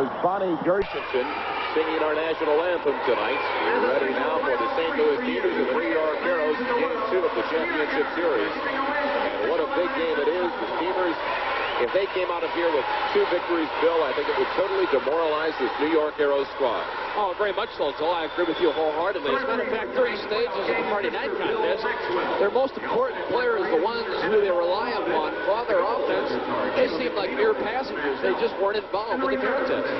was Bonnie Gershenson singing our national anthem tonight. We're ready now for the St. Louis Steamers and the New York Arrows in Game 2 of the championship series. And what a big game it is. The Steamers, if they came out of here with 2 victories, Bill, I think it would totally demoralize this New York Arrows squad. Oh, very much so, Joel. I agree with you wholeheartedly. As a matter of fact, 30 stages of the Friday night contest, their most important players, the ones who they rely upon for their offense, they seem like mere passengers. They just weren't involved in the contest.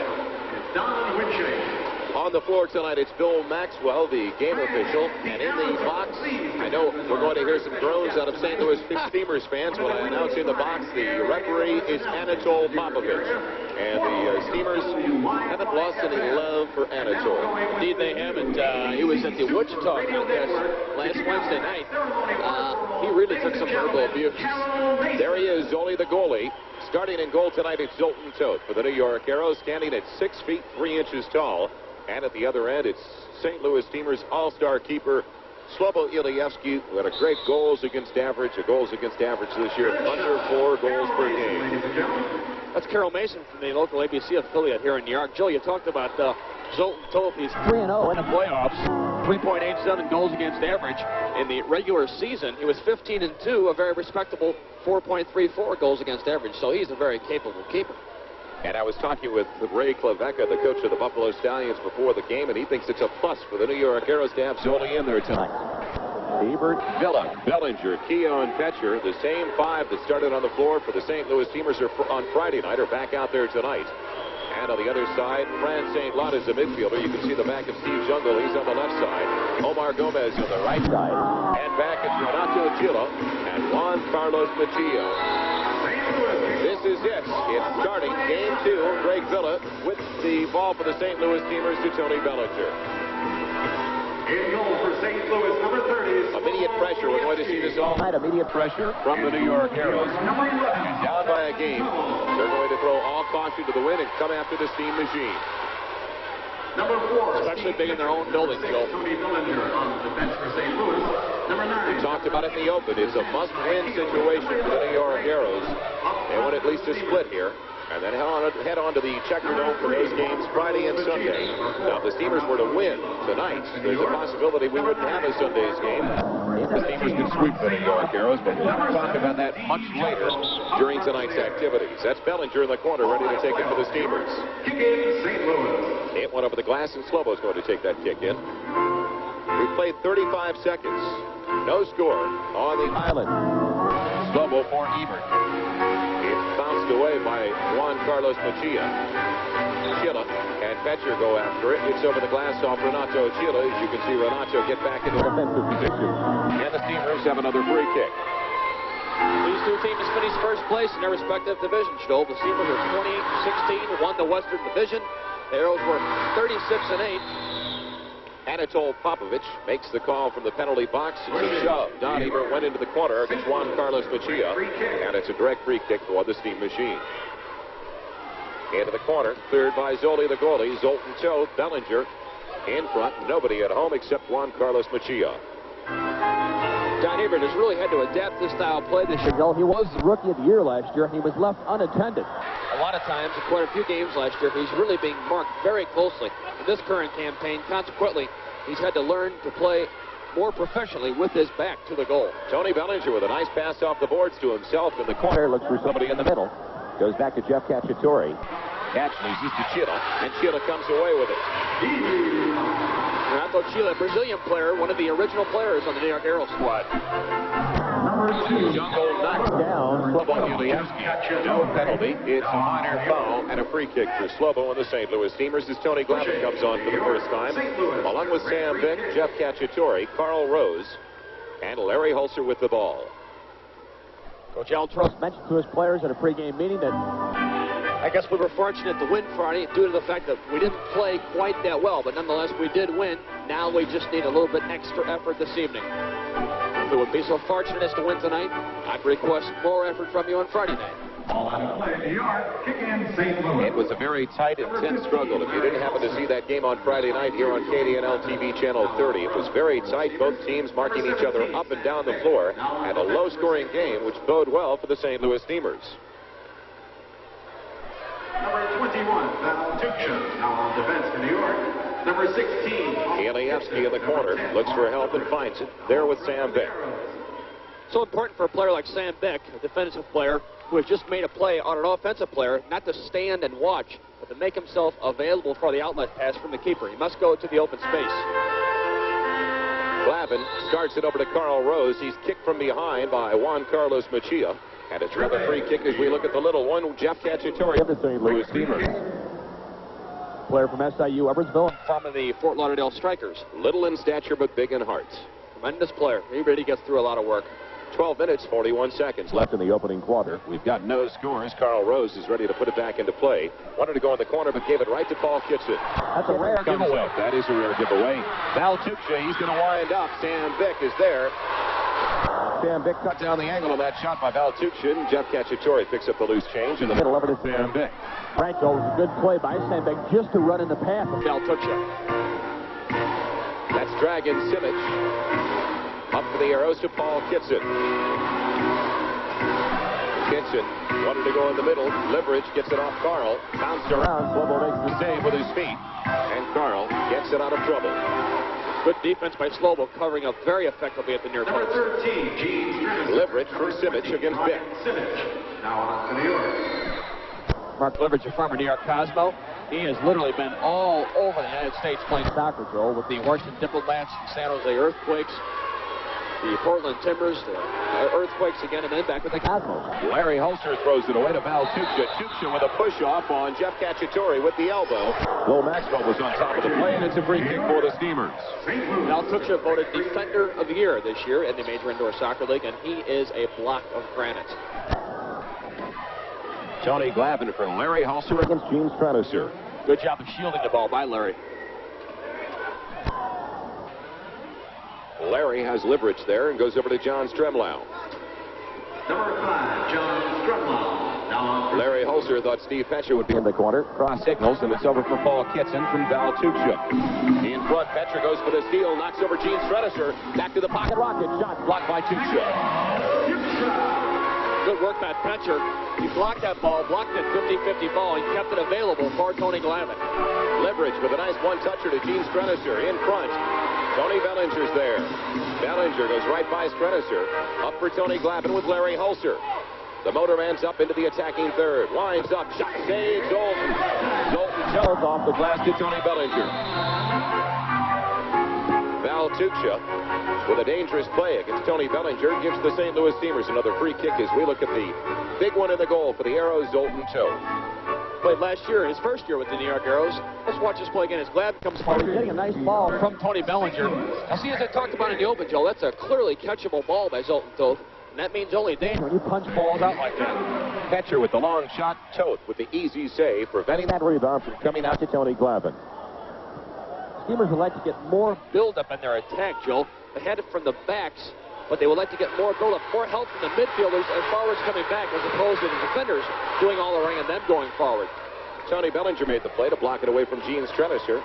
On the floor tonight, it's Bill Maxwell, the game official, and in the box, I know we're going to hear some groans out of St. Louis Steamers fans when I announce in the box the referee is Anatol Popovich. And the Steamers haven't lost any love for Anatol. Indeed, they haven't. He was at the Wichita contest last Wednesday night. He really took some verbal abuse. There he is, Zoli the goalie. Starting in goal tonight, it's Zoltan Toth for the New York Arrows, standing at 6 feet 3 inches tall. And at the other end, it's St. Louis Steamers all-star keeper Slobo Ilievsky, who had a great goals against average this year, under 4 goals per game. That's Carol Mason from the local ABC affiliate here in New York. Joe, you talked about Zoltan Toth. He's 3-0 in the playoffs, 3.87 goals against average. In the regular season, he was 15-2, a very respectable 4.34 goals against average. So he's a very capable keeper. And I was talking with Ray Klavecka, the coach of the Buffalo Stallions, before the game, and he thinks it's a plus for the New York Arrows to have Zoli in there tonight. Ebert, Villa, Bellinger, Keon, Fetcher, the same 5 that started on the floor for the St. Louis Steamers on Friday night are back out there tonight. And on the other side, Fran St. Lot is a midfielder. You can see the back of Steve Jungle. He's on the left side. Omar Gomez on the right side. And back is Renato Gila and Juan Carlos Mejia. This is it. It's starting Game 2. Greg Villa with the ball for the St. Louis Steamers to Tony Bellinger. In goal for St. Louis, number 30. Immediate pressure. We're going to see this all night. Immediate pressure from the New York Arrows. Down by a game. They're going to throw all caution to the wind and come after the steam machine. Number 4. Especially big in their own building, Joe. Tony Bellinger on defense for St. Louis. Number 9. We talked about it in the open. It's a must-win situation for the New York Arrows. They want at least a split here. And then head on to the Checker Dome for those games Friday and Sunday. Now, if the Steamers were to win tonight, there's a possibility we wouldn't have a Sunday's game. The Steamers could sweep the New York Arrows, but we'll talk about that much later during tonight's activities. That's Bellinger in the corner, ready to take it for the Steamers. Kick in St. Louis. Hit one over the glass, and Slobo's going to take that kick in. We played 35 seconds. No score on the island. Slobo for Ebert. Bounced away by Juan Carlos Mejia. Chila and Fetcher go after it. It's over the glass off Renato Chila. As you can see, Renato get back into defensive position. And the Steamers have another free kick. These two teams finished first place in their respective divisions, Joe. The Steamers are 28-16, won the Western Division. The Arrows were 36-8. Anatol Popovich makes the call from the penalty box. It's a shove. Don Ebert went into the corner against Juan Carlos Mejia. And it's a direct free kick for the steam machine. Into the corner, cleared by Zoli the goalie. Zoltan Toth, Bellinger in front. Nobody at home except Juan Carlos Mejia. Don Ebert has really had to adapt this style of play this year. He was the Rookie of the Year last year, and he was left unattended. A lot of times, in quite a few games last year, he's really being marked very closely. In this current campaign, consequently, he's had to learn to play more professionally with his back to the goal. Tony Bellinger with a nice pass off the boards to himself in the corner. Looks for somebody in the middle. Goes back to Jeff Cacciatore. Catch loses to Chila, and Chila comes away with it. Renato Chila, Brazilian player, one of the original players on the New York Arrows squad. Jungle knocks down Slobo Ilievsky. No penalty. It's a minor foul and a free kick for Slobo and the St. Louis Steamers as Tony Glavin comes on for the first time. Along with Sam Vick, Jeff Cacciatore, Carl Rose, and Larry Hulser with the ball. Coach Al Truss mentioned to his players at a pregame meeting that I guess we were fortunate to win Friday due to the fact that we didn't play quite that well, but nonetheless we did win. Now we just need a little bit extra effort this evening. If we would be so fortunate as to win tonight, I'd request more effort from you on Friday night. It was a very tight, intense struggle. If you didn't happen to see that game on Friday night here on KDNL TV Channel 30, it was very tight, both teams marking each other up and down the floor, and a low-scoring game, which bode well for the St. Louis Steamers. Number 20. 21, Val Tuchia. Now on defense for New York, number 16. Elievsky in the corner, looks for help and finds it. There with Sam Beck. So important for a player like Sam Beck, a defensive player who has just made a play on an offensive player, not to stand and watch, but to make himself available for the outlet pass from the keeper. He must go to the open space. Glavin starts it over to Carl Rose. He's kicked from behind by Juan Carlos Mejia. And it's another free kick as we look at the little one, Jeff Cacciatore of the St. Louis Steamers. Player from SIU Edwardsville, from the Fort Lauderdale Strikers. Little in stature but big in heart. Tremendous player. He really gets through a lot of work. 12 minutes, 41 seconds left in the opening quarter. We've got no scores. Carl Rose is ready to put it back into play. Wanted to go in the corner, but gave it right to Paul Kitson. That's a rare giveaway. That is a rare giveaway. Val Tuchia, he's going to wind up. Sam Beck is there. Sam Beck cut down the angle on that shot by Val Tuchia. Jeff Cacciatore picks up the loose change in the middle over to Sam Beck. Franco was a good play by Sam Beck just to run in the path of Val Tuchia. That's Dragon Simic. Up for the arrows to Paul Kitson. Kitson wanted to go in the middle. Leverage gets it off Carl. Bounced around. Slobo makes the save with his feet. And Carl gets it out of trouble. Good defense by Slobo, covering up very effectively at the near post. Number 13, Gene. Leverage for Simic against Beck. Now on to New York. Mark Leverage, a former New York Cosmo. He has literally been all over the United States playing soccer, Joel, with the Washington Diplomats, the San Jose Earthquakes, the Portland Timbers, the Earthquakes again, and then back with the Cosmos. Larry Holster throws it away to Val Tuchia. Tuchia with a push-off on Jeff Cacciatore with the elbow. Bill Maxwell was on top of the play, and it's a free kick for the Steamers. Val Tuchia voted Defender of the Year this year in the Major Indoor Soccer League, and he is a block of granite. Tony Glavin for Larry Holster against Gene Stratoser. Good job of shielding the ball by Larry. Larry has Leverage there and goes over to John Stremlau. Number 5, John Stremlau. Now Larry Holzer thought Steve Petcher would be in the corner. Cross signals, and it's over for Paul Kitson from Val Tuchia. In front, Petcher goes for the steal, knocks over Gene Stratoser. Back to the pocket rocket. Shot blocked by Tuchia. Good work by Petcher. He blocked that ball, blocked that 50-50 ball, and kept it available for Tony Glavin. Leverage with a nice one-toucher to Gene Stratoser in front. Tony Bellinger's there. Bellinger goes right by Stratoser. Up for Tony Glavin with Larry Holzer. The motorman's up into the attacking third. Winds up. Shot saved. Zoltan. Zoltan tells off the glass to Tony Bellinger. Val Tuchia with a dangerous play against Tony Bellinger gives the St. Louis Steamers another free kick as we look at the big one in the goal for the Arrows, Zoltan Toe. Played last year, his first year with the New York Arrows. Let's watch this play again as Glad comes forward. He's getting a nice ball from Tony Bellinger. Now see, as I talked about in the open, Joe, that's a clearly catchable ball by Zoltan Toth. And that means only danger when you punch balls out like that. Petcher with the long shot. Toth with the easy save, preventing that rebound from coming out to Tony Glavin. Steamers would like to get more build-up in their attack, Joe. They had it from the backs, but they would like to get more build-up, more help from the midfielders and forwards coming back, as opposed to the defenders doing all the running and them going forward. Tony Bellinger made the play to block it away from Gene Stratoser.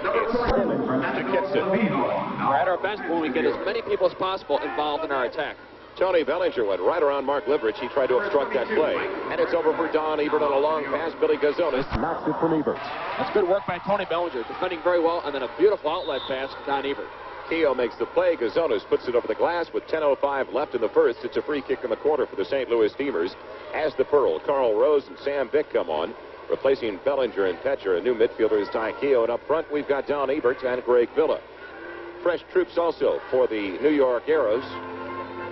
Number 7, to Kitson. We're at our best when we get as many people as possible involved in our attack. Tony Bellinger went right around Mark Leverage. He tried to obstruct that play. And it's over for Don Ebert on a long pass. Billy Gazonis knocks it from Ebert. That's good work by Tony Bellinger, defending very well, and then a beautiful outlet pass to Don Ebert. Keogh makes the play. Gazonis puts it over the glass with 10:05 left in the first. It's a free kick in the corner for the St. Louis Steamers. As the Pearl, Carl Rose and Sam Vick come on, replacing Bellinger and Petcher. A new midfielder is Ty Keogh, and up front we've got Don Ebert and Greg Villa. Fresh troops also for the New York Arrows.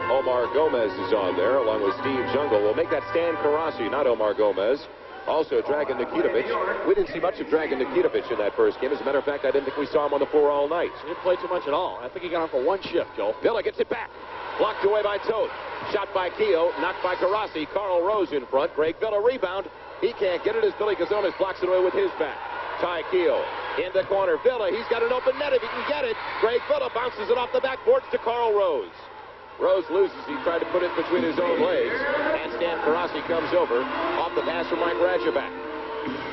Omar Gomez is on there, along with Steve Jungle. We'll make that Stan Karasi, not Omar Gomez. Also, Dragan Nikitovic. We didn't see much of Dragan Nikitovic in that first game. As a matter of fact, I didn't think we saw him on the floor all night. He didn't play too much at all. I think he got on for one shift, Joe. Villa gets it back. Blocked away by Toth. Shot by Keogh, knocked by Karasi. Carl Rose in front. Greg Villa rebound. He can't get it as Billy Gazonis blocks it away with his back. Ty Keogh in the corner. Villa, he's got an open net if he can get it. Greg Villa bounces it off the backboards to Carl Rose. Rose loses. He tried to put it between his own legs. And Stan Karasi comes over off the pass from Mike Radjabak.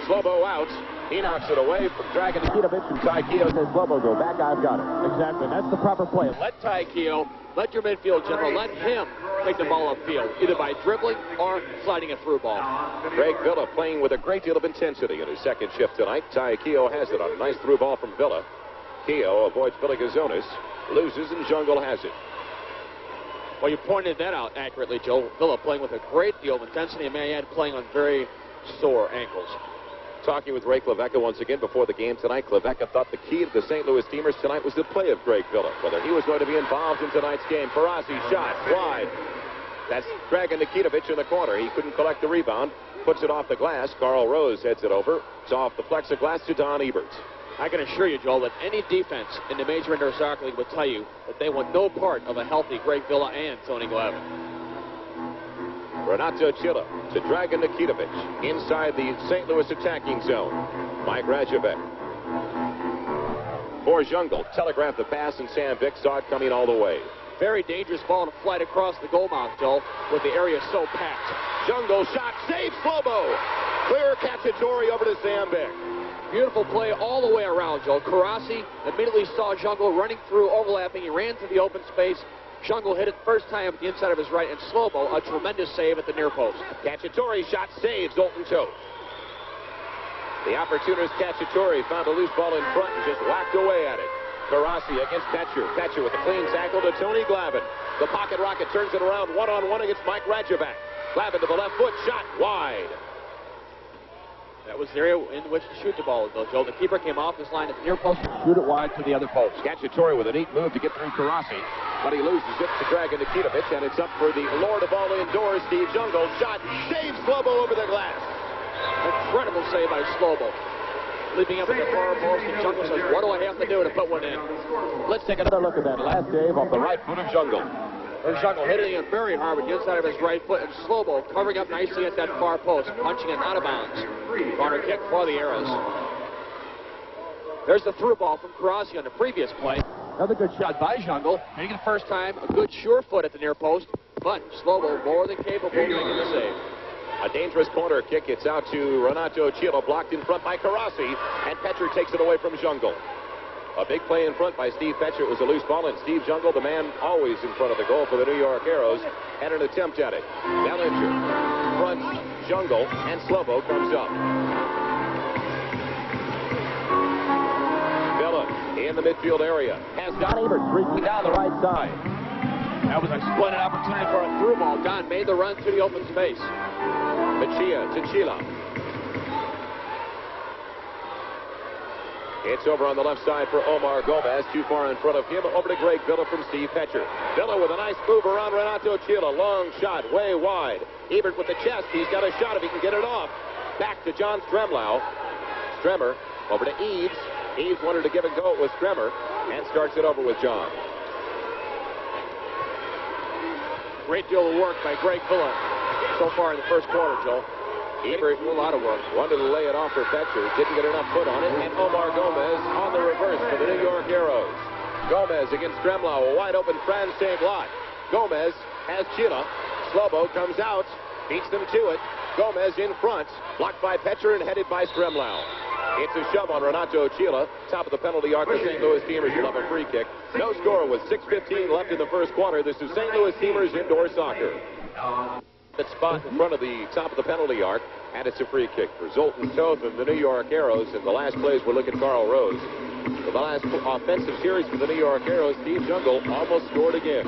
Slobo out. He knocks it away from Dragan Nikitovic, and Ty Keogh says, Slobo, go back, I've got it. Exactly. That's the proper play. Let Ty Keogh Let your midfield general, let him take the ball upfield, either by dribbling or sliding a through ball. Greg Villa playing with a great deal of intensity in his second shift tonight. Ty Keogh has it on a nice through ball from Villa. Keogh avoids Villa-Gazonis, loses, and Jungle has it. Well, you pointed that out accurately, Joe. Villa playing with a great deal of intensity, and may I add, playing on very sore ankles. Talking with Ray Klevecka once again before the game tonight, Klevecka thought the key to the St. Louis Steamers tonight was the play of Greg Villa. Whether he was going to be involved in tonight's game. Parasi shot wide. That's Dragan Nikitovic in the corner. He couldn't collect the rebound. Puts it off the glass. Carl Rose heads it over. It's off the plexiglass to Don Ebert. I can assure you, Joel, that any defense in the Major Indoor Soccer League would tell you that they want no part of a healthy Greg Villa and Tony Glavin. Renato Chilla to Dragan Nikitovic inside the St. Louis attacking zone. Mike Rajavec. For Jungle, telegraphed the pass, and Sam Vick saw it coming all the way. Very dangerous ball to flight across the goal mouth, Joel, with the area so packed. Jungle shot, save Slobo. Clear Cacciatore over to Sam Vick. Beautiful play all the way around, Joel. Karasi immediately saw Jungle running through, overlapping. He ran to the open space. Jungle hit it first time at the inside of his right, and Slobo, a tremendous save at the near post. Cacciatore shot saves Zoltan Toth. The opportunist Cacciatore found a loose ball in front and just whacked away at it. Karasi against Petcher. Petcher with a clean tackle to Tony Glavin. The pocket rocket turns it around one-on-one against Mike Rajavec. Glavin to the left foot, shot wide. That was the area in which to shoot the ball, though, Joe. The keeper came off his line at the near post and shoot it wide to the other post. Cacciatore with a neat move to get through Karasi, but he loses it to Dragan Nikitovic, and it's up for the Lord of all indoors, Steve Jungle. Shot, saves Slobo over the glass. Incredible save by Slobo. Leaping up at the far post, and Jungle says, what do I have to do to put one in? Let's take another look at that last save off the right foot of Jungle. Jungle hitting it very hard with the inside of his right foot, and Slobo covering up nicely at that far post, punching it out of bounds. Corner kick for the Arrows. There's the through ball from Karasi on the previous play. Another good shot by Jungle. Making the first time, a good sure foot at the near post, but Slobo more than capable of making the save. A dangerous corner kick. It's out to Renato Chilla, blocked in front by Karasi, and Petcher takes it away from Jungle. A big play in front by Steve Petcher. It was a loose ball, and Steve Jungle, the man always in front of the goal for the New York Arrows, had an attempt at it. Bellinger fronts Jungle, and Slobo comes up. Villa in the midfield area. Has Don Ebert streaking down the right side. That was a splendid opportunity for a through ball. Don made the run to the open space. Machia to Chila. It's over on the left side for Omar Gomez. Too far in front of him. Over to Greg Villa from Steve Petcher. Villa with a nice move around Renato Chila. Long shot, way wide. Ebert with the chest. He's got a shot if he can get it off. Back to John Stremlau. Stremmer over to Eves. Eves wanted to give a go with Stremmer and starts it over with John. Great deal of work by Greg Villa so far in the first quarter, Joe. Ebert, a lot of work. Wanted to lay it off for Petcher. Didn't get enough foot on it. And Omar Gomez on the reverse for the New York Arrows. Gomez against Stremlau. A wide open Franz St-Lot. Gomez has Chilla. Slobo comes out. Beats them to it. Gomez in front. Blocked by Petcher and headed by Stremlau. It's a shove on Renato Chilla. Top of the penalty arc. The St. Louis Steamers will have a free kick. No score with 6:15 left in the first quarter. This is St. Louis Steamers indoor soccer. That spot in front of the top of the penalty arc, and it's a free kick for Zoltan Toth and the New York Arrows. In the last plays, we'll look at Carl Rose. For the last offensive series for the New York Arrows, Steve Jungle almost scored again.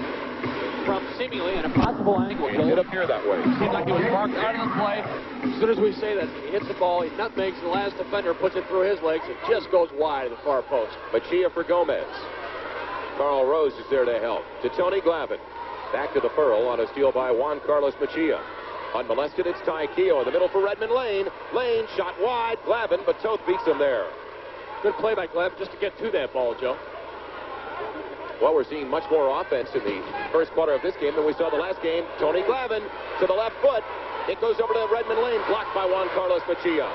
From seemingly an impossible angle. It did appear that way. Seemed like he was marked out of the play. As soon as we say that, he hits the ball, he nutmegs, and the last defender puts it through his legs. It just goes wide at the far post. Machia for Gomez. Carl Rose is there to help. To Tony Glavin. Back to the furl on a steal by Juan Carlos Machia. Unmolested, it's Ty Keogh in the middle for Redmond Lane. Lane shot wide. Glavin, but Toth beats him there. Good play by Glavin just to get to that ball, Joe. Well, we're seeing much more offense in the first quarter of this game than we saw the last game. Tony Glavin to the left foot. It goes over to Redmond Lane, blocked by Juan Carlos Machia.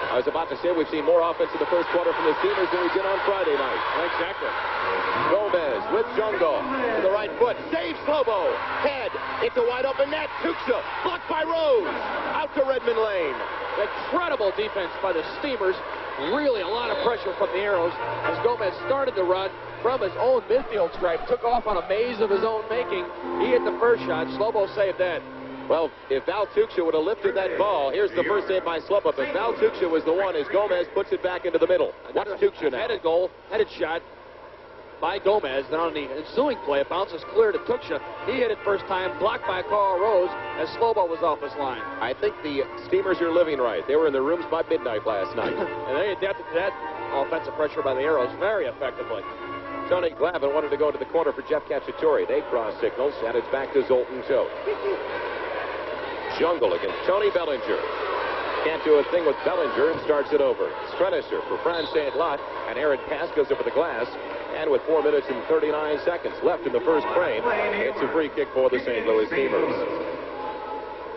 I was about to say we've seen more offense in the first quarter from the Steamers than we did on Friday night. Exactly. Gomez with Jungle to the right foot. Saves Slobo. Head. It's a wide open net. Tuksha blocked by Rose. Out to Redmond Lane. Incredible defense by the Steamers. Really a lot of pressure from the Arrows as Gomez started the run from his own midfield stripe. Took off on a maze of his own making. He hit the first shot. Slobo saved that. Well, if Val Tuksha would have lifted that ball, here's the first save by Slobo. But Val Tuksha was the one as Gomez puts it back into the middle. Watch Tuksha now. Headed goal, headed shot by Gomez. Then on the ensuing play, it bounces clear to Tuksha. He hit it first time, blocked by Carl Rose as Slobo was off his line. I think the Steamers are living right. They were in their rooms by midnight last night. And they adapted to that offensive pressure by the Arrows very effectively. Tony Glavin wanted to go to the corner for Jeff Cacciatore. They cross signals, and it's back to Zoltan Tote. Jungle against Tony Bellinger. Can't do a thing with Bellinger and starts it over. Strenisser for Fran St. Lot. An errant pass goes over the glass. And with 4 minutes and 39 seconds left in the first frame, it's a free kick for the St. Louis Steamers.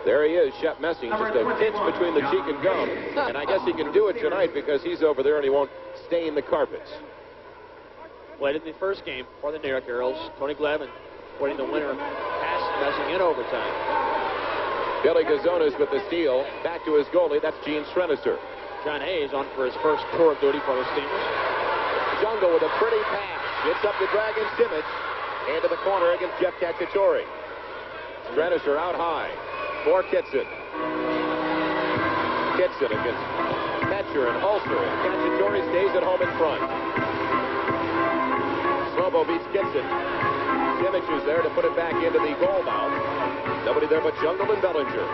There he is, Shep Messing, just a pinch between the cheek and gum. And I guess he can do it tonight because he's over there and he won't stain the carpets. Played in the first game for the New York Arrows. Tony Glavin winning the winner pass Messing in overtime. Billy Gazonas with the steal. Back to his goalie. That's Gene Strenisser. John Hayes on for his first tour of duty for the Steamers. Jungle with a pretty pass. Gets up to Dragon Simic. Into the corner against Jeff Cacciatore. Strenisser out high for Kitson. Kitson against Petcher and Ulster. And Cacciatore stays at home in front. Slobo beats Kitson. Simic is there to put it back into the goal mouth. Nobody there but Jungle and Bellinger.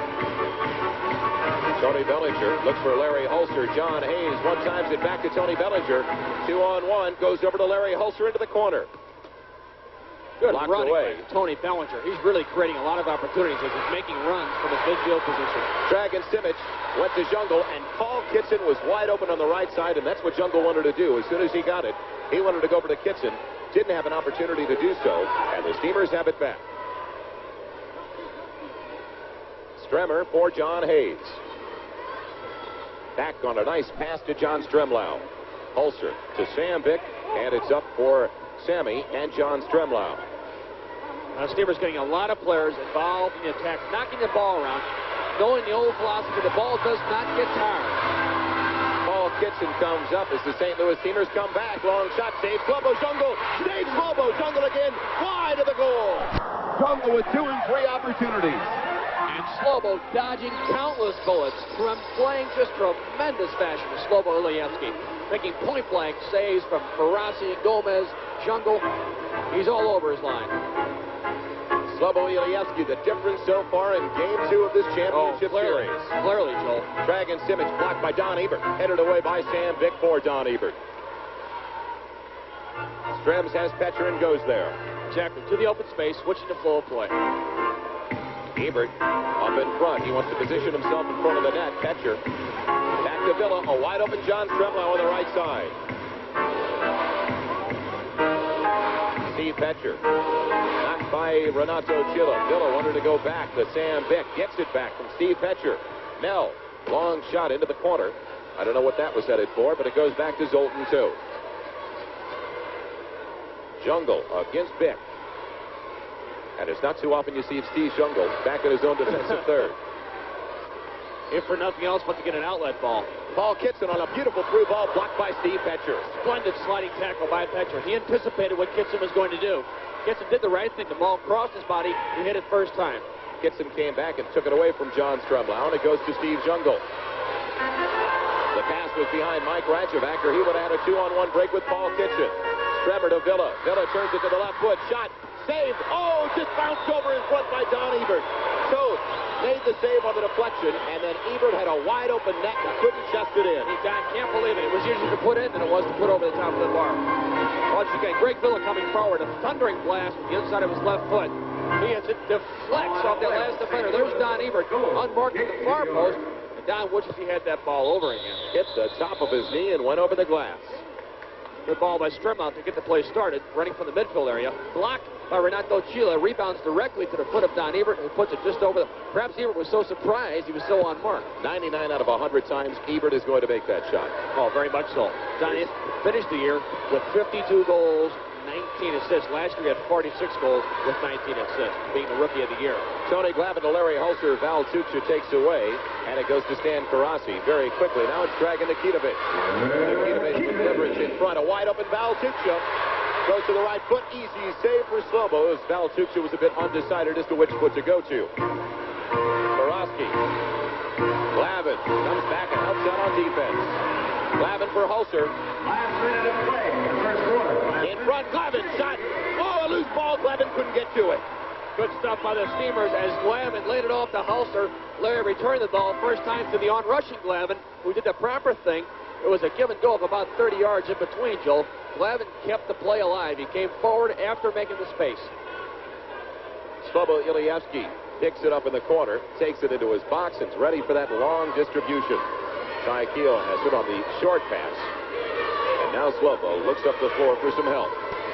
Tony Bellinger looks for Larry Ulster. John Hayes one-times it back to Tony Bellinger. 2-on-1 goes over to Larry Ulster into the corner. Good Blocked running away. by Tony Bellinger. He's really creating a lot of opportunities as he's making runs from his midfield position. Dragon Simic went to Jungle, and Paul Kitson was wide open on the right side, and that's what Jungle wanted to do. As soon as he got it, he wanted to go over to Kitson. Didn't have an opportunity to do so, and the Steamers have it back. Stremmer for John Hayes. Back on a nice pass to John Stremlau. Ulster to Sam Bick, and it's up for Sammy and John Stremlau. Now, Steamers getting a lot of players involved in the attack, knocking the ball around, knowing the old philosophy, the ball does not get tired. Paul Kitson comes up as the St. Louis Steamers come back. Long shot, save Slobo. Jungle, save Slobo. Jungle again, wide of the goal. Jungle with 2 and 3 opportunities. And Slobo dodging countless bullets from playing just tremendous fashion to Slobo Ilyievsky. Making point-blank saves from Barassi, Gomez, Jungle. He's all over his line. Slobo Ilyievsky, the difference so far in Game 2 of this championship series. Clearly, Joel. Dragon Simic blocked by Don Ebert. Headed away by Sam Bick for Don Ebert. Strems has Petcher and goes there. Exactly. To the open space, switching to flow of play. Ebert up in front. He wants to position himself in front of the net. Petcher back to Villa. A wide open John Stremlau on the right side. Steve Petcher knocked by Renato Chilla. Villa wanted to go back to Sam Bick. Gets it back from Steve Petcher. Nell, long shot into the corner. I don't know what that was headed for, but it goes back to Zoltan too. Jungle against Bick. And it's not too often you see Steve Jungle back in his own defensive third. If for nothing else but to get an outlet ball. Paul Kitson on a beautiful through ball blocked by Steve Petcher. Splendid sliding tackle by Petcher. He anticipated what Kitson was going to do. Kitson did the right thing. The ball crossed his body. He hit it first time. Kitson came back and took it away from John Stremlau, and it goes to Steve Jungle. The pass was behind Mike Ratchevacker. He would add a 2-on-1 break with Paul Kitson. Stremmer to Villa. Villa turns it to the left foot. Shot. Saved. Oh, just bounced over in front by Don Ebert. So, made the save on the deflection, and then Ebert had a wide open net and couldn't chest it in. I can't believe it. It was easier to put in than it was to put over the top of the bar. Once again, Greg Villa coming forward. A thundering blast with the inside of his left foot. He hits it, deflects off that last defender. There's Don Ebert, unmarked at the far post. And Don wishes he had that ball over again. Hit the top of his knee and went over the glass. Good ball by Stremlau to get the play started, running from the midfield area. Blocked by Renato Chilla, rebounds directly to the foot of Don Ebert, who puts it just over the... Perhaps Ebert was so surprised he was so unmarked. 99 out of 100 times, Ebert is going to make that shot. Oh, very much so. Don finished the year with 52 goals, 19 assists. Last year he had 46 goals with 19 assists, being the Rookie of the Year. Tony Glavin to Larry Hulser. Val Tuccia takes away, and it goes to Stan Karasi very quickly. Now it's Dragan Nikitovic. Nikitovic with leverage in front. A wide open Val Tuccia. Goes to the right foot. Easy save for Slobo, as Val Tuccia was a bit undecided as to which foot to go to. Karasi. Glavin comes back and helps out on defense. Glavin for Hulser. Last minute of play in the first quarter. In front, Glavin shot. Oh, a loose ball. Glavin couldn't get to it. Good stuff by the Steamers as Glavin laid it off to Hulser. Larry returned the ball first time to the on-rushing Glavin, who did the proper thing. It was a give and go of about 30 yards in between, Joe. Glavin kept the play alive. He came forward after making the space. Slobo Ilievsky picks it up in the corner, takes it into his box, and is ready for that long distribution. Ty Keogh has it on the short pass. And now Slobo looks up the floor for some help.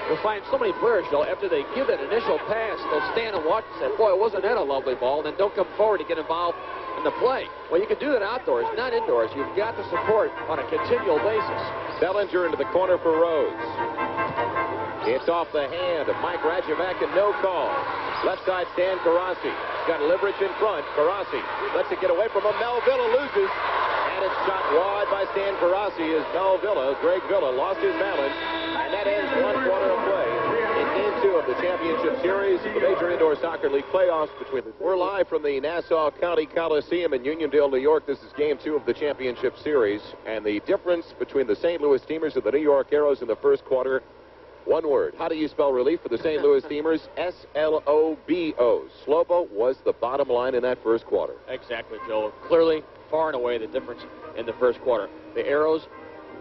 You'll find so many players, Joe, after they give that initial pass, they'll stand and watch and say, boy, wasn't that a lovely ball, and then don't come forward to get involved in the play. Well, you can do that outdoors, not indoors. You've got to support on a continual basis. Bellinger into the corner for Rhodes. It's off the hand of Mike Radjevac and no call. Left side, Stan Karasi. He's got Liverich in front. Karasi lets it get away from him. Mel Villa loses. And it's shot wide by Stan Karasi as Mel Villa, Greg Villa, lost his balance. And that ends one quarter of play in Game 2 of the championship series of the Major Indoor Soccer League playoffs between the... We're live from the Nassau County Coliseum in Uniondale, New York. This is Game 2 of the championship series. And the difference between the St. Louis Steamers and the New York Arrows in the first quarter, one word. How do you spell relief for the St. Louis Steamers? S-L-O-B-O. Slobo was the bottom line in that first quarter. Exactly, Joe. Clearly, far and away, the difference in the first quarter. The Arrows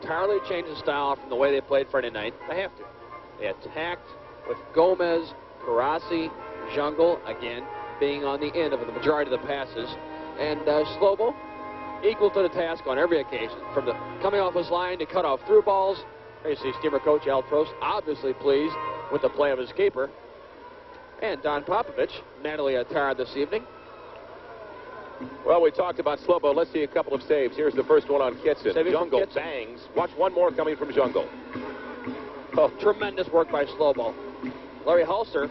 entirely changed the style from the way they played Friday night. They have to. They attacked with Gomez, Karasi, Jungle, again, being on the end of the majority of the passes. And Slobo, equal to the task on every occasion, from the coming off his line to cut off through balls. There you see Steamer coach Al Trost obviously pleased with the play of his keeper. And Don Popovich, Natalie tired this evening. Well, we talked about Slobo. Let's see a couple of saves. Here's the first one on Kitson. Jungle bangs. Watch one more coming from Jungle. Oh, tremendous work by Slobo. Larry Hulser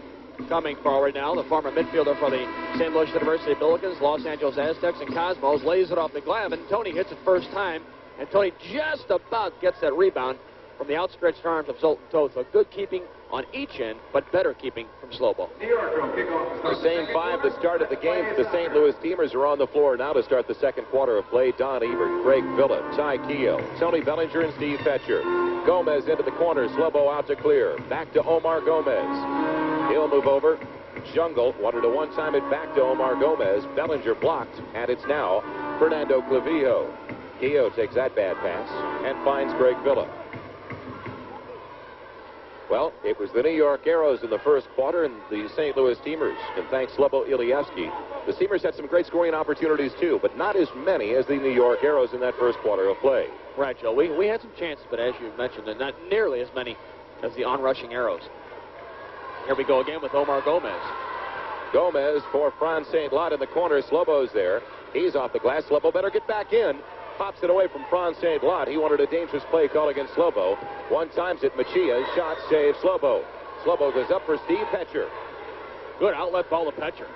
coming forward now, the former midfielder for the St. Louis University Billikens, Los Angeles Aztecs, and Cosmos, lays it off to Glavin. Tony hits it first time, and Tony just about gets that rebound from the outstretched arms of Zoltan Toth. So good keeping on each end, but better keeping from Slobo. New York will kick off The same five that started the game. The St. Louis Steamers are on the floor now to start the second quarter of play. Don Ebert, Greg Villa, Ty Keogh, Tony Bellinger, and Steve Fetcher. Gomez into the corner. Slobo out to clear. Back to Omar Gomez. He'll move over. Jungle wanted to one-time it back to Omar Gomez. Bellinger blocked, and it's now Fernando Clavijo. Keogh takes that bad pass and finds Greg Villa. Well, it was the New York Arrows in the first quarter and the St. Louis Steamers. And thanks Slobo Ilievsky. The Steamers had some great scoring opportunities too, but not as many as the New York Arrows in that first quarter of play. Right, Joe. We had some chances, but as you mentioned, not nearly as many as the on-rushing Arrows. Here we go again with Omar Gomez. Gomez for Franz St. Lot in the corner. Slobo's there. He's off the glass. Slobo better get back in. Pops it away from Franz St. Lot. He wanted a dangerous play call against Slobo. One times it. Machia. Shot save Slobo. Slobo goes up for Steve Fetcher. Good outlet ball to Fetcher.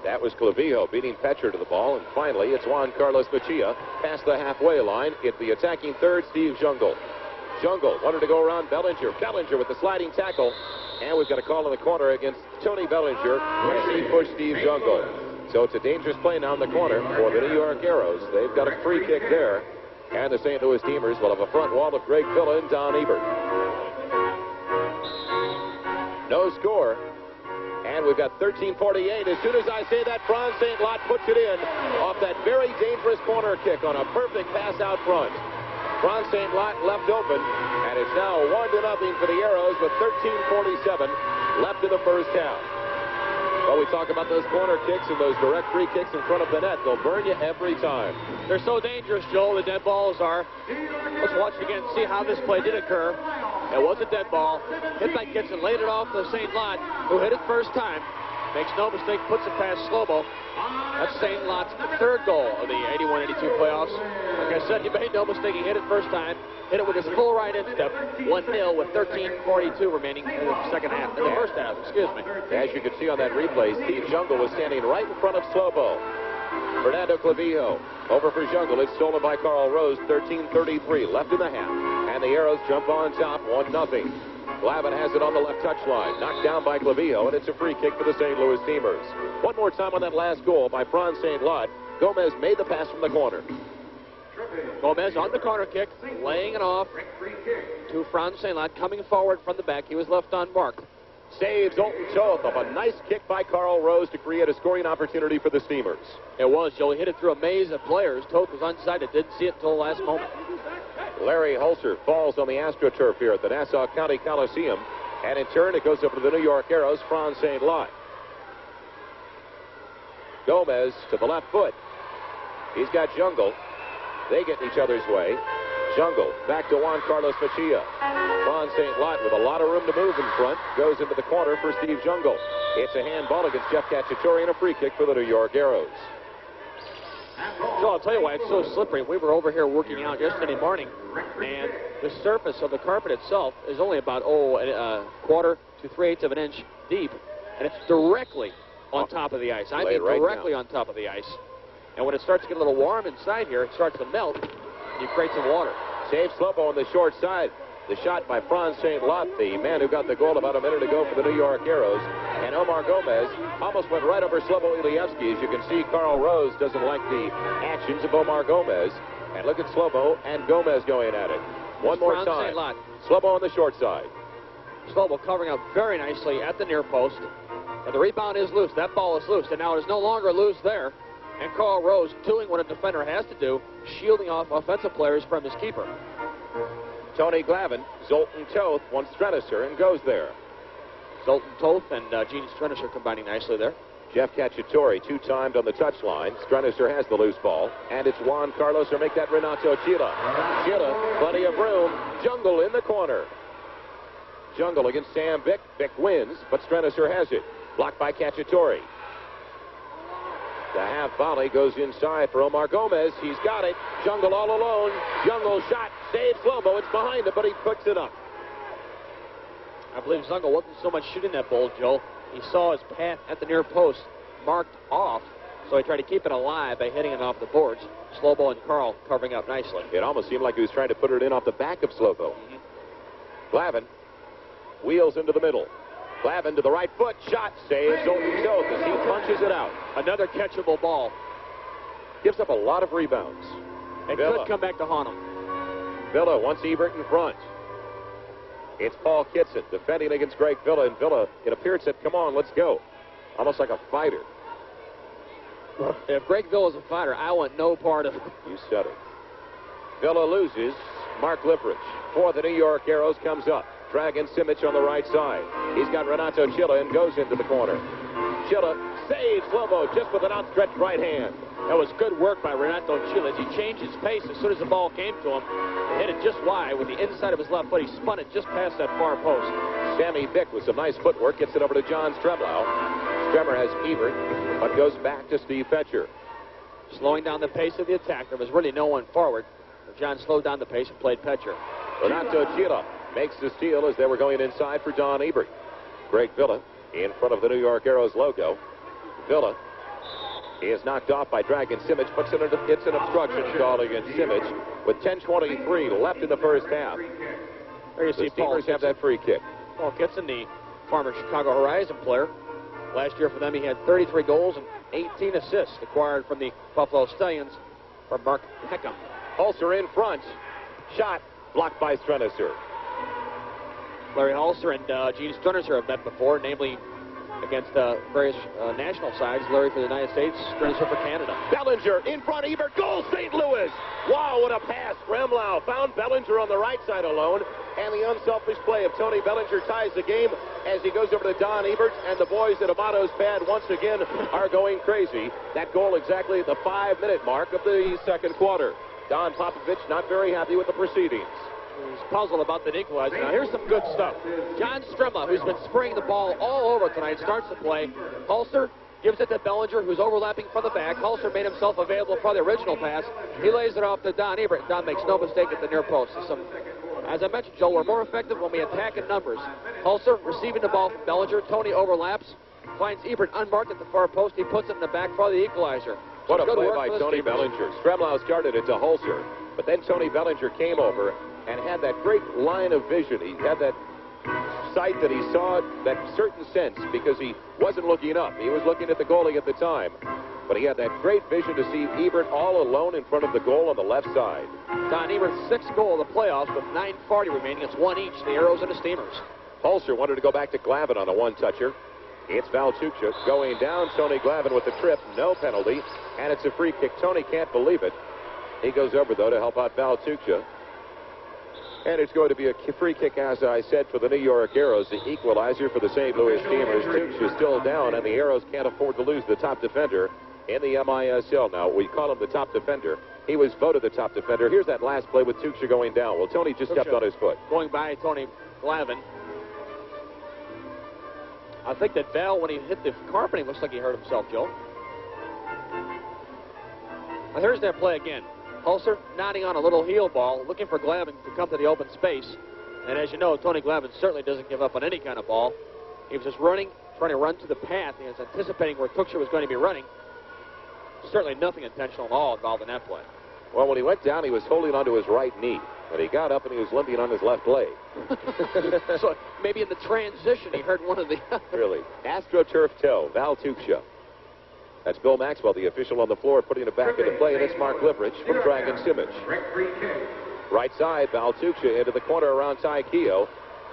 That was Clavijo beating Fetcher to the ball. And finally, it's Juan Carlos Machia past the halfway line. It's the attacking third, Steve Jungle. Jungle wanted to go around Bellinger. Bellinger with the sliding tackle. And we've got a call in the corner against Tony Bellinger as he pushed Steve Jungle. So it's a dangerous play now in the corner for the New York Arrows. They've got a free kick there. And the St. Louis Steamers will have a front wall of Greg Villa and Don Ebert. No score. And we've got 13:48. As soon as I say that, Franz St. Lot puts it in off that very dangerous corner kick on a perfect pass out front. Franz St. Lot left open, and it's now 1-0 for the Arrows with 13:47 left in the first half. Well, we talk about those corner kicks and those direct free kicks in front of the net. They'll burn you every time. They're so dangerous, Joel, the dead balls are. Let's watch it again and see how this play did occur. It was a dead ball. Hit by Kitson, laid it off to St. Lot, who hit it first time. Makes no mistake, puts it past Slobo. That's St. Lott's third goal of the 81-82 playoffs. Like I said, he made no mistake. He hit it first time. Hit it with his full right instep. 1-0 with 13:42 remaining in the second half. In the first half, excuse me. As you can see on that replay, Steve Jungle was standing right in front of Slobo. Fernando Clavijo over for Jungle. It's stolen by Carl Rose. 13:33 left in the half. And the Arrows jump on top 1-0. Glavin has it on the left touchline. Knocked down by Clavijo, and it's a free kick for the St. Louis Steamers. One more time on that last goal by Franz St. Lot. Gomez made the pass from the corner. Gomez on the corner kick, laying it off to Franz St. Lot, coming forward from the back. He was left on mark. Saves Zoltan Toth off a nice kick by Carl Rose to create a scoring opportunity for the Steamers. It was, Joe. He hit it through a maze of players. Toth was unsighted. Didn't see it until the last moment. Larry Hulser falls on the AstroTurf here at the Nassau County Coliseum. And in turn, it goes up to the New York Arrows, Franz St. Lot. Gomez to the left foot. He's got Jungle. They get in each other's way. Jungle back to Juan Carlos Mejia. Franz St. Lot with a lot of room to move in front. Goes into the corner for Steve Jungle. It's a handball against Jeff Cacciatore and a free kick for the New York Arrows. So I'll tell you why it's so slippery. We were over here working out yesterday morning, and the surface of the carpet itself is only about a quarter to 3/8 of an inch deep, and it's directly on top of the ice. I mean, directly on top of the ice. And when it starts to get a little warm inside here, it starts to melt, and you create some water. Save Slobo on the short side. The shot by Franz St. Lot, the man who got the goal about a minute ago for the New York Arrows. And Omar Gomez almost went right over Slobo Ilievsky. As you can see, Carl Rose doesn't like the actions of Omar Gomez. And look at Slobo and Gomez going at it. One more Franz time. St. Lot. Slobo on the short side. Slobo covering up very nicely at the near post. And the rebound is loose. That ball is loose. And now it is no longer loose there. And Carl Rose doing what a defender has to do, shielding off offensive players from his keeper. Tony Glavin, Zoltan Toth wants Strenicer and goes there. Zoltan Toth and Gene Strenicer combining nicely there. Jeff Cacciatore two-timed on the touchline. Strenicer has the loose ball. And it's Juan Carlos or make that Renato Chila. Chila, plenty of room. Jungle in the corner. Jungle against Sam Bick. Bick wins, but Strenicer has it. Blocked by Cacciatore. The half volley goes inside for Omar Gomez. He's got it. Jungle all alone. Jungle shot. Saves Slobo. It's behind him, but he picks it up. I believe Jungle wasn't so much shooting that ball, Joe. He saw his path at the near post marked off, so he tried to keep it alive by hitting it off the boards. Slobo and Carl covering up nicely. It almost seemed like he was trying to put it in off the back of Slobo. Glavin wheels into the middle. Glavin to the right foot. Shot. Saves Zoltan Toth as he punches it out. Another catchable ball. Gives up a lot of rebounds. It could come back to haunt him. Villa wants Ebert in front. It's Paul Kitson defending against Greg Villa. And Villa, it appeared, said, come on, let's go. Almost like a fighter. If Greg Villa is a fighter, I want no part of it. You said it. Villa loses. Mark Liverich for the New York Arrows comes up. Dragon Simic on the right side. He's got Renato Chila and goes into the corner. Chila saves Slobo just with an outstretched right hand. That was good work by Renato Chila as he changed his pace as soon as the ball came to him. Hit it just wide with the inside of his left foot. He spun it just past that far post. Sammy Bick with some nice footwork gets it over to John Stremlau. Stremmer has Ebert, but goes back to Steve Fetcher. Slowing down the pace of the attack. There was really no one forward. John slowed down the pace and played Fetcher. Renato Chila makes the steal as they were going inside for Don Ebert. Greg Villa in front of the New York Arrows logo. Villa is knocked off by Dragon Simic, but it's an obstruction call against Simic with 10:23 left in the first half. There you see Paul Steamers have that free kick. Paul Kitson, the former Chicago Horizon player. Last year for them, he had 33 goals and 18 assists acquired from the Buffalo Stallions from Mark Peckham. Hulser in front. Shot blocked by Strenicer. Larry Hulser and Gene Strenicer have met before, namely against various national sides. Larry for the United States, Strenicer for Canada. Bellinger in front, Ebert, goal, St. Louis. Wow, what a pass. Remlau found Bellinger on the right side alone, and the unselfish play of Tony Bellinger ties the game as he goes over to Don Ebert, and the boys at Amato's pad once again are going crazy. That goal exactly at the 5-minute mark of the second quarter. Don Popovich not very happy with the proceedings. who's puzzled about the equalizer. Now, here's some good stuff. John Strimla, who's been spraying the ball all over tonight, starts the play. Hulser gives it to Bellinger, who's overlapping from the back. Hulser made himself available for the original pass. He lays it off to Don Ebert. Don makes no mistake at the near post. As I mentioned, Joe, we're more effective when we attack in numbers. Hulser receiving the ball from Bellinger. Tony overlaps, finds Ebert unmarked at the far post. He puts it in the back for the equalizer. What a play by Tony Bellinger. Stremlau started it to Hulser, but then Tony Bellinger came over and had that great line of vision. He had that sight that he saw, that certain sense, because he wasn't looking up. He was looking at the goalie at the time. But he had that great vision to see Ebert all alone in front of the goal on the left side. Don Ebert's sixth goal of the playoffs with 9:40 remaining. It's one each, the Arrows and the Steamers. Hulser wanted to go back to Glavin on a one-toucher. It's Valtucha going down. Tony Glavin with the trip. No penalty. And it's a free kick. Tony can't believe it. He goes over, though, to help out Valtucha. And it's going to be a free kick, as I said, for the New York Arrows, the equalizer for the St. Louis Steamers. Tuch is still down, and the Arrows can't afford to lose the top defender in the MISL. Now, we call him the top defender. He was voted the top defender. Here's that last play with Tuch going down. Well, Tony just stepped on his foot. Going by Tony Glavin. I think that Val, when he hit the carpeting, looks like he hurt himself, Joe. Now, here's that play again. Hulser nodding on a little heel ball, looking for Glavin to come to the open space. And as you know, Tony Glavin certainly doesn't give up on any kind of ball. He was just running, trying to run to the path. He was anticipating where Tuchscherer was going to be running. Certainly nothing intentional at all involved in that play. Well, when he went down, he was holding onto his right knee. But he got up and he was limping on his left leg. So maybe in the transition, he hurt one of the others. Really. AstroTurf toe, Valtucha. That's Bill Maxwell, the official on the floor, putting it back into play, and it's Mark Liverich from Dragon Simic. Right side, Valtucha into the corner around Ty Keogh.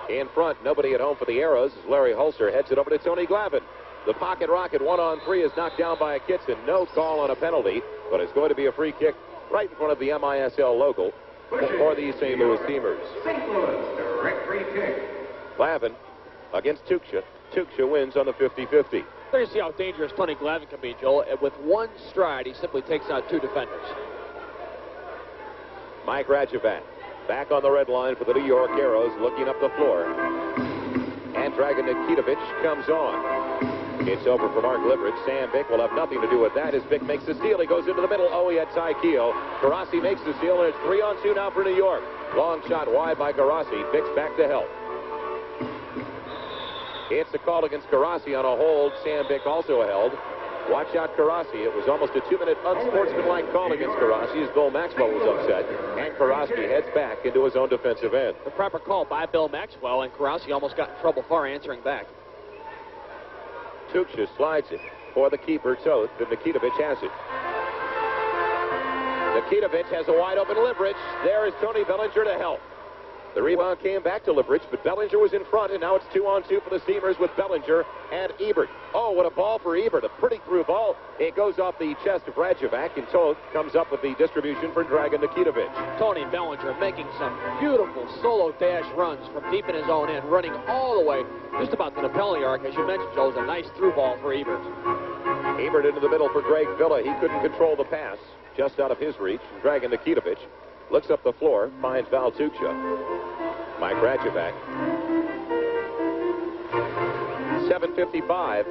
In front, nobody at home for the Arrows as Larry Hulser heads it over to Tony Glavin. The pocket rocket 1-on-3 is knocked down by a Kitson. No call on a penalty, but it's going to be a free kick right in front of the MISL logo for the St. Louis Steamers. St. Louis, direct free kick. Glavin against Tuchscherer. Tuchscherer wins on the 50-50. There you see how dangerous Tony Glavin can be, Joel. With one stride, he simply takes out two defenders. Mike Rajovac back on the red line for the New York Arrows, looking up the floor. And Dragan Nikitovich comes on. It's over for Mark Liverich. Sam Bick will have nothing to do with that as Bick makes the steal. He goes into the middle. Oh, he had Ty Keogh. Garasi makes the steal, and it's 3-on-2 now for New York. Long shot wide by Garasi. Bick's back to help. It's a call against Garasi on a hold. Sam Bick also held. Watch out, Garasi. It was almost a 2-minute unsportsmanlike call against Garasi as Bill Maxwell was upset. And Garasi heads back into his own defensive end. The proper call by Bill Maxwell, and Garasi almost got in trouble for answering back. Tuchscherer slides it for the keeper, Toth, and Nikitovich has it. Nikitovich has a wide-open Liverich. There is Tony Bellinger to help. The rebound came back to Liverich, but Bellinger was in front, and now it's 2-on-2 for the Steamers with Bellinger and Ebert. Oh, what a ball for Ebert. A pretty through ball. It goes off the chest of Rajovac, and Toth comes up with the distribution for Dragan Nikitovich. Tony Bellinger making some beautiful solo dash runs from deep in his own end, running all the way just about to the penalty arc. As you mentioned, Joe, it was a nice through ball for Ebert. Ebert into the middle for Greg Villa. He couldn't control the pass, just out of his reach. Dragan Nikitovich looks up the floor, finds Valtucha. Mike Rajovac. 7:55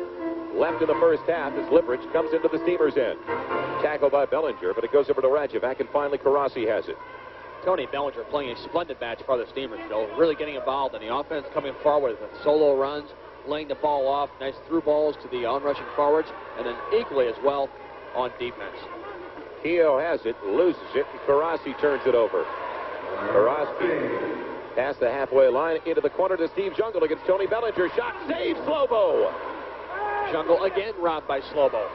left in the first half as Liverich comes into the Steamers' end. Tackled by Bellinger, but it goes over to Rajovac, and finally Garasi has it. Tony Bellinger playing a splendid match for the Steamers, Joe. Really getting involved in the offense, coming forward with solo runs, laying the ball off, nice through balls to the onrushing forwards, and then equally as well on defense. Keogh has it, loses it, and Garasi turns it over. Garasi past the halfway line into the corner to Steve Jungle against Tony Bellinger. Shot, save, Slobo. Jungle again robbed by Slobo.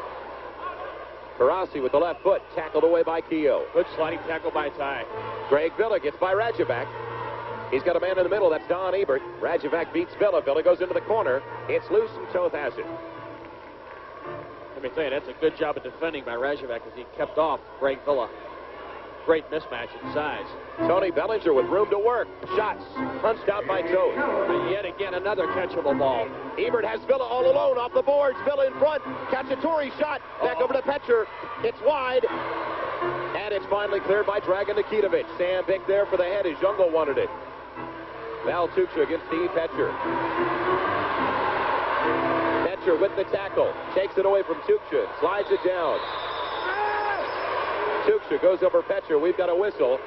Garasi with the left foot, tackled away by Keogh. Good sliding tackle by Ty. Greg Villa gets by Rajovac. He's got a man in the middle, that's Don Ebert. Rajovac beats Villa. Villa goes into the corner. It's loose, and Toth has it. Let me tell you, that's a good job of defending by Rajovac as he kept off Greg Villa. Great mismatch in size. Tony Bellinger with room to work. Shots punched out by Toth. And yet again, another catchable ball. Ebert has Villa all alone off the boards. Villa in front. Cacciatore shot. Back over to Petcher. It's wide. And it's finally cleared by Dragan Nikitovic. Sam Bick there for the head as Jungle wanted it. Val Tuchia against Steve Petcher. Petcher with the tackle. Takes it away from Tuchia. Slides it down. Tuchia goes over Petcher. We've got a whistle.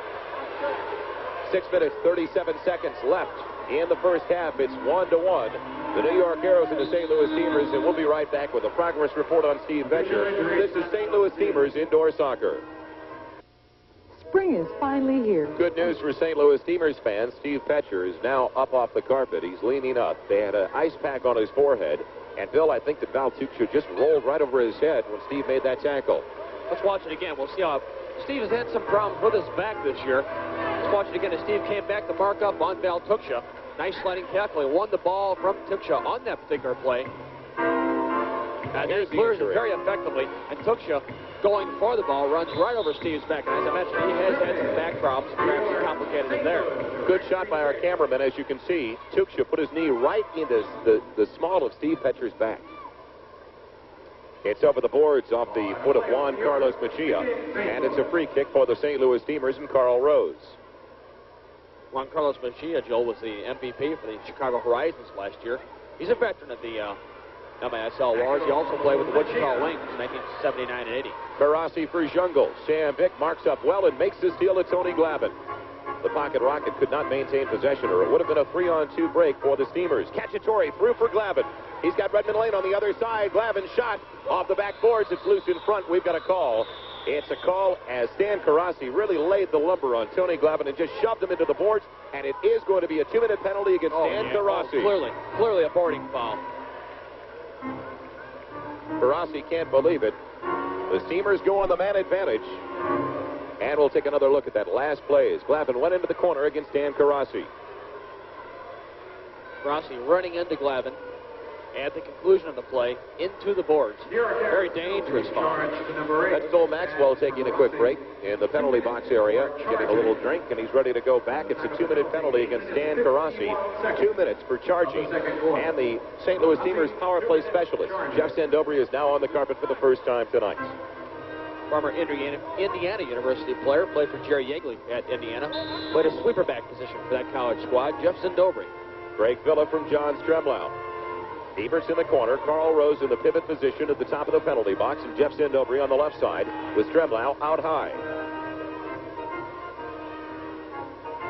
6 minutes, 37 seconds left in the first half. It's 1-1. The New York Arrows and the St. Louis Steamers, and we'll be right back with a progress report on Steve Petcher. This is St. Louis Steamers Indoor Soccer. Spring is finally here. Good news for St. Louis Steamers fans. Steve Petcher is now up off the carpet. He's leaning up. They had an ice pack on his forehead. And, Bill, I think that Val Tuchia just rolled right over his head when Steve made that tackle. Let's watch it again. We'll see how Steve has had some problems with his back this year. Let's watch it again as Steve came back to mark up on Val Tuchia. Nice sliding tackle. He won the ball from Tuchia on that particular play. And then he clears it very effectively. And Tuchia, going for the ball, runs right over Steve's back. And as I mentioned, he has had some back problems. Perhaps it's complicated it there. Good shot by our cameraman. As you can see, Tuchia put his knee right into the small of Steve Petcher's back. It's over the boards off the foot of Juan Carlos Mejia. And it's a free kick for the St. Louis Steamers and Carl Rose. Juan Carlos Mejia, Joel, was the MVP for the Chicago Horizons last year. He's a veteran of the MISL Wars. He also played with the Wichita Wings in 1979 and 80. Karasi for Jungle. Sam Bick marks up well and makes the steal to Tony Glavin. The pocket rocket could not maintain possession, or it would have been a 3-on-2 break for the Steamers. Cacciatore through for Glavin. He's got Redmond Lane on the other side. Glavin shot off the back boards. It's loose in front. We've got a call. It's a call as Stan Karasi really laid the lumber on Tony Glavin and just shoved him into the boards, and it is going to be a 2-minute penalty against Stan Karasi. Clearly a boarding foul. Karasi can't believe it. The Steamers go on the man advantage. And we'll take another look at that last play as Glavin went into the corner against Stan Karasi. Karasi running into Glavin at the conclusion of the play into the boards. Very dangerous foul. That's Joel Maxwell taking a quick break in the penalty box area, getting a little drink, and he's ready to go back. It's a 2-minute penalty against Stan Karasi. 2 minutes for charging. And the St. Louis Steamers power play specialist, Jeff Sandobri, is now on the carpet for the first time tonight. Former Indiana University player, played for Jerry Yeagley at Indiana. Played a sweeper back position for that college squad, Jeff Sandobri. Greg Villa from John Stremlau. Ebert's in the corner. Carl Rose in the pivot position at the top of the penalty box, and Jeff Sandobri on the left side with Stremlau out high.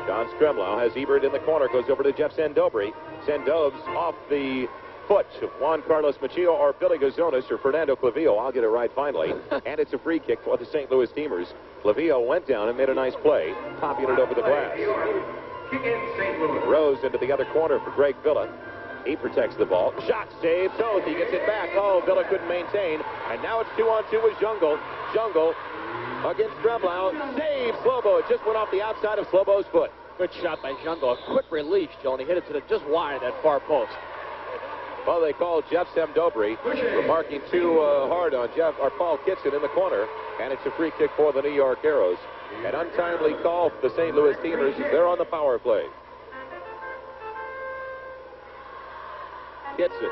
John Stremlau has Ebert in the corner, goes over to Jeff Sandobri. Sandob's off the foot of Juan Carlos Mejia or Billy Gazonis or Fernando Clavillo. I'll get it right finally. And it's a free kick for the St. Louis Steamers. Clavillo went down and made a nice play, popping it over the glass. Rose into the other corner for Greg Villa. He protects the ball. Shot, save, Toth. He gets it back. Oh, Villa couldn't maintain. And now it's 2-on-2 with Jungle. Jungle against Stremlau. Save, Slobo. It just went off the outside of Slobo's foot. Good shot by Jungle. A quick release, Joe, and he hit it to the just wide of that far post. Well, they called Jeff Sandobri for marking too hard on Paul Kitson in the corner. And it's a free kick for the New York Arrows. An untimely call for the St. Louis Steamers. They're on the power play. Kitson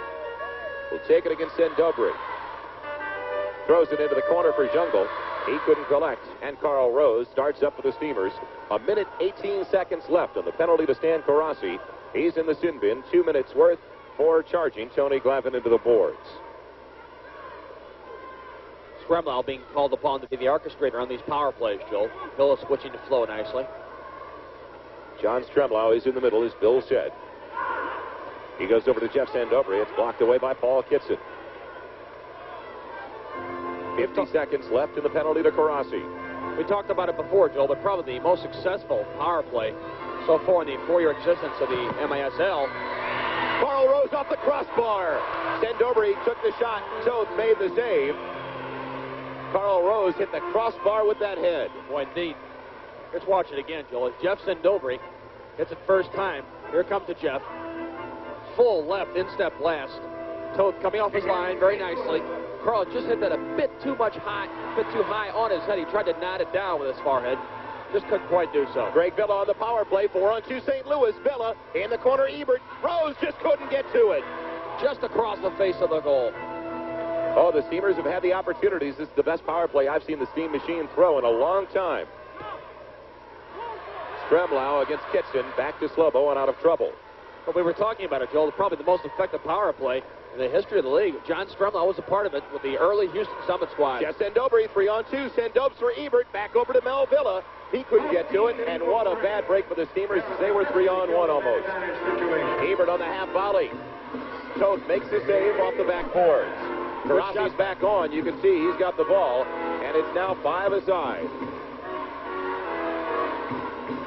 will take it against Sandobri. Throws it into the corner for Jungle. He couldn't collect. And Carl Rose starts up for the Steamers. 1 minute, 18 seconds left on the penalty to Stan Karasi. He's in the sin bin. 2 minutes worth for charging Tony Glavin into the boards. Stremlau being called upon to be the orchestrator on these power plays, Joe. Bill is switching to flow nicely. John Stremlau is in the middle, as Bill said. He goes over to Jeff Sandobri. It's blocked away by Paul Kitson. 50 seconds left in the penalty to Karasi. We talked about it before, Joe, but probably the most successful power play so far in the 4-year existence of the MISL. Carl Rose off the crossbar. Sandobri took the shot. Toth made the save. Carl Rose hit the crossbar with that head. Boy, indeed. Let's watch it again, Joe. As Jeff Sandobri hits it first time. Here comes the Jeff. Full left instep blast. Toth coming off his line very nicely. Carl just hit that a bit too high on his head. He tried to knot it down with his forehead. Just couldn't quite do so. Greg Villa on the power play. 4-on-2 St. Louis. Villa in the corner. Ebert. Rose just couldn't get to it. Just across the face of the goal. Oh, the Steamers have had the opportunities. This is the best power play I've seen the Steam Machine throw in a long time. Stremlau against Kitson. Back to Slobo and out of trouble. But we were talking about it, Joel. Probably the most effective power play in the history of the league. John Stremlau was a part of it with the early Houston Summit squad. Jeff Sendobri, 3-on-2. Sendobes for Ebert. Back over to Mel Villa. He couldn't get to it, and what a bad break for the Steamers as they were 3-on-1 almost. Ebert on the half volley. Toth makes the save off the back boards. Karasi's back on. You can see he's got the ball, and it's now 5-aside.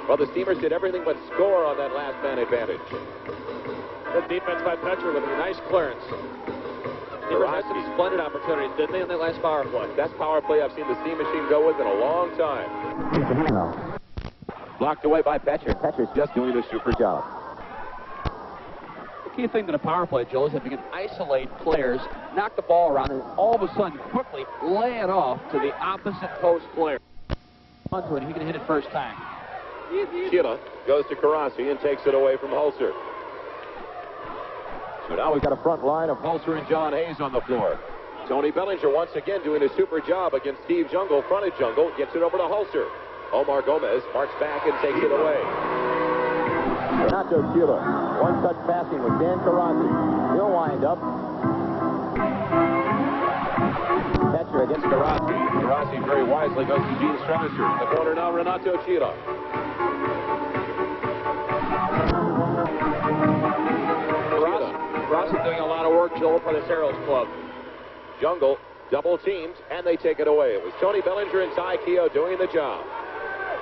Well, the Steamers did everything but score on that last man advantage. Good defense by Petcher with a nice clearance. Steamers had some splendid opportunities, didn't they, on that last power play? Best power play I've seen the Steam Machine go with in a long time. Blocked away by Petcher. Petcher's just doing a super job. The key thing to the power play, Joel, is if you can isolate players, knock the ball around, and all of a sudden quickly lay it off to the opposite post player. Onto it, he can hit it first time. Sheila goes to Karasi and takes it away from Hulser. So now we've got a front line of Hulser and John Hayes on the floor. Tony Bellinger once again doing a super job against Steve Jungle. Fronted Jungle, gets it over to Hulser. Omar Gomez marks back and takes it away. Renato Sheila, one-touch passing with Dan Karasi. He'll wind up. Petcher against Karasi. Karasi very wisely goes to Gene Strasser. In the corner now, Renato Sheila. Karasi doing a lot of work, Joel, for the Arrows club. Jungle double teamed, and they take it away. It was Tony Bellinger and Ty Keogh doing the job.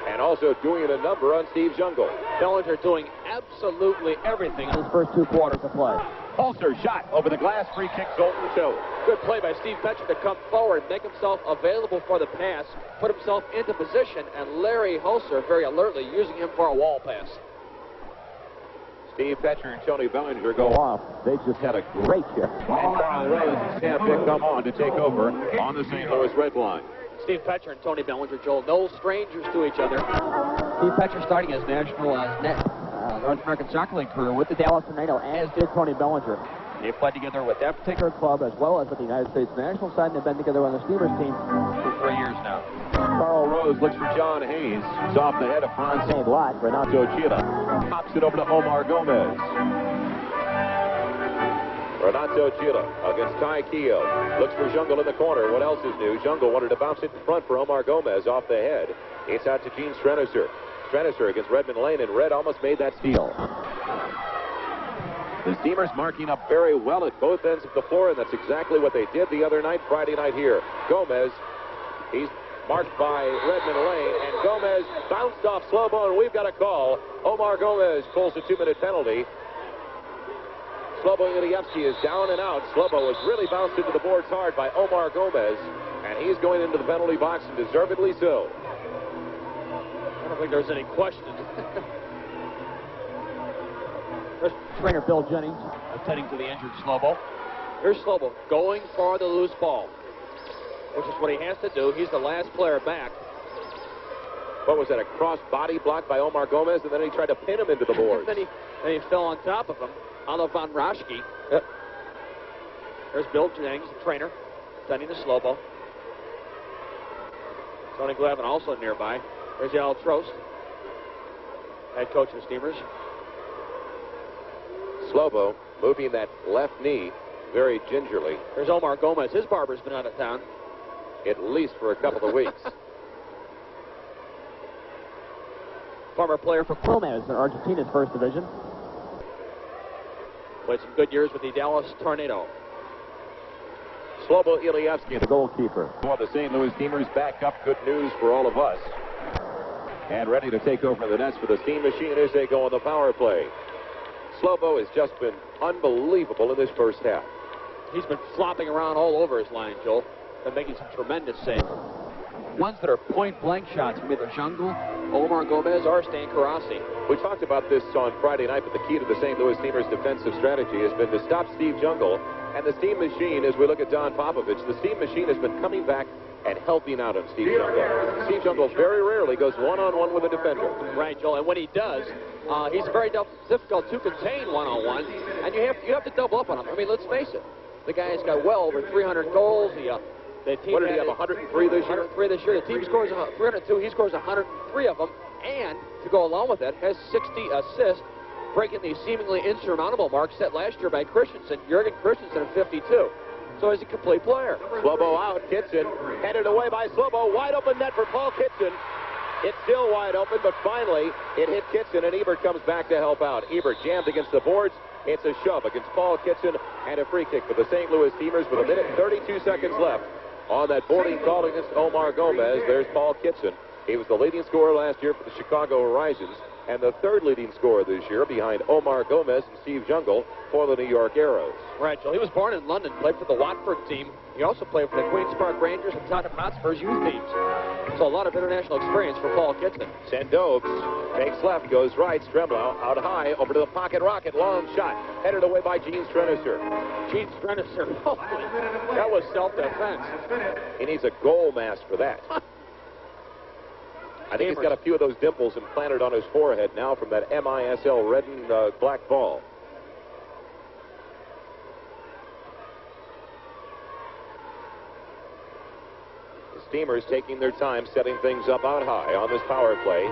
And also doing a number on Steve Jungle. Bellinger doing absolutely everything in his first 2 quarters of play. Hulser shot over the glass, free kick, Zoltan Cho. Good play by Steve Petcher to come forward, make himself available for the pass, put himself into position, and Larry Hulser very alertly using him for a wall pass. Steve Petcher and Tony Bellinger go off. They just had a great shift. And Carl Rose and Sam Dick come on to take over on the St. Louis red line. Steve Petcher and Tony Bellinger, Joel, no strangers to each other. Steve Petcher starting his national North American Soccer League career with the Dallas Tornado, as did Tony Bellinger. They played together with that particular club as well as with the United States national side, and they've been together on the Steelers team for 3 years now. Carl Rose looks for John Hayes. It's off the head of Franz Lot. Renato Sheila pops it over to Omar Gomez. Renato Sheila against Ty Keogh. Looks for Jungle in the corner. What else is new? Jungle wanted to bounce it in front for Omar Gomez off the head. It's out to Gene Streniser. Streniser against Redmond Lane, and Red almost made that steal. The Steamers marking up very well at both ends of the floor, and that's exactly what they did the other night, Friday night here. Gomez, he's marked by Redmond Lane, and Gomez bounced off Slobo, and we've got a call. Omar Gomez pulls a 2-minute penalty. Slobo Ilievsky is down and out. Slobo was really bounced into the boards hard by Omar Gomez, and he's going into the penalty box, and deservedly so. I don't think there's any question. There's trainer Bill Jennings attending to the injured Slobo. Here's Slobo going for the loose ball, which is what he has to do. He's the last player back. What was that, a cross body block by Omar Gomez, and then he tried to pin him into the boards. then he fell on top of him, a la Von Raschke. Yep. There's Bill Jennings, the trainer, sending the Slobo. Tony Glavin also nearby. There's Al Trost, head coach of the Steamers. Slobo moving that left knee very gingerly. There's Omar Gomez. His barber's been out of town. At least for a couple of weeks. Former player for Quilmes in Argentina's first division. Played some good years with the Dallas Tornado. Slobo Ilievsky, the goalkeeper. For the St. Louis Steamers, back up. Good news for all of us. And ready to take over the nets for the Steam Machine as they go on the power play. Slobo has just been unbelievable in this first half. He's been flopping around all over his line, Joel, and making some tremendous saves. Ones that are point-blank shots from either Jungle, Omar Gomez, or Stan Karasi. We talked about this on Friday night, but the key to the St. Louis Steamers' defensive strategy has been to stop Steve Jungle. And the Steam Machine, as we look at Don Popovich, the Steam Machine has been coming back and helping out on Steve Jungle. Steve Jungle very rarely goes one-on-one with a defender. Right, Joel, and when he does, he's very difficult to contain one-on-one, and you have to double up on him. I mean, let's face it. The guy's got well over 300 goals. The team What did he have, 103 this year? 103 this year. The team scores 302. He scores 103 of them. And to go along with that, has 60 assists, breaking the seemingly insurmountable mark set last year by Christensen, Jurgen Christensen at 52. So he's a complete player. Slobo out. Kitson headed away by Slobo. Wide open net for Paul Kitson. It's still wide open, but finally it hit Kitson, and Ebert comes back to help out. Ebert jams against the boards. It's a shove against Paul Kitson and a free kick for the St. Louis Steamers with 1 minute and 32 seconds left on that boarding call against Omar Gomez. There's Paul Kitson. He was the leading scorer last year for the Chicago Horizons and the third leading scorer this year behind Omar Gomez and Steve Jungle for the New York Arrows. Right, Joe. He was born in London, played for the Watford team. He also played for the Queen's Park Rangers and Tottenham Hotspur's youth teams. So a lot of international experience for Paul Kitson. Sandobes takes left, goes right. Stremlau out high, over to the pocket rocket. Long shot, headed away by Gene Streniser. Gene Streniser. That was self-defense. He needs a goal mask for that. I think he's got a few of those dimples implanted on his forehead now from that MISL red and black ball. The Steamers taking their time setting things up out high on this power play.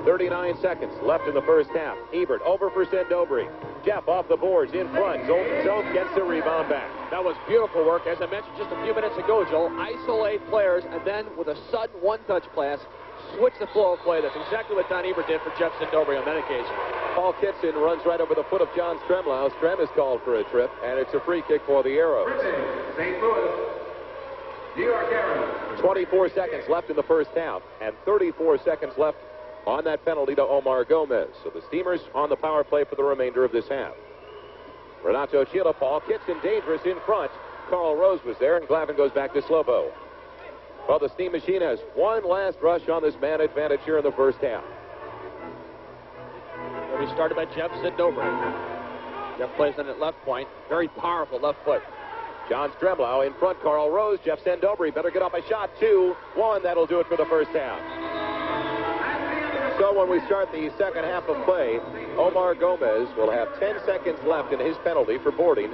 39 seconds left in the first half. Ebert over for Sendobri. Jeff off the boards in front. Zoltan gets the rebound back. That was beautiful work. As I mentioned just a few minutes ago, Joel, isolate players and then with a sudden one-touch pass, switch the flow of play. That's exactly what Don Ebert did for Jeff Sendobri on that occasion. Paul Kitson runs right over the foot of John Stremlau. Strem is called for a trip, and it's a free kick for the Arrows. St. Louis, New York Arrows. 24 seconds left in the first half, and 34 seconds left on that penalty to Omar Gomez. So the Steamers on the power play for the remainder of this half. Renato Chila, Paul Kitson dangerous in front. Carl Rose was there, and Glavin goes back to Slobo. Well, the Steam Machine has one last rush on this man advantage here in the first half. It'll be started by Jeff Sendobri. Jeff plays in at left point. Very powerful left foot. John Stremlau in front. Carl Rose. Jeff Sendobri better get off a shot. 2-1. That'll do it for the first half. So when we start the second half of play, Omar Gomez will have 10 seconds left in his penalty for boarding.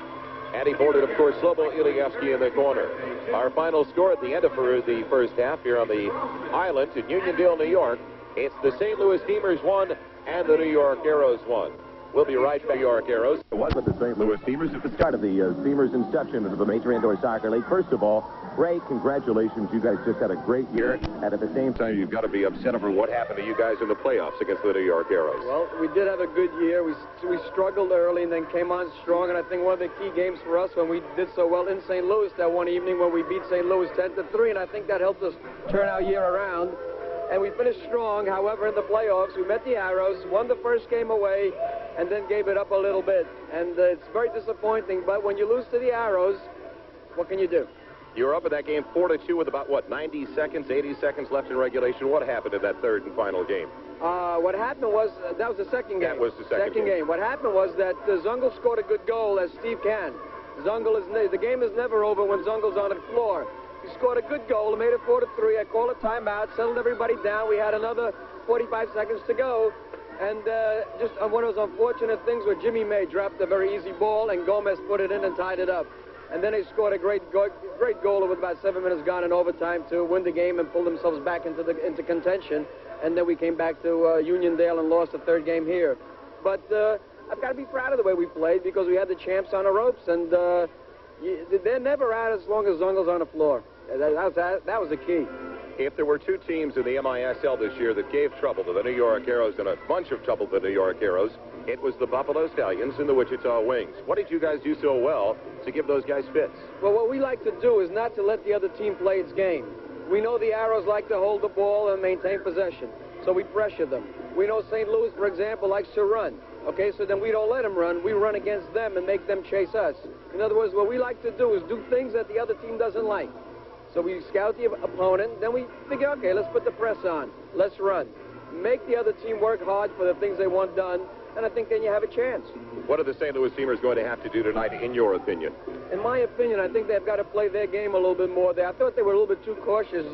And he boarded, of course, Slobo Ilievsky in the corner. Our final score at the end of the first half here on the island in Uniondale, New York. It's the St. Louis Steamers 1 and the New York Arrows 1. We'll be right back. New York Arrows. It wasn't the St. Louis Steamers at the start of the Steamers' inception into the Major Indoor Soccer League. First of all, Ray, congratulations. You guys just had a great year. And at the same time, You've got to be upset over what happened to you guys in the playoffs against the New York Arrows. Well, we did have a good year. We struggled early and then came on strong. And I think one of the key games for us when we did so well in St. Louis that one evening when we beat St. Louis 10-3, and I think that helped us turn our year around. And we finished strong. However, in the playoffs, we met the Arrows, won the first game away, and then gave it up a little bit. And it's very disappointing. But when you lose to the Arrows, what can you do? You were up in that game 4-2 with about, 90 seconds, 80 seconds left in regulation. What happened in that third and final game? What happened was, that was the second game. That was the second game. What happened was that Zungel scored a good goal, as Steve can. The game is never over when Zungel's on the floor. He scored a good goal, made it 4-3. I called a timeout, settled everybody down. We had another 45 seconds to go. And just one of those unfortunate things where Jimmy May dropped a very easy ball and Gomez put it in and tied it up. And then they scored a great goal with about 7 minutes gone in overtime to win the game and pull themselves back into contention. And then we came back to Uniondale and lost the third game here. But I've got to be proud of the way we played because we had the champs on the ropes, and they're never out as long as Zungel's on the floor. That was the key. If there were two teams in the MISL this year that gave trouble to the New York Arrows and a bunch of trouble to the New York Arrows, it was the Buffalo Stallions and the Wichita Wings. What did you guys do so well to give those guys fits? Well, what we like to do is not to let the other team play its game. We know the Arrows like to hold the ball and maintain possession, so we pressure them. We know St. Louis, for example, likes to run. Okay, so then we don't let them run. We run against them and make them chase us. In other words, what we like to do is do things that the other team doesn't like. So we scout the opponent, then we figure, okay, let's put the press on. Let's run. Make the other team work hard for the things they want done, and I think then you have a chance. What are the St. Louis Steamers going to have to do tonight, in your opinion? In my opinion, I think they've got to play their game a little bit more there. I thought they were a little bit too cautious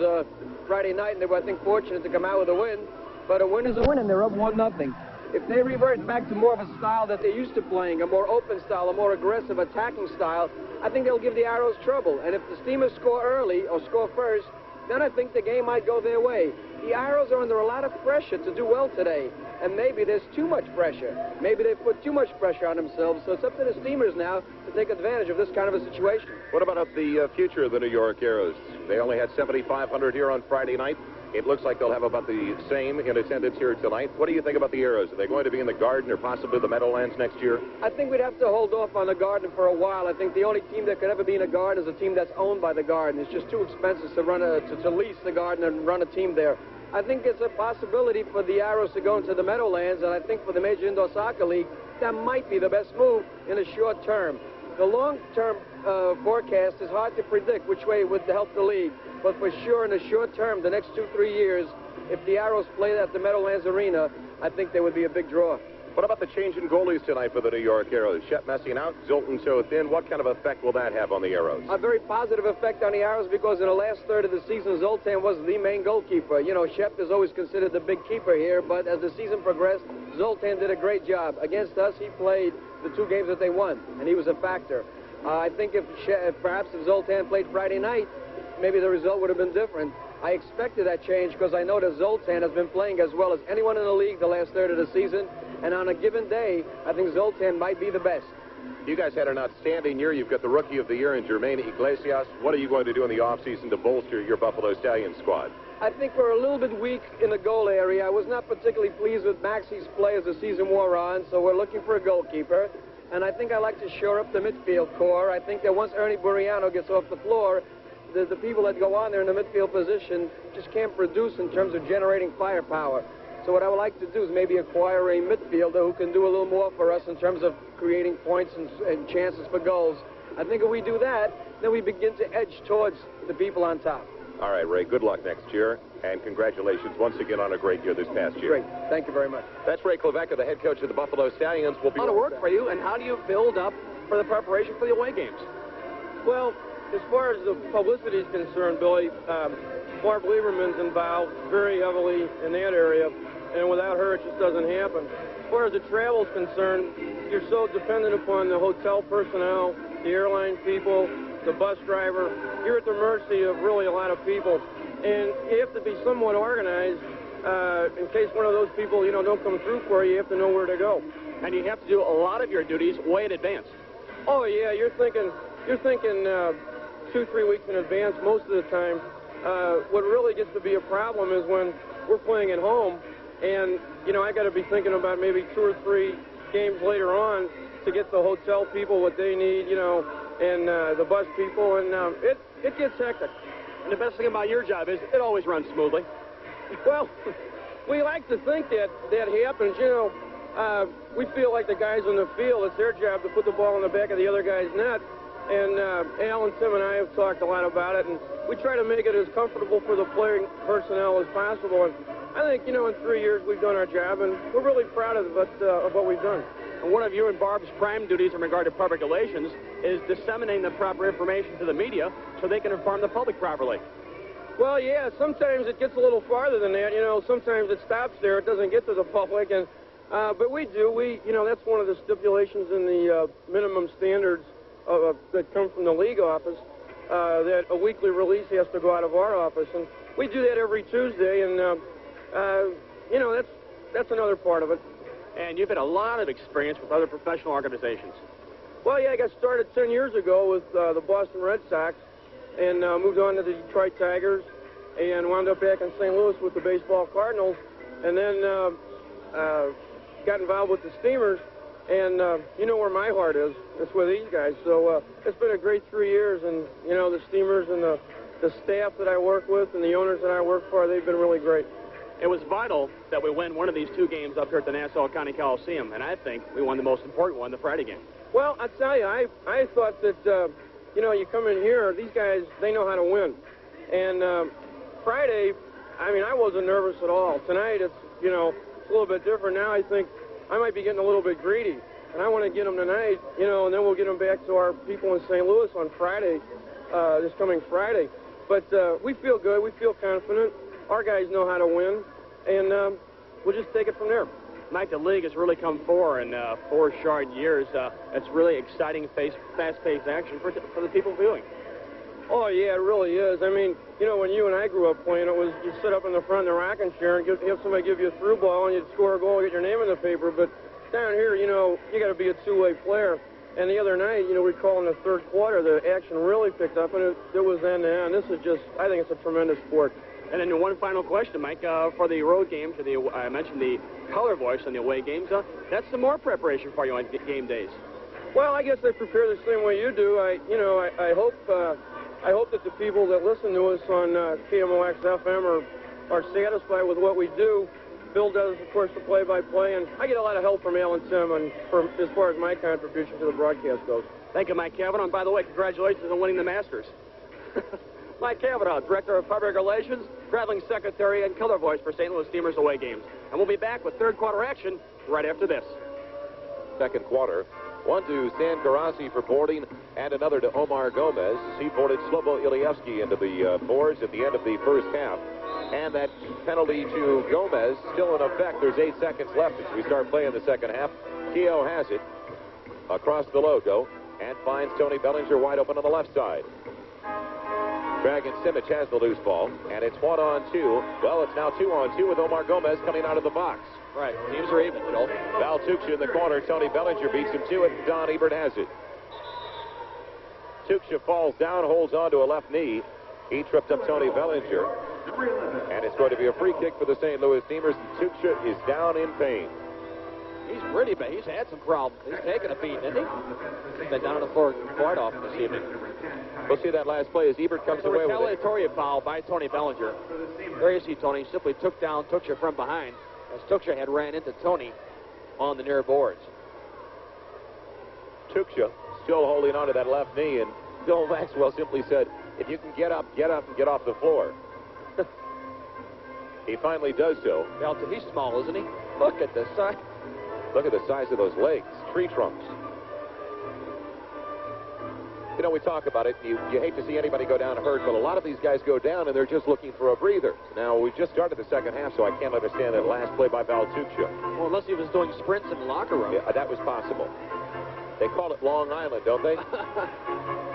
Friday night, and they were, I think, fortunate to come out with a win. But a win is a win, and they're up 1-0. If they revert back to more of a style that they're used to playing, a more open style, a more aggressive attacking style, I think they'll give the Arrows trouble. And if the Steamers score early or score first, then I think the game might go their way. The Arrows are under a lot of pressure to do well today, and maybe there's too much pressure. Maybe they've put too much pressure on themselves, so it's up to the Steamers now to take advantage of this kind of a situation. What about the future of the New York Arrows? They only had 7,500 here on Friday night. It looks like they'll have about the same in attendance here tonight. What do you think about the Arrows? Are they going to be in the Garden or possibly the Meadowlands next year? I think we'd have to hold off on the Garden for a while. I think the only team that could ever be in a Garden is a team that's owned by the Garden. It's just too expensive to to lease the Garden and run a team there. I think it's a possibility for the Arrows to go into the Meadowlands, and I think for the Major Indoor Soccer League, that might be the best move in the short term. The long-term forecast is hard to predict which way it would help the league. But for sure, in the short term, the next 2-3 years, if the Arrows play at the Meadowlands Arena, I think there would be a big draw. What about the change in goalies tonight for the New York Arrows? Shep messing out, Zoltan so thin. What kind of effect will that have on the Arrows? A very positive effect on the Arrows because in the last third of the season, Zoltan was the main goalkeeper. You know, Shep is always considered the big keeper here, but as the season progressed, Zoltan did a great job. Against us, he played the 2 games that they won, and he was a factor. I think if Zoltan played Friday night, maybe the result would have been different. I expected that change because I know that Zoltan has been playing as well as anyone in the league the last third of the season. And on a given day, I think Zoltan might be the best. You guys had an outstanding year. You've got the Rookie of the Year in Jermaine Iglesias. What are you going to do in the offseason to bolster your Buffalo Stallions squad? I think we're a little bit weak in the goal area. I was not particularly pleased with Maxi's play as the season wore on, so we're looking for a goalkeeper. And I think I'd like to shore up the midfield core. I think that once Ernie Buriano gets off the floor, the people that go on there in the midfield position just can't produce in terms of generating firepower. So what I would like to do is maybe acquire a midfielder who can do a little more for us in terms of creating points and chances for goals. I think if we do that, then we begin to edge towards the people on top. All right, Ray, good luck next year, and congratulations once again on a great year this past year. Great. Thank you very much. That's Ray Klavecka, the head coach of the Buffalo Stallions. A lot of work for you, and how do you build up for the preparation for the away games? Well, as far as the publicity is concerned, Billy, Barb Lieberman's involved very heavily in that area, and without her, it just doesn't happen. As far as the travel is concerned, you're so dependent upon the hotel personnel, the airline people, the bus driver. You're at the mercy of really a lot of people, and you have to be somewhat organized. In case one of those people, don't come through for you, you have to know where to go. And you have to do a lot of your duties way in advance. Oh yeah, you're thinking 2-3 weeks in advance most of the time. What really gets to be a problem is when we're playing at home, and I got to be thinking about maybe 2 or 3 games later on to get the hotel people what they need, and the bus people, and it gets hectic. And the best thing about your job is it always runs smoothly. Well, we like to think that happens. We feel like the guys on the field, it's their job to put the ball in the back of the other guy's net. And Al and Tim and I have talked a lot about it, and we try to make it as comfortable for the playing personnel as possible. And I think, in 3 years we've done our job, and we're really proud of what we've done. And one of you and Barb's prime duties in regard to public relations is disseminating the proper information to the media so they can inform the public properly. Well, yeah, sometimes it gets a little farther than that. Sometimes it stops there. It doesn't get to the public. And but we do. That's one of the stipulations in the minimum standards that come from the league office, that a weekly release has to go out of our office. And we do that every Tuesday. And, that's another part of it. And you've had a lot of experience with other professional organizations. Well, yeah, I got started 10 years ago with the Boston Red Sox and moved on to the Detroit Tigers and wound up back in St. Louis with the baseball Cardinals, and then got involved with the Steamers, and you know where my heart is. It's with these guys. So it's been a great 3 years, and, the Steamers and the staff that I work with and the owners that I work for, they've been really great. It was vital that we win one of these 2 games up here at the Nassau County Coliseum, and I think we won the most important one, the Friday game. Well, I tell you, I thought that, you come in here, these guys, they know how to win. And Friday, I wasn't nervous at all. Tonight, it's a little bit different. Now I think I might be getting a little bit greedy, and I want to get them tonight, and then we'll get them back to our people in St. Louis on Friday, this coming Friday. But we feel good. We feel confident. Our guys know how to win, and we'll just take it from there. Mike, the league has really come forward in 4 short years. It's really exciting, fast-paced action for the people viewing. Oh, yeah, it really is. I mean, you know, when you and I grew up playing, it was you sit up in the front of the rocking chair and have somebody give you a through ball and you'd score a goal and get your name in the paper. But down here, you know, you got to be a two-way player. And the other night, you know, we call in the third quarter, the action really picked up, and it was end-to-end. This is just, I think it's a tremendous sport. And then one final question, Mike, for the road games, I mentioned the color voice on the away games. That's some more preparation for you on game days. Well, I guess they prepare the same way you do. I hope that the people that listen to us on KMOX FM are satisfied with what we do. Bill does, of course, the play-by-play, and I get a lot of help from Al and Tim as far as my contribution to the broadcast goes. Thank you, Mike Cavanaugh. And by the way, congratulations on winning the Masters. Mike Cavanaugh, Director of Public Relations, Traveling Secretary, and color voice for St. Louis Steamers away games. And we'll be back with third quarter action right after this. Second quarter. One to Stan Karasi for boarding, and another to Omar Gomez. He boarded Slobo Ilievsky into the boards at the end of the first half. And that penalty to Gomez still in effect. There's 8 seconds left as we start playing the second half. Keogh has it across the logo and finds Tony Bellinger wide open on the left side. Dragon Simic has the loose ball, and it's 1-on-2. Well, it's now 2-on-2 with Omar Gomez coming out of the box. Right, teams are even, Joe. Val Tuksha in the corner. Tony Bellinger beats him to it. Don Ebert has it. Tuksha falls down, holds on to a left knee. He tripped up Tony Bellinger. And it's going to be a free kick for the St. Louis Steamers. Tuksha is down in pain. He's really bad. He's had some problems. He's taken a beat, hasn't he? He's been down on the floor quite often this evening. We'll see that last play as Ebert comes away with it. Retaliatory foul by Tony Bellinger. There you see Tony simply took down Tuksha from behind as Tuksha had ran into Tony on the near boards. Tuksha still holding on to that left knee, and Bill Maxwell simply said, if you can get up and get off the floor. He finally does so. Well, he's small, isn't he? Look at the size. Look at the size of those legs, tree trunks. You know, we talk about it. You hate to see anybody go down hurt, but a lot of these guys go down and they're just looking for a breather. Now, we just started the second half, so I can't understand that last play by Val Tuksha. Well, unless he was doing sprints in the locker room. Yeah, that was possible. They call it Long Island, don't they?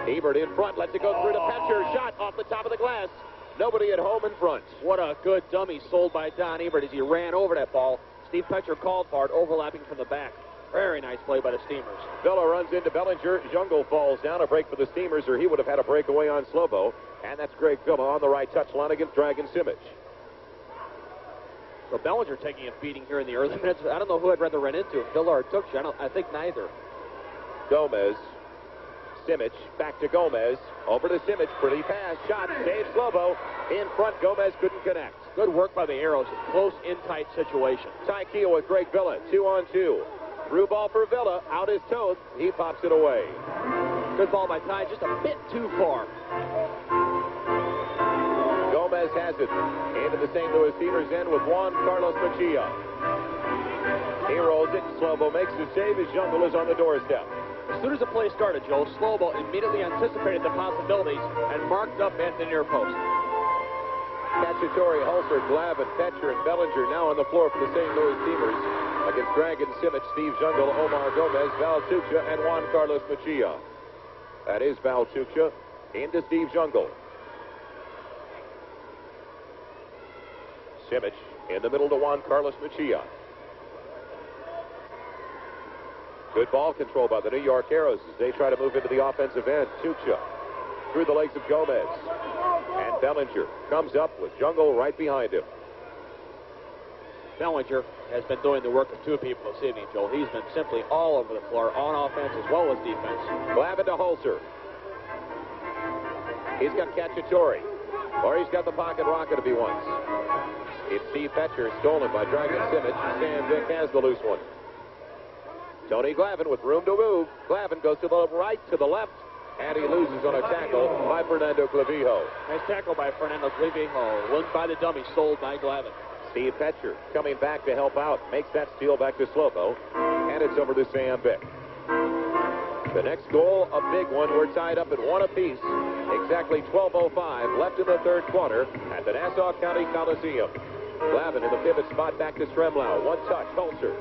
Ebert in front, lets it go through to Petcher. Shot off the top of the glass. Nobody at home in front. What a good dummy sold by Don Ebert as he ran over that ball. Steve Petcher called for it, overlapping from the back. Very nice play by the Steamers. Villa runs into Bellinger. Jungle falls down. A break for the Steamers, or he would have had a breakaway on Slobo. And that's Greg Villa on the right touch line against Dragon Simic. So Bellinger taking a beating here in the early minutes. I don't know who I'd rather run into, Villa or Tuksha. I think neither. Gomez. Simic. Back to Gomez. Over to Simic. Pretty pass. Shot. Saves Slobo. In front. Gomez couldn't connect. Good work by the Arrows. Close, in-tight situation. Ty Keogh with Greg Villa. 2-on-2. Through ball for Villa. Out is Toth. He pops it away. Good ball by Ty. Just a bit too far. Gomez has it. Into the St. Louis Steamers end with Juan Carlos Mejia. He rolls it. Slobo makes the save as Jungle is on the doorstep. As soon as the play started, Joe, Slobo immediately anticipated the possibilities and marked up at the near post. Cacciatore, Hulser, Glavin, Petcher, and Bellinger now on the floor for the St. Louis Steamers against Dragon Simic, Steve Jungle, Omar Gomez, Val Tuksha, and Juan Carlos Mejia. That is Val Tuksha into Steve Jungle. Simic in the middle to Juan Carlos Mejia. Good ball control by the New York Arrows as they try to move into the offensive end. Tuksha through the legs of Gomez. And Bellinger comes up with Jungle right behind him. Bellinger has been doing the work of two people this evening, Joe. He's been simply all over the floor, on offense as well as defense. Glavin to Hulser. He's got Cacciatore. Or he's got the pocket rocket if he wants. It's Steve Petcher, stolen by Dragon Simic. Sam Vick has the loose one. Tony Glavin with room to move. Glavin goes to the right, to the left, and he loses on a tackle by Fernando Clavijo. Nice tackle by Fernando Clavijo. Won by the dummy, sold by Glavin. Steve Petcher coming back to help out. Makes that steal back to Slobo. And it's over to Sam Vick. The next goal, a big one. We're tied up at 1 apiece. Exactly 12:05 left in the third quarter at the Nassau County Coliseum. Glavin in the pivot spot back to Stremlau. One touch, Holzer.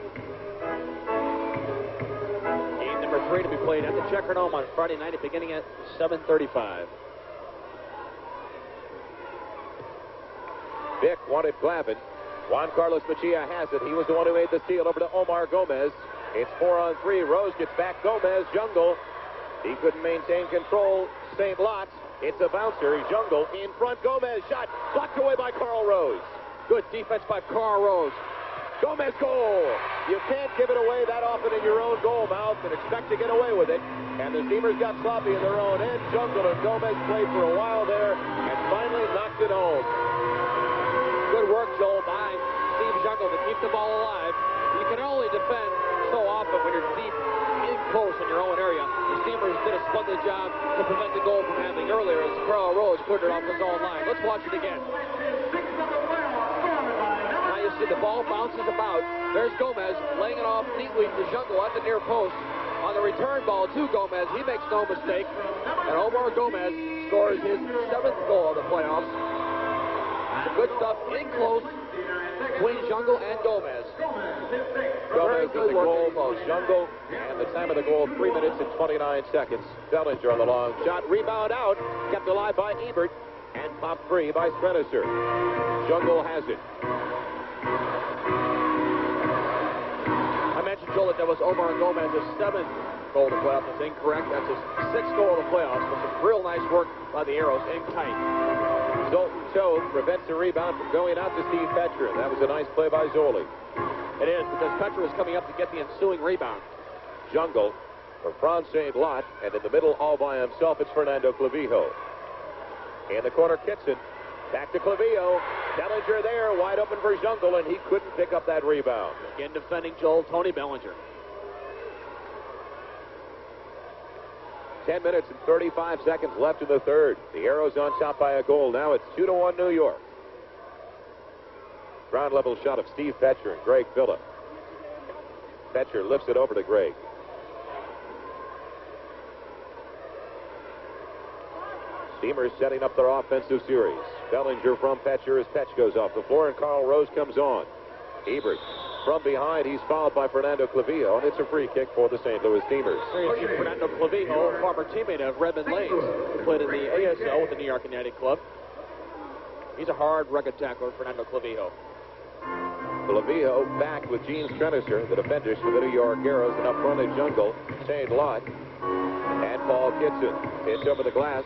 Game number 3 to be played at the Checker Dome on Friday night beginning at 7:35. Vic wanted Glavin. Juan Carlos Mejia has it. He was the one who made the steal over to Omar Gomez. It's 4-on-3. Rose gets back. Gomez. Jungle. He couldn't maintain control. St. Lot. It's a bouncer. Jungle in front. Gomez. Shot. Blocked away by Carl Rose. Good defense by Carl Rose. Gomez goal. You can't give it away that often in your own goal mouth and expect to get away with it. And the Steamers got sloppy in their own end. Jungle and Gomez played for a while there and finally knocked it home. Good work, Joel, by Steve Jungle to keep the ball alive. You can only defend so often when you're deep in close in your own area. The Steamers did a splendid job to prevent the goal from happening earlier as Carl Rose put it off his own line. Let's watch it again. Now you see the ball bounces about. There's Gomez laying it off neatly to Jungle at the near post. On the return ball to Gomez, he makes no mistake. And Omar Gomez scores his 7th goal of the playoffs. Some good stuff in close between Jungle and Gomez. Gomez with the goal for Jungle, and the time of the goal, 3 minutes and 29 seconds. Bellinger on the long shot, rebound out, kept alive by Ebert, and popped free by Strenicer. Jungle has it. I mentioned, Joel, that was Omar Gomez's 7th goal of the playoffs. That's incorrect. That's his 6th goal of the playoffs. But some real nice work by the Arrows in tight. Zoltan Cho prevents the rebound from going out to Steve Petcher. That was a nice play by Zoli. It is, because Petcher was coming up to get the ensuing rebound. Jungle for Franz St. Lot, and in the middle all by himself, it's Fernando Clavijo. In the corner, Kitson. Back to Clavijo. Bellinger there, wide open for Jungle, and he couldn't pick up that rebound. Again defending Joel, Tony Bellinger. 10 minutes and 35 seconds left in the third. The Arrows on top by a goal. Now it's 2-1 New York. Ground level shot of Steve Petcher and Greg Phillip. Petcher lifts it over to Greg. Steamers setting up their offensive series. Bellinger from Petcher as Petch goes off the floor, and Carl Rose comes on. Ebert from behind. He's fouled by Fernando Clavijo, and it's a free kick for the St. Louis Steamers. Fernando Clavijo, former teammate of Redmond Lanes, who played in the ASL with the New York United Club. He's a hard, rugged tackler, Fernando Clavijo. Clavijo back with Gene Strenicer, the defenders for the New York Arrows, and up front is Jungle, St. Lot, and Paul Kitson. Pitch over the glass.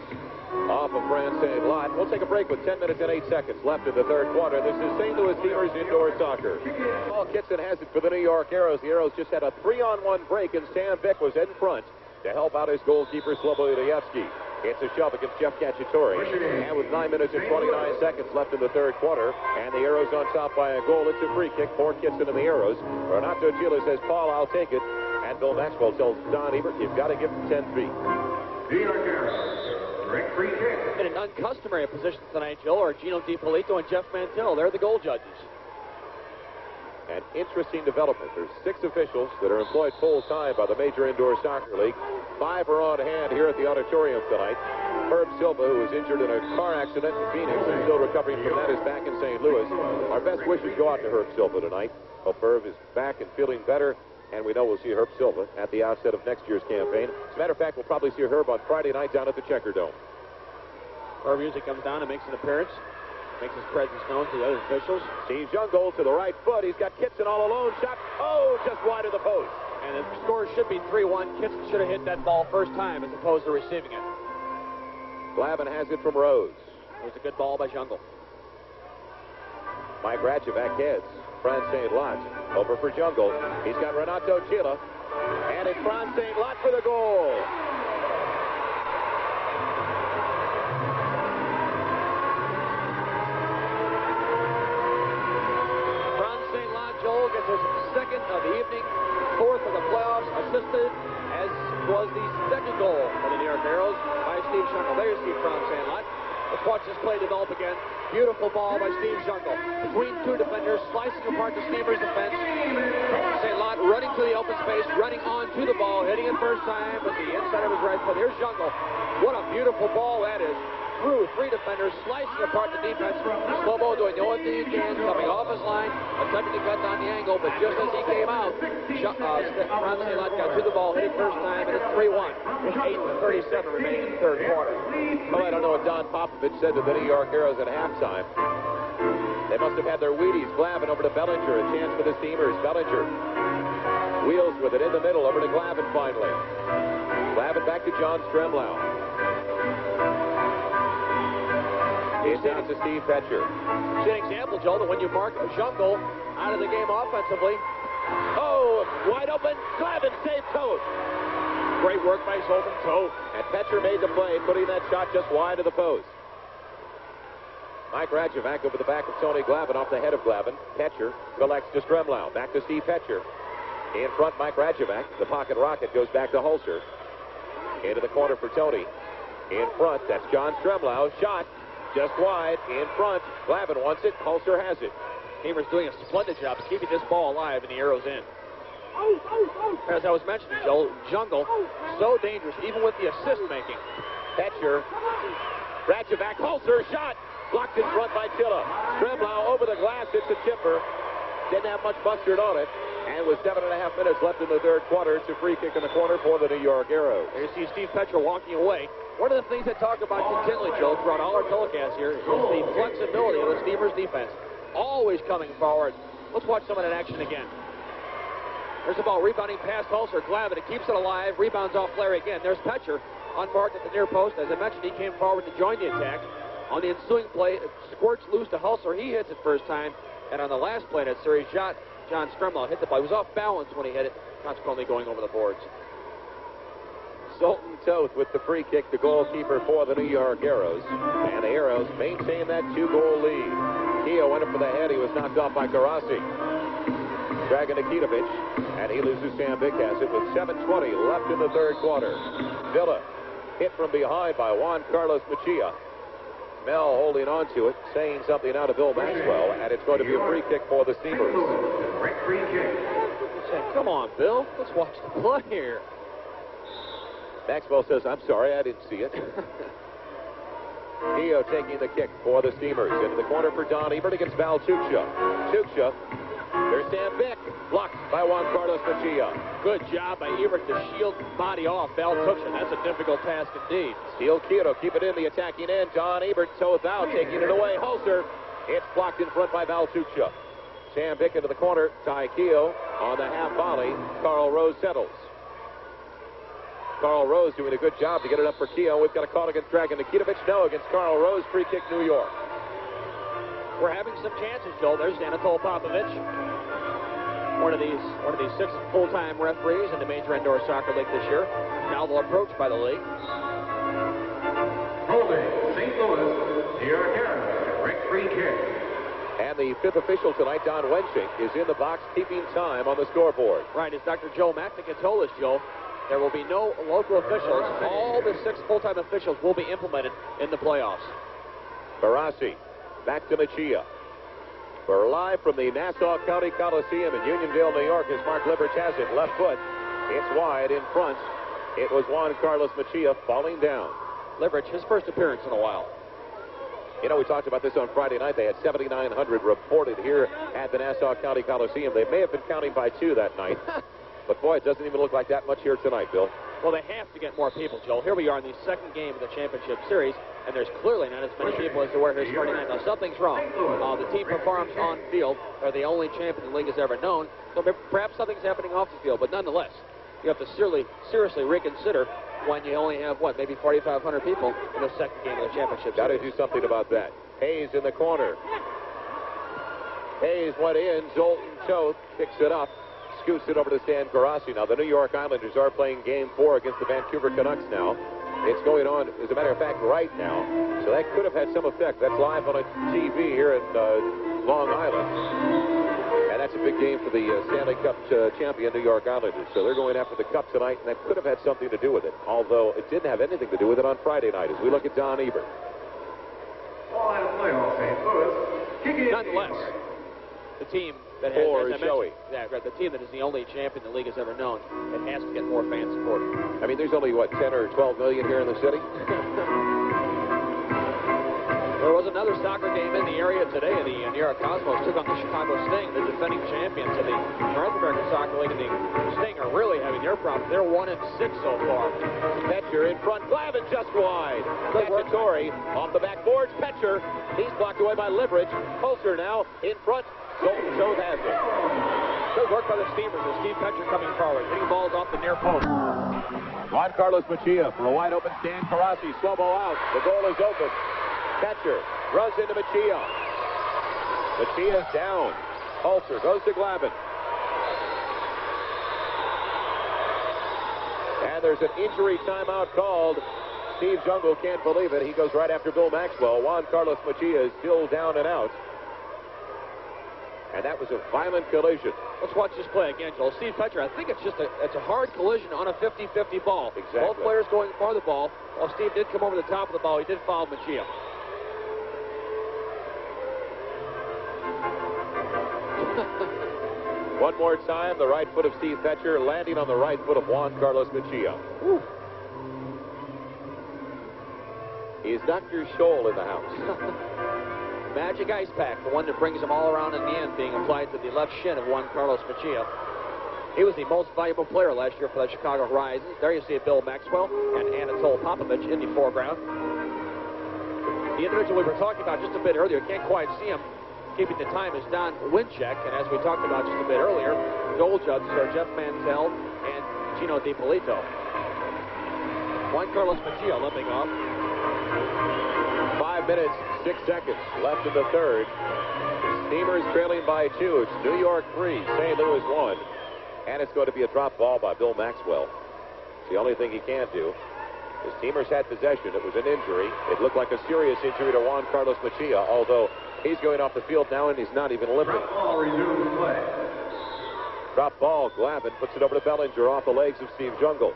Off of Franz St. Lot. We'll take a break with 10 minutes and 8 seconds left in the third quarter. This is St. Louis Steamers indoor soccer. Paul Kitson has it for the New York Arrows. The Arrows just had a 3-on-1 break, and Sam Vick was in front to help out his goalkeeper, Slobodan Yevsky. It's a shove against Jeff Cacciatore. And with 9 minutes and 29 seconds left in the third quarter, and the Arrows on top by a goal, it's a free kick for Kitson and the Arrows. Renato Gila says, Paul, I'll take it. And Bill Maxwell tells Don Ebert, you've got to give him 10 feet. New York Arrows. Free kick. In an uncustomary position tonight, Joe, are Gino DiPolito and Jeff Mantell. They're the goal judges. An interesting development. There's 6 officials that are employed full-time by the Major Indoor Soccer League. 5 are on hand here at the auditorium tonight. Herb Silva, who was injured in a car accident in Phoenix and still recovering from that, is back in St. Louis. Our best wishes go out to Herb Silva tonight. Hope Herb is back and feeling better. And we know we'll see Herb Silva at the outset of next year's campaign. As a matter of fact, we'll probably see Herb on Friday night down at the Checker Dome. Herb usually comes down and makes an appearance, makes his presence known to the other officials. Steve Jungle to the right foot. He's got Kitson all alone. Shot, just wide of the post. And the score should be 3-1. Kitson should have hit that ball first time as opposed to receiving it. Glavin has it from Rose. It was a good ball by Jungle. Mike Ratchevac heads. Franz St. Lot over for Jungle. He's got Renato Gila. And it's Franz St. Lot for the goal. Franz St. Lot, Joel, gets his 2nd of the evening, 4th of the playoffs, assisted, as was the 2nd goal of the New York Arrows by Steve Jungle. There you see Franz St. Lot. Let's watch this play develop again. Beautiful ball by Steve Jungle. Between 2 defenders, slicing apart the Steamers' defense. St. Lot running to the open space, running onto the ball, hitting it first time with the inside of his right foot. Here's Jungle. What a beautiful ball that is. through 3 defenders, slicing apart the defense. Slow-mo doing the only thing he can, coming off his line, attempting to cut down the angle, but just as he came out, Ron Salot got to the ball, hit it first time, and it's 3-1 with 8:37 remaining in the third quarter. Well, I don't know what Don Popovich said to the New York Arrows at halftime. They must have had their Wheaties. Glavin over to Bellinger. A chance for the Steamers. Bellinger wheels with it in the middle over to Glavin finally. Glavin back to John Stremlau. It's down to Steve Fetcher. It's an example, Joe, that when you mark a jungle out of the game offensively, oh, wide open, Glavin saved Toth. Great work by Zoltan Toth. And Fetcher made the play, putting that shot just wide of the post. Mike Rajovac over the back of Tony Glavin, off the head of Glavin. Fetcher collects to Stremlau. Back to Steve Fetcher. In front, Mike Rajovac. The pocket rocket goes back to Hulser. Into the corner for Tony. In front, that's John Stremlau. Shot just wide. In front, Glavin wants it. Hulser has it. Hamer's doing a splendid job of keeping this ball alive and the arrows in. As I was mentioning, Joe, jungle, so dangerous, even with the assist making. Fetcher. Rajovac. Hulser. Shot. Blocked in front by Tilla. Stremlau over the glass. It's a chipper. Didn't have much mustard on it. And with 7.5 minutes left in the third quarter, it's a free kick in the corner for the New York Arrows. There you see Steve Fetcher walking away. One of the things I talk about continually, Joe, throughout all our telecasts here is the flexibility of the Steamers defense. Always coming forward. Let's watch some of that action again. There's the ball rebounding past Hulser. Glavin, it keeps it alive. Rebounds off Larry again. There's Fetcher unmarked at the near post. As I mentioned, he came forward to join the attack. On the ensuing play, it squirts loose to Hulser. He hits it first time. And on the last play in that series, John Stremlau hit the ball. He was off balance when he hit it, consequently going over the boards. Zoltan Toth with the free kick, the goalkeeper for the New York Arrows. And the Arrows maintain that 2-goal lead. Keogh went up for the head. He was knocked off by Karasi. Dragan Nikitovic, and he loses. Sam Vick has it with 7:20 left in the third quarter. Villa hit from behind by Juan Carlos Mejia. Mel holding on to it, saying something out of Bill Maxwell, and it's going to be a free kick for the Steamers. Free kick. Come on, Bill. Let's watch the play here. Maxwell says, I'm sorry, I didn't see it. Keogh taking the kick for the Steamers. Into the corner for Don Ebert against Val Tuccia. Tuccia, there's Sam Vick. Blocked by Juan Carlos Mejia. Good job by Ebert to shield body off Val Tuccia. That's a difficult task indeed. Steele Keogh keep it in the attacking end. Don Ebert Toth out, taking it away. Hulser. It's blocked in front by Val Tuccia. Sam Vick into the corner. Ty Keogh on the half volley. Carl Rose settles. Carl Rose doing a good job to get it up for Keogh. We've got a call against Dragan Nikitovic. No, against Carl Rose. Free kick, New York. We're having some chances, Joel. There's Anatol Popovich. One of these 6 full-time referees in the Major Indoor Soccer League this year. Now they'll approach by the league. Holding St. Louis, New York Arrows, direct free kick. And the fifth official tonight, Don Wenching, is in the box keeping time on the scoreboard. Right, as Dr. Joe Matnick told us, Joe, there will be no local officials. All the 6 full-time officials will be implemented in the playoffs. Barassi, back to Mejia. We're live from the Nassau County Coliseum in Unionville, New York, as Mark Liberch has it. Left foot. It's wide in front. It was Juan Carlos Mejia falling down. Liberch, his first appearance in a while. You know, we talked about this on Friday night. They had 7,900 reported here at the Nassau County Coliseum. They may have been counting by 2 that night. But, boy, it doesn't even look like that much here tonight, Bill. Well, they have to get more people, Joel. Here we are in the second game of the championship series, and there's clearly not as many people as there were here Friday night. Now, something's wrong. The team performs on field. They're the only champion the league has ever known. So perhaps something's happening off the field. But nonetheless, you have to seriously reconsider when you only have, what, maybe 4,500 people in the second game of the championship Got to series. do something about that. Hayes in the corner. Hayes went in. Zoltan Toth picks it up. Scoots it over to Stan Garassi. Now, the New York Islanders are playing Game 4 against the Vancouver Canucks now. It's going on, as a matter of fact, right now. So that could have had some effect. That's live on a TV here in Long Island. And that's a big game for the Stanley Cup champion New York Islanders. So they're going after the Cup tonight, and that could have had something to do with it. Although it didn't have anything to do with it on Friday night, as we look at Don Ebert. All out of playoff, St. Louis. Kicking Nonetheless, the team that has, Or as I Joey. mentioned, yeah, right, the team that is the only champion the league has ever known, it has to get more fan support. I mean, there's only, what, 10 or 12 million here in the city? There was another soccer game in the area today. The New York Cosmos took on the Chicago Sting, the defending champions of the North American Soccer League. And the Sting are really having their problems. They're 1-6 so far. Petcher in front, Glavin just wide. Cacciatore off the backboards. Petcher, he's blocked away by Liverich. Holzer now in front. Schultz has it. Good work by the Steamers as Steve Petcher coming forward, hitting balls off the near post. Juan Carlos Mejia for a wide open Stan Carassi. Slow ball out. The goal is open. Petcher runs into Mejia. Mejia's down. Holzer goes to Glavin. And there's an injury timeout called. Steve Jungle can't believe it. He goes right after Bill Maxwell. Juan Carlos Mejia is still down and out. And that was a violent collision. Let's watch this play again, Joel. Steve Petcher, I think it's a hard collision on a 50-50 ball. Exactly. Both players going for the ball. While Steve did come over the top of the ball, he did foul Mejia. One more time, the right foot of Steve Petcher landing on the right foot of Juan Carlos Mejia. Is Dr. Scholl in the house? Magic Ice Pack, the one that brings them all around in the end, being applied to the left shin of Juan Carlos Mejia. He was the most valuable player last year for the Chicago Horizons. There you see Bill Maxwell and Anatol Popovich in the foreground. The individual we were talking about just a bit earlier, can't quite see him. Keeping the time is Don Wincheck, and as we talked about just a bit earlier, goal judges are Jeff Mansell and Gino DiPolito. Juan Carlos Mejia limping off. 5 minutes, 6 seconds left in the third. Steamers trailing by 2. It's New York 3, St. Louis 1. And it's going to be a drop ball by Bill Maxwell. The only thing he can't do. The Steamers had possession. It was an injury. It looked like a serious injury to Juan Carlos Mejia, although he's going off the field now and he's not even limping. Drop ball resumes play. Drop ball. Glavin puts it over to Bellinger off the legs of Steve Jungle.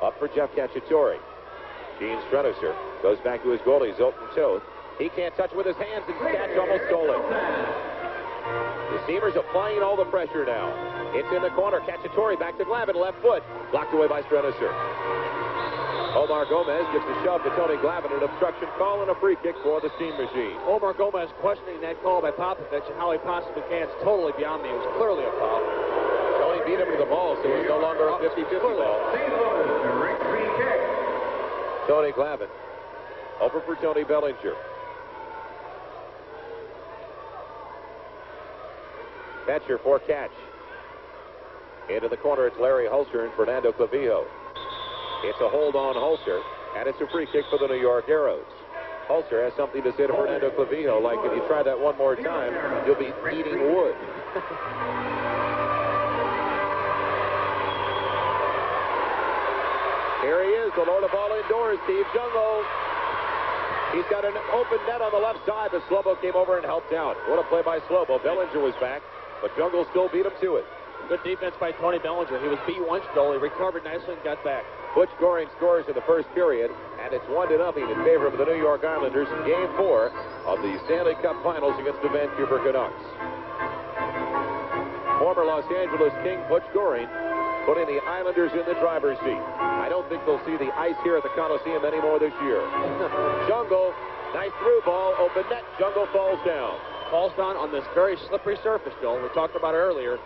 Up for Jeff Cacciatore. Gene Streniser goes back to his goalie, Zoltan Toth. He can't touch it with his hands, and Catch almost stole it. The Steamers applying all the pressure now. It's in the corner. Cacciatore back to Glavin, left foot. Blocked away by Streniser. Omar Gomez gives a shove to Tony Glavin, an obstruction call and a free kick for the Steam Machine. Omar Gomez questioning that call by Popovich and how he possibly can. It's totally beyond me. It was clearly a foul. Tony beat him to the ball, so it's no longer a 50-50 ball. St. Louis, direct free kick. Tony Glavin. Over for Tony Bellinger. Petcher for Catch. Into the corner, it's Larry Holzer and Fernando Clavijo. It's a hold on Holzer, and it's a free kick for the New York Arrows. Holzer has something to say to Fernando Clavijo, like, if you try that one more time, you'll be eating wood. Here he is, the Lord of all indoors, Steve Jungle. He's got an open net on the left side, but Slobo came over and helped out. What a play by Slobo. Bellinger was back, but Jungle still beat him to it. Good defense by Tony Bellinger. He was beat once, Joel. He recovered nicely and got back. Butch Goring scores in the first period, and it's 1-0 in favor of the New York Islanders in Game 4 of the Stanley Cup Finals against the Vancouver Canucks. Former Los Angeles King Butch Goring putting the Islanders in the driver's seat. I don't think they'll see the ice here at the Coliseum anymore this year. Jungle, nice through ball, open net. Jungle falls down. Falls down on this very slippery surface, Joel. We talked about it earlier.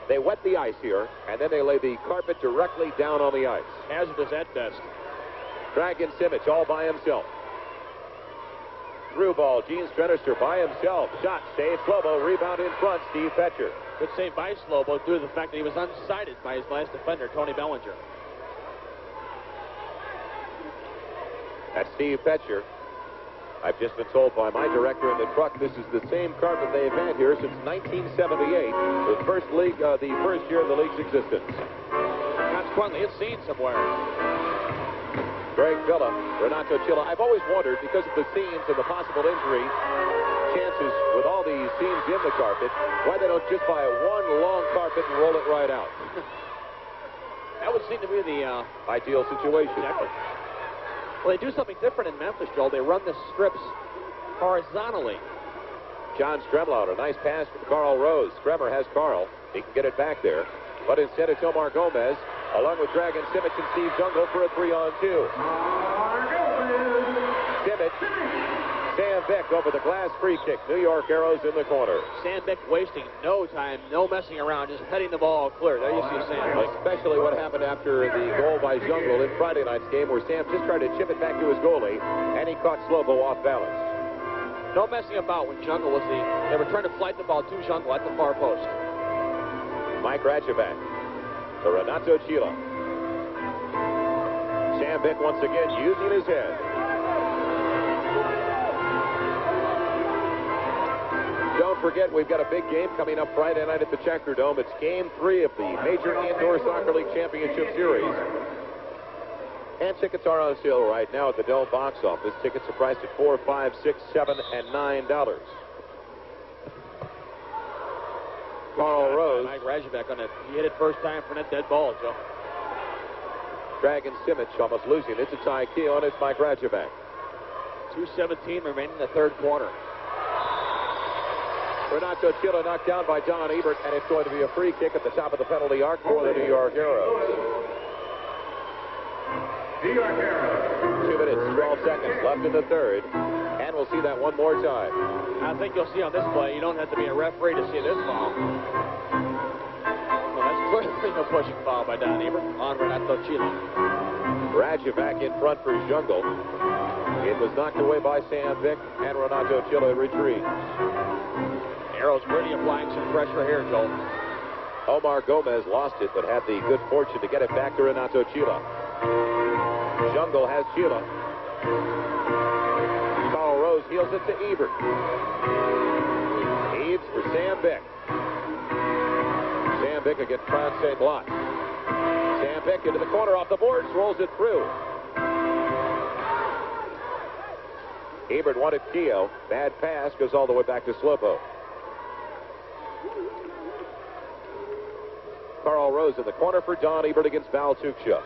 They wet the ice here, and then they lay the carpet directly down on the ice. Hazardous at best. Dragon Simic all by himself. Through ball, Gene Streniser by himself. Shot, save, Slobo, rebound in front, Steve Petcher. Good save by Slobo due to the fact that he was unsighted by his last defender, Tony Bellinger. That's Steve Petcher. I've just been told by my director in the truck this is the same carpet they've had here since 1978, the first year of the league's existence. Consequently, it's seen somewhere. Greg Villa, Renato Chilla. I've always wondered, because of the seams and the possible injury chances with all these seams in the carpet, why they don't just buy one long carpet and roll it right out. That would seem to be the ideal situation. Exactly. Well, they do something different in Memphis, Joel. They run the strips horizontally. John Stremlau, a nice pass from Carl Rose. Stremmer has Carl. He can get it back there. But instead it's Omar Gomez, along with Dragon Simic and Steve Jungle for a 3-on-2. scrimmage. Sam Beck over the glass, free kick. New York Arrows in the corner. Sam Beck wasting no time, no messing around, just heading the ball clear. There you see Sam. Especially what happened after the goal by Jungle in Friday night's game, where Sam just tried to chip it back to his goalie, and he caught Slobo off balance. No messing about when Jungle was they were trying to flight the ball to Jungle at the far post. Mike Ratchevac to Renato Chila. Sam Beck once again using his head. Don't forget, we've got a big game coming up Friday night at the Checker Dome. It's Game 3 of the Major Indoor Soccer League Championship Series. And tickets are on sale right now at the Dome box office. Tickets are priced at $4, $5, $6, $7, and $9. Carl Rose. Mike Ratchevac on it. He hit it first time for that dead ball, Joe. Dragon Simic almost losing. It's a tie kill, and it's Mike Ratchevac. 2:17 remaining in the third quarter. Renato Chila knocked down by Don Ebert, and it's going to be a free kick at the top of the penalty arc for the New York Arrows. New York Arrows. 2 minutes, 12 seconds left in the third, and we'll see that one more time. I think you'll see on this play, you don't have to be a referee to see this foul. Well, that's clearly a pushing foul by Don Ebert on Renato Chila. Ratchevac in front for Jungle. It was knocked away by Sam Vick, and Renato Chila retreats. Arrows really applying some pressure here, Joel. Omar Gomez lost it, but had the good fortune to get it back to Renato Chila. Jungle has Chila. Carl Rose heels it to Ebert. Eves for Sam Beck. Sam Beck against Franz St. Lot. Sam Beck into the corner off the boards, rolls it through. Ebert wanted Keogh. Bad pass, goes all the way back to Slobo. Carl Rose in the corner for Don Ebert against Val Tuksha.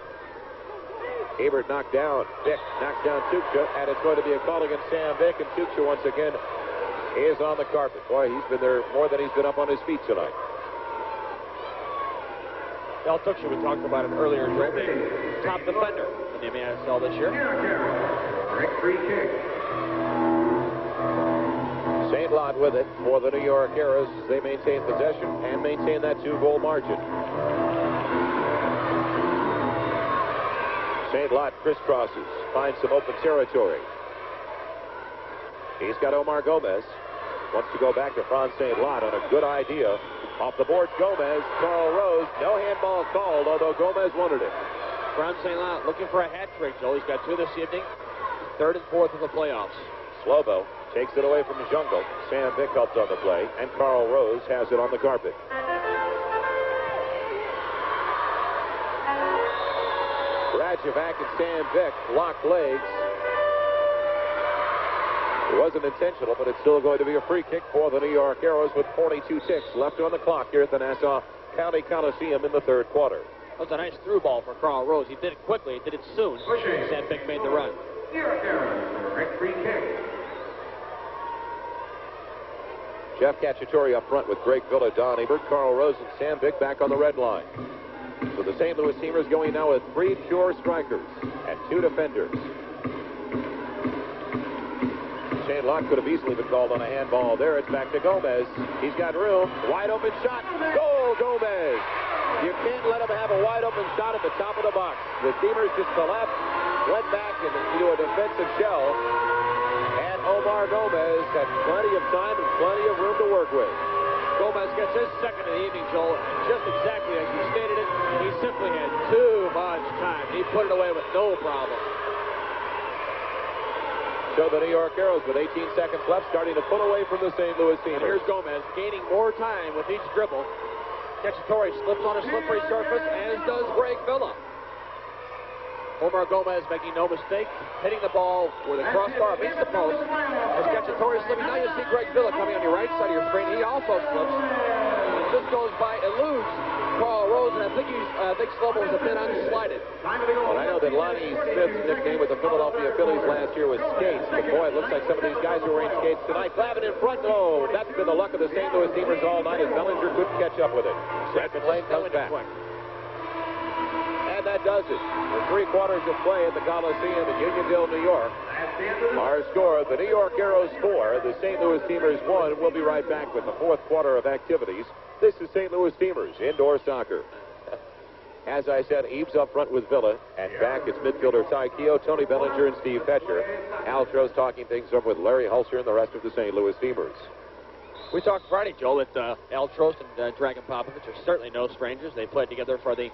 Ebert knocked down. Vick knocked down Tuksha, and it's going to be a call against Sam Vick, and Tuksha once again is on the carpet. Boy, he's been there more than he's been up on his feet tonight. Val Tuksha, we talked about it earlier, Joe, top defender in the MISL this year. Break free kick. St. Lot with it for the New York Arrows. They maintain possession and maintain that 2-goal margin. St. Lot crisscrosses, finds some open territory. He's got Omar Gomez. Wants to go back to Franz St. Lot on a good idea. Off the board, Gomez, Carl Rose. No handball called, although Gomez wanted it. Franz St. Lot looking for a hat trick, Joe. He's got 2 this evening. 3rd and 4th of the playoffs. Slobo takes it away from the Jungle. Sam Vick helped on the play, and Carl Rose has it on the carpet. Ratchevac and Sam Vick locked legs. It wasn't intentional, but it's still going to be a free kick for the New York Arrows with 42 ticks left on the clock here at the Nassau County Coliseum in the third quarter. That was a nice through ball for Carl Rose. He did it quickly. He did it soon. Sam Vick made the run. New York Arrows. Break free kick. Jeff Cacciatore up front with Greg Villa, Don Ebert, Carl Rose, and Sam Vick back on the red line. So the St. Louis Steamers going now with 3 pure strikers and 2 defenders. St. Lot could have easily been called on a handball there. It's back to Gomez. He's got room. Wide open shot. Goal, Gomez. You can't let him have a wide open shot at the top of the box. The Steamers just collapsed, went back into a defensive shell. And Omar Gomez had plenty of time and plenty of room to work with. Gomez gets his second of the evening, Joel. And just exactly as you stated it, he simply had too much time. He put it away with no problem. So the New York Arrows with 18 seconds left starting to pull away from the St. Louis Steamers. And here's Gomez gaining more time with each dribble. Cacciatore slips on a slippery surface, as does Greg Villa. Omar Gomez making no mistake, hitting the ball where the crossbar meets the post. As Cacciatore slipping, now you see Greg Villa coming on your right side of your screen. He also slips. And this goes by, eludes Carl Rose, and I think Slobo was a bit unslided. Well, I know that Lonnie Smith's nickname with the Philadelphia Phillies last year was Skates, but boy, it looks like some of these guys are wearing skates tonight. Glavin in front. Oh, that's been the luck of the St. Louis Steamers all night as Bellinger couldn't catch up with it. Brandon Lane comes back. And that does it. With 3 quarters of play at the Coliseum in Unionville, New York. Our score, the New York Arrows 4, the St. Louis Steamers 1. We'll be right back with the 4th quarter of activities. This is St. Louis Steamers Indoor Soccer. As I said, Eves up front with Villa, and back it's midfielder Ty Keogh, Tony Bellinger, and Steve Fetcher. Al Trost talking things over with Larry Hulser and the rest of the St. Louis Steamers. We talked Friday, Joe, that Al Trost and Dragan Popovich are certainly no strangers. They played together for the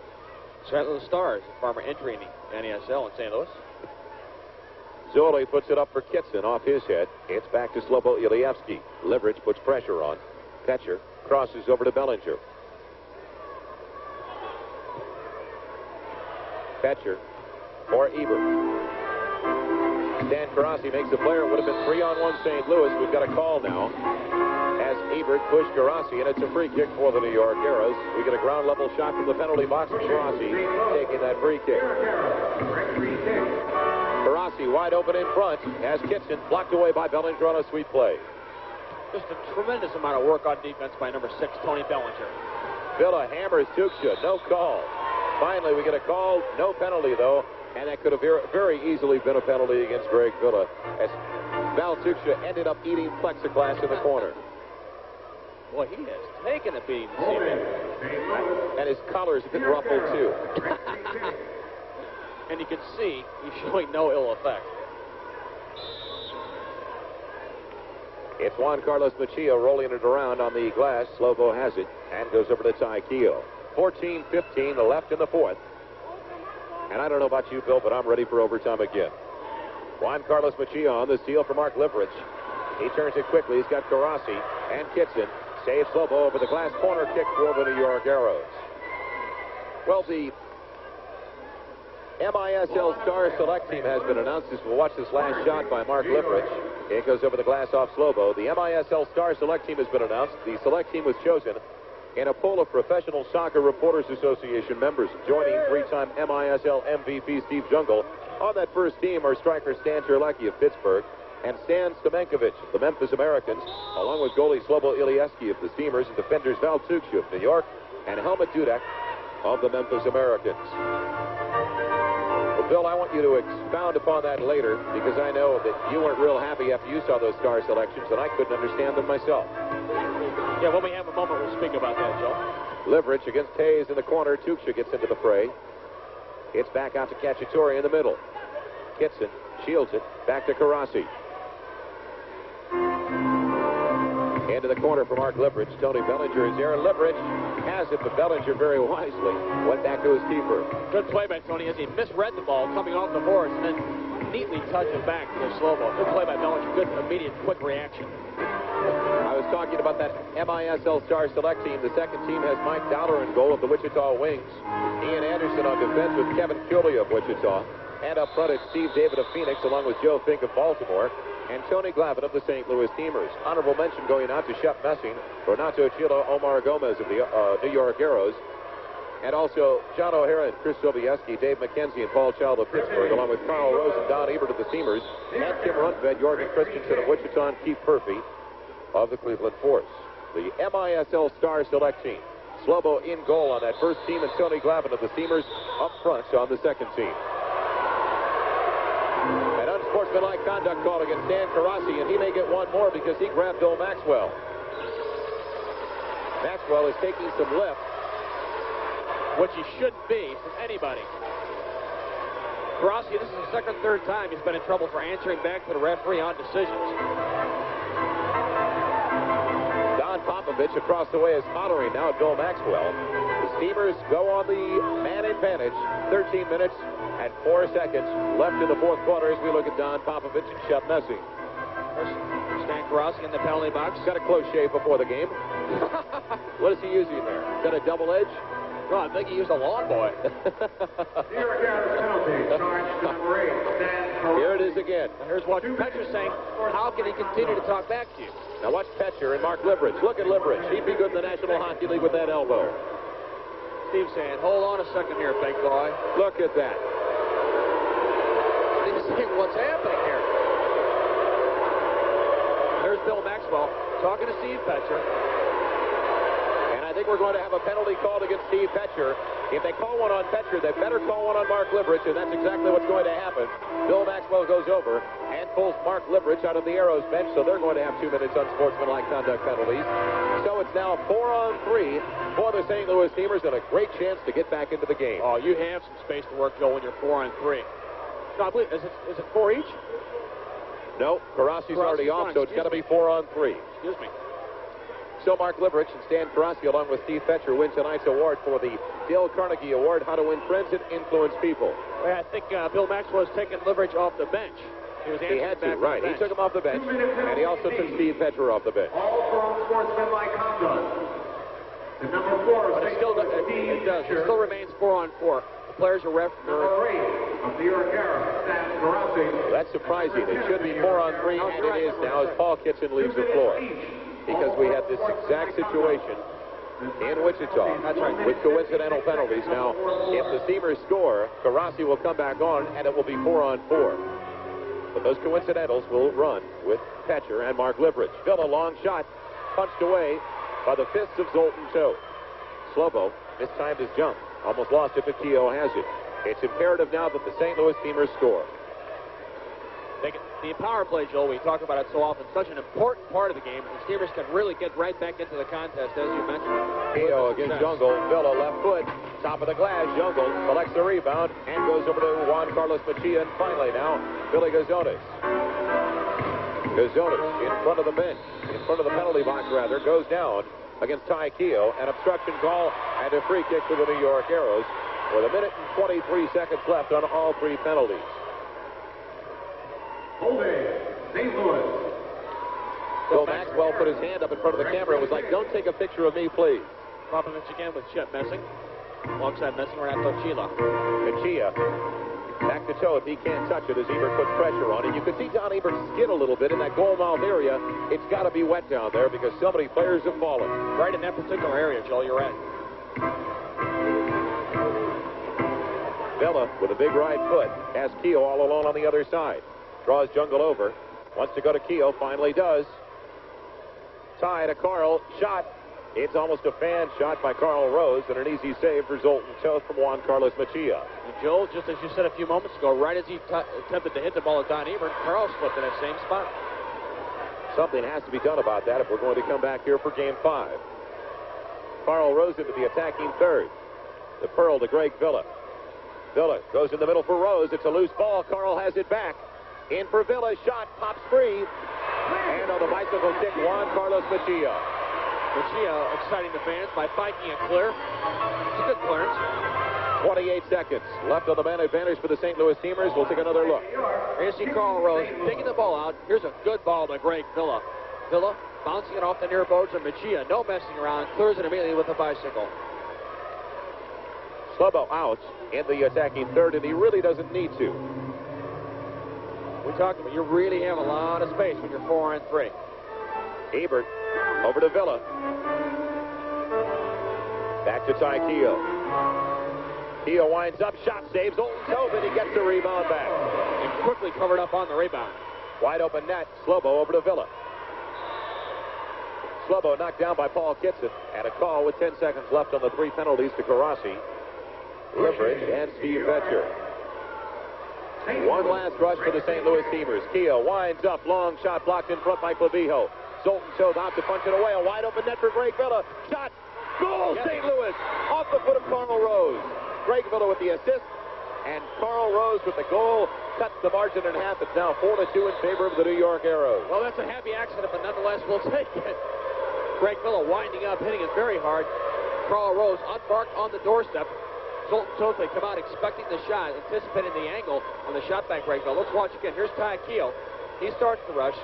St. Louis Stars, a former entry in the NASL in St. Louis. Zoli puts it up for Kitson off his head. It's back to Slobo Ilievsky. Liverich puts pressure on. Fetcher crosses over to Bellinger. Fetcher for Ebert. Dan Karasi makes a player. It would have been 3-on-1 St. Louis. We've got a call now as Ebert pushed Karasi, and it's a free kick for the New York Arrows. We get a ground level shot from the penalty box of Karasi taking that free kick. Karasi wide open in front as Kitson blocked away by Bellinger on a sweet play. Just a tremendous amount of work on defense by number 6, Tony Bellinger. Villa hammers Tuksha. No call. Finally, we get a call. No penalty, though. And that could have very easily been a penalty against Greg Villa as Val Tuksha ended up eating plexiglass in the corner. Boy, he has taken a beating this evening. And his collar's a bit ruffled, too. And you can see he's showing no ill effect. It's Juan Carlos Machia rolling it around on the glass. Slovo has it and goes over to Ty Keogh. 14-15 left in the 4th. And I don't know about you, Bill, but I'm ready for overtime again. Juan Carlos Machia on the steal for Mark Liverich. He turns it quickly. He's got Karasi and Kitson. Saves Slovo over the glass corner kick for the New York Arrows. Well, the MISL Star Select team has been announced. As we'll watch this last shot by Mark Liverich. It goes over the glass off Slovo. The MISL Star Select team has been announced. The select team was chosen in a poll of Professional Soccer Reporters Association members. Joining 3-time MISL MVP Steve Jungle. On that first team are striker Stan Terlecki of Pittsburgh and Stan Stamenkovic of the Memphis Americans, along with goalie Slobo Ilievsky of the Steamers and defenders Val Tuksha of New York and Helmut Dudek of the Memphis Americans. Well, Bill, I want you to expound upon that later because I know that you weren't real happy after you saw those star selections and I couldn't understand them myself. Yeah, when we have a moment, we'll speak about that, Joe. Liverich against Hayes in the corner. Tuksha gets into the fray. It's back out to Cacciatore in the middle. Kitson shields it. Back to Karasi. Into the corner for Mark Liverich. Tony Bellinger is there. Liverich has it, but Bellinger very wisely went back to his keeper. Good play by Tony as he misread the ball coming off the boards and then neatly touches back to Slovo. Good play by Bellinger. Good, immediate, quick reaction. I was talking about that MISL Star Select team. The second team has Mike Dollar in goal of the Wichita Wings. Ian Anderson on defense with Kevin Cooley of Wichita. And up front it's Steve David of Phoenix along with Joe Fink of Baltimore. And Tony Glavin of the St. Louis Steamers. Honorable mention going out to Shep Messing, Renato Chilo, Omar Gomez of the New York Arrows. And also John O'Hara and Chris Sobieski, Dave McKenzie and Paul Child of Pittsburgh, along with Carl Rose and Don Ebert of the Steamers. And Kim Rundved, Jorgen Christensen of Wichita, and Keith Purphy of the Cleveland Force. The MISL Star Select team. Slobo in goal on that first team and Tony Glavin of the Steamers up front on the second team. An unsportsmanlike conduct call against Dan Karasi, and he may get one more because he grabbed Bill Maxwell. Maxwell is taking some lift, which he shouldn't be from anybody. Karasi, this is the second or third time he's been in trouble for answering back to the referee on decisions. Don Popovich across the way is hollering now at Bill Maxwell. The Steamers go on the man advantage. 13 minutes and 4 seconds left in the 4th quarter as we look at Don Popovich and Shep Messing. Stan Karasi in the penalty box. Got a close shave before the game. What is he using there? Got a double edge? No, I think he used a lawn boy. Here it is again. Here's what Petcher's saying. How can he continue to talk back to you? Now watch Petcher and Mark Liverich. Look at Liverich. He'd be good in the National Hockey League with that elbow. Steve saying, hold on a second here, big boy. Look at that. He's saying, what's happening here? There's Bill Maxwell talking to Steve Petcher. And I think we're going to have a penalty called against Steve Petcher If they call one on Petcher, they better call one on Mark Liverich, and that's exactly what's going to happen. Bill Maxwell goes over and pulls Mark Liverich out of the Arrows bench, so they're going to have 2 minutes unsportsmanlike conduct penalties. So it's now 4-on-3 for the St. Louis Steamers, and a great chance to get back into the game. Oh, you have some space to work, Joe, when you're 4-on-3. No, I believe, is it 4 each? No, Karasi's already off, so it's got to be 4-on-3. Excuse me. So Mark Liverich and Stan Karasi, along with Steve Petcher, win tonight's award for the Dale Carnegie Award, How to Win Friends and Influence People. Well, I think Bill Maxwell was taking Liverich off the bench. He had to, right. He took him off the bench, and he also took Steve Petcher off the bench. All for unsportsmanlike conduct. The number 4, But it still remains 4-on-4. The players are number 8 of New York Arrows, Stan Karasi. That's surprising. It should be 4-on-3, and it is now as Paul Kitson leaves the floor. Because we had this exact situation in Wichita. That's right. With coincidental penalties. Now, if the Steamers score, Karasi will come back on, and it will be 4-on-4. But those coincidentals will run with Petcher and Mark Liverich. Still a long shot, punched away by the fists of Zoltan Cho. Slobo mistimed his jump. Almost lost it, but Keogh has it. It's imperative now that the St. Louis Steamers score. The power play, Joel, we talk about it so often, such an important part of the game. The Steamers can really get right back into the contest, as you mentioned. Keogh against Jungle. Villa left foot. Top of the glass. Jungle collects the rebound and goes over to Juan Carlos Mejia. And finally now, Billy Gazones. Gazones in front of the bench, in front of the penalty box, rather, goes down against Ty Keogh. An obstruction call and a free kick to the New York Arrows with 1 minute and 23 seconds left on all 3 penalties. Holding, St. Louis. Bill Maxwell put his hand up in front of the camera. It was like, don't take a picture of me, please. Popovich again with Chet Messing. Alongside Messing, Renato Chila. Mejia back to Toth. He can't touch it as Ebert puts pressure on. And you can see Don Ebert skid a little bit in that goal mouth area. It's got to be wet down there because so many players have fallen. Right in that particular area, Joel, you're right. Villa with a big right foot has Keogh all alone on the other side. Draws Jungle over. Wants to go to Keogh. Finally does. Tie to Carl. Shot. It's almost a fan shot by Carl Rose and an easy save for Zoltan Cho from Juan Carlos Mejia. And Joel, just as you said a few moments ago, right as he attempted to hit the ball at Don Ebert, Carl slipped in that same spot. Something has to be done about that if we're going to come back here for Game 5. Carl Rose into the attacking third. The Pearl to Greg Villa. Villa goes in the middle for Rose. It's a loose ball. Carl has it back. In for Villa, shot, pops free. And on the bicycle kick, Juan Carlos Mejia. Mejia exciting the fans by biking it clear. It's a good clearance. 28 seconds left on the man advantage for the St. Louis Steamers. We'll take another look. Here you see Carl Rose taking the ball out. Here's a good ball to Greg Villa. Villa bouncing it off the near boards of Mejia. No messing around. Clears it immediately with a bicycle. Slobo out in the attacking third, and he really doesn't need to. We talked about you really have a lot of space when you're 4-on-3. Ebert over to Villa. Back to Ty Keogh. Keogh winds up, shot saves. Zoltan Cho, but he gets the rebound back. And quickly covered up on the rebound. Wide open net. Slobo over to Villa. Slobo knocked down by Paul Kitson. And a call with 10 seconds left on the 3 penalties to Karasi, Liverich, and Steve Petcher. One last rush for the St. Louis Steamers. Keogh winds up. Long shot blocked in front by Clavijo. Zoltan Cho out to punch it away. A wide open net for Greg Villa. Shot. Goal, St. Louis. Off the foot of Carl Rose. Greg Villa with the assist. And Carl Rose with the goal. Cuts the margin in half. It's now 4-2 in favor of the New York Arrows. Well, that's a happy accident, but nonetheless, we'll take it. Greg Villa winding up, hitting it very hard. Carl Rose unmarked on the doorstep. Zoltan Toth come out expecting the shot, anticipating the angle on the shot back Greg Villa. Let's watch again. Here's Ty Keogh. He starts the rush,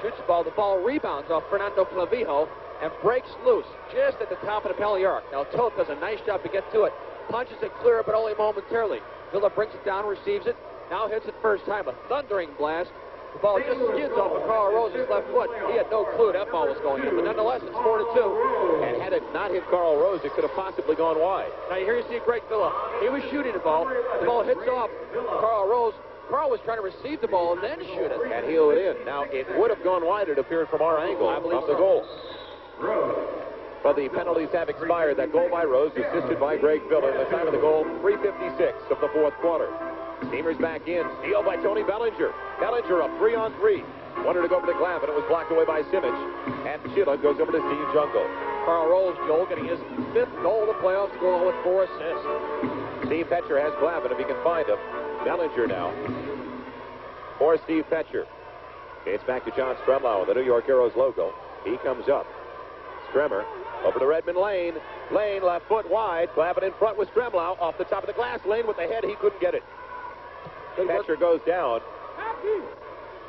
shoots the ball. The ball rebounds off Fernando Clavijo and breaks loose just at the top of the penalty arc. Now Toth does a nice job to get to it. Punches it clear, but only momentarily. Villa brings it down, receives it. Now hits it first time. A thundering blast. The ball just skids off of Carl Rose's left foot. He had no clue that ball was going in, but nonetheless, it's 4-2. And had it not hit Carl Rose, it could have possibly gone wide. Now here you see Greg Villa. He was shooting the ball. The ball hits off Carl Rose. Carl was trying to receive the ball and then shoot it. And heel it in. Now, it would have gone wide, it appeared, from our angle I believe of the so. goal. But the penalties have expired. That goal by Rose, assisted by Greg Villa. The time of the goal, 3:56 of the fourth quarter. Steamers back in. Steal by Tony Bellinger. Bellinger up 3-on-3. Wanted to go over to Glavin. It was blocked away by Simic. And Sheila goes over to Steve Jungle. Carl Rose, Joel, getting his 5th goal of the playoffs, going with 4 assists. Steve Petcher has Glavin if he can find him. Bellinger now for Steve Petcher. It's back to John Stremlau with the New York Heroes logo. He comes up. Stremmer over to Redmond Lane. Lane left foot wide. Glavin in front with Stremlau off the top of the glass. Lane with the head. He couldn't get it. Petcher goes down.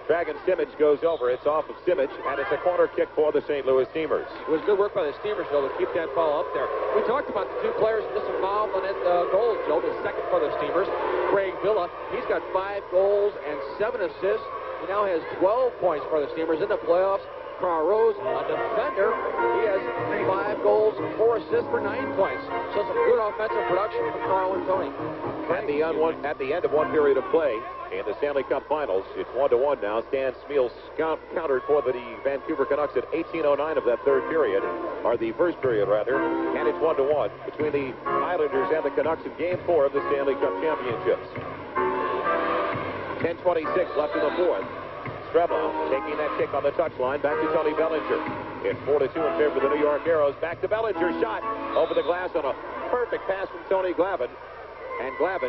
Dragon Simic goes over. It's off of Simic, and it's a corner kick for the St. Louis Steamers. It was good work by the Steamers, Joe, to keep that ball up there. We talked about the 2 players disinvolved on that goal, Joe, the second for the Steamers. Greg Villa, he's got 5 goals and 7 assists. He now has 12 points for the Steamers in the playoffs. Carl Rose, a defender, he has 5 goals, 4 assists for 9 points. So some good offensive production from Carl and Tony. At the end of one period of play in the Stanley Cup Finals, it's 1-1 now. Stan Smeals countered for the Vancouver Canucks at 18:09 of that third period, or the first period rather, and it's 1-1 between the Islanders and the Canucks in Game 4 of the Stanley Cup Championships. 10:26 left in the fourth. Stremlau taking that kick on the touchline. Back to Tony Bellinger. It's 4-2 in favor of the New York Arrows. Back to Bellinger. Shot over the glass on a perfect pass from Tony Glavin. And Glavin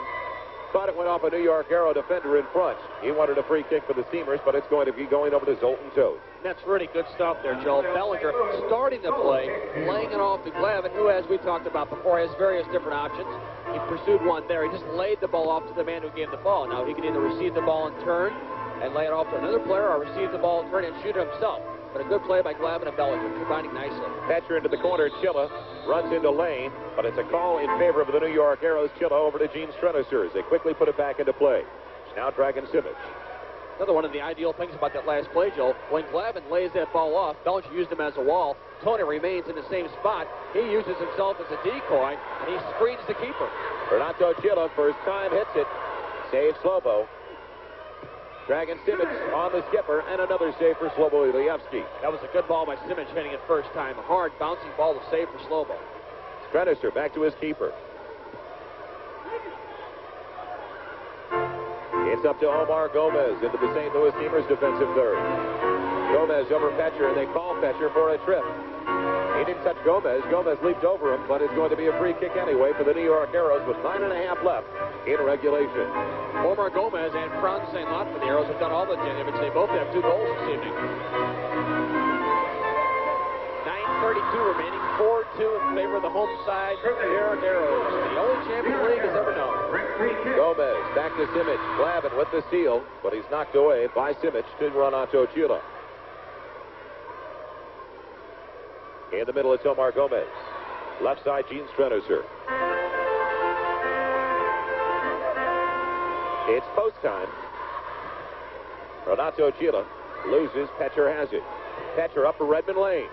thought it went off a New York Arrow defender in front. He wanted a free kick for the Steamers, but it's going to be going over to Zoltan Toad. That's really good stuff there, Joe. Bellinger starting the play, laying it off to Glavin, who, as we talked about before, has various different options. He pursued one there. He just laid the ball off to the man who gave the ball. Now, he can either receive the ball and turn and lay it off to another player, or receive the ball, turn, and shoot it himself. But a good play by Glavin and Bellinger, combining nicely. Petcher into the corner. Chilla runs into Lane, but it's a call in favor of the New York Arrows. Chilla over to Gene Streniser as they quickly put it back into play. Now Dragon Simic. Another one of the ideal things about that last play, Joe, when Glavin lays that ball off, Bellinger used him as a wall. Tony remains in the same spot. He uses himself as a decoy, and he screens the keeper. Renato Chilla, first time, hits it. Saves Slobo. Dragon Simic on the skipper, and another save for Slobo Ilyevsky. That was a good ball by Simic, hitting it first time. A hard, bouncing ball to save for Slobo. Streniser back to his keeper. It's up to Omar Gomez into the St. Louis Steamers defensive third. Gomez over Petcher, and they call Petcher for a trip. He didn't touch Gomez. Gomez leaped over him, but it's going to be a free kick anyway for the New York Arrows with 9.5 left in regulation. Omar Gomez and Franz St. Lot for the Arrows have done all the damage. They both have 2 goals this evening. 9:32 remaining, 4-2 in favor of the home side. New York Arrows, the only champion the league has ever known. Gomez back to Simic. Glavin with the steal, but he's knocked away by Simic to Renato Chilla. In the middle, it's Omar Gomez. Left side, Gene Streniser. It's post time. Renato Chilla loses. Petcher has it. Petcher up for Redmond Lane.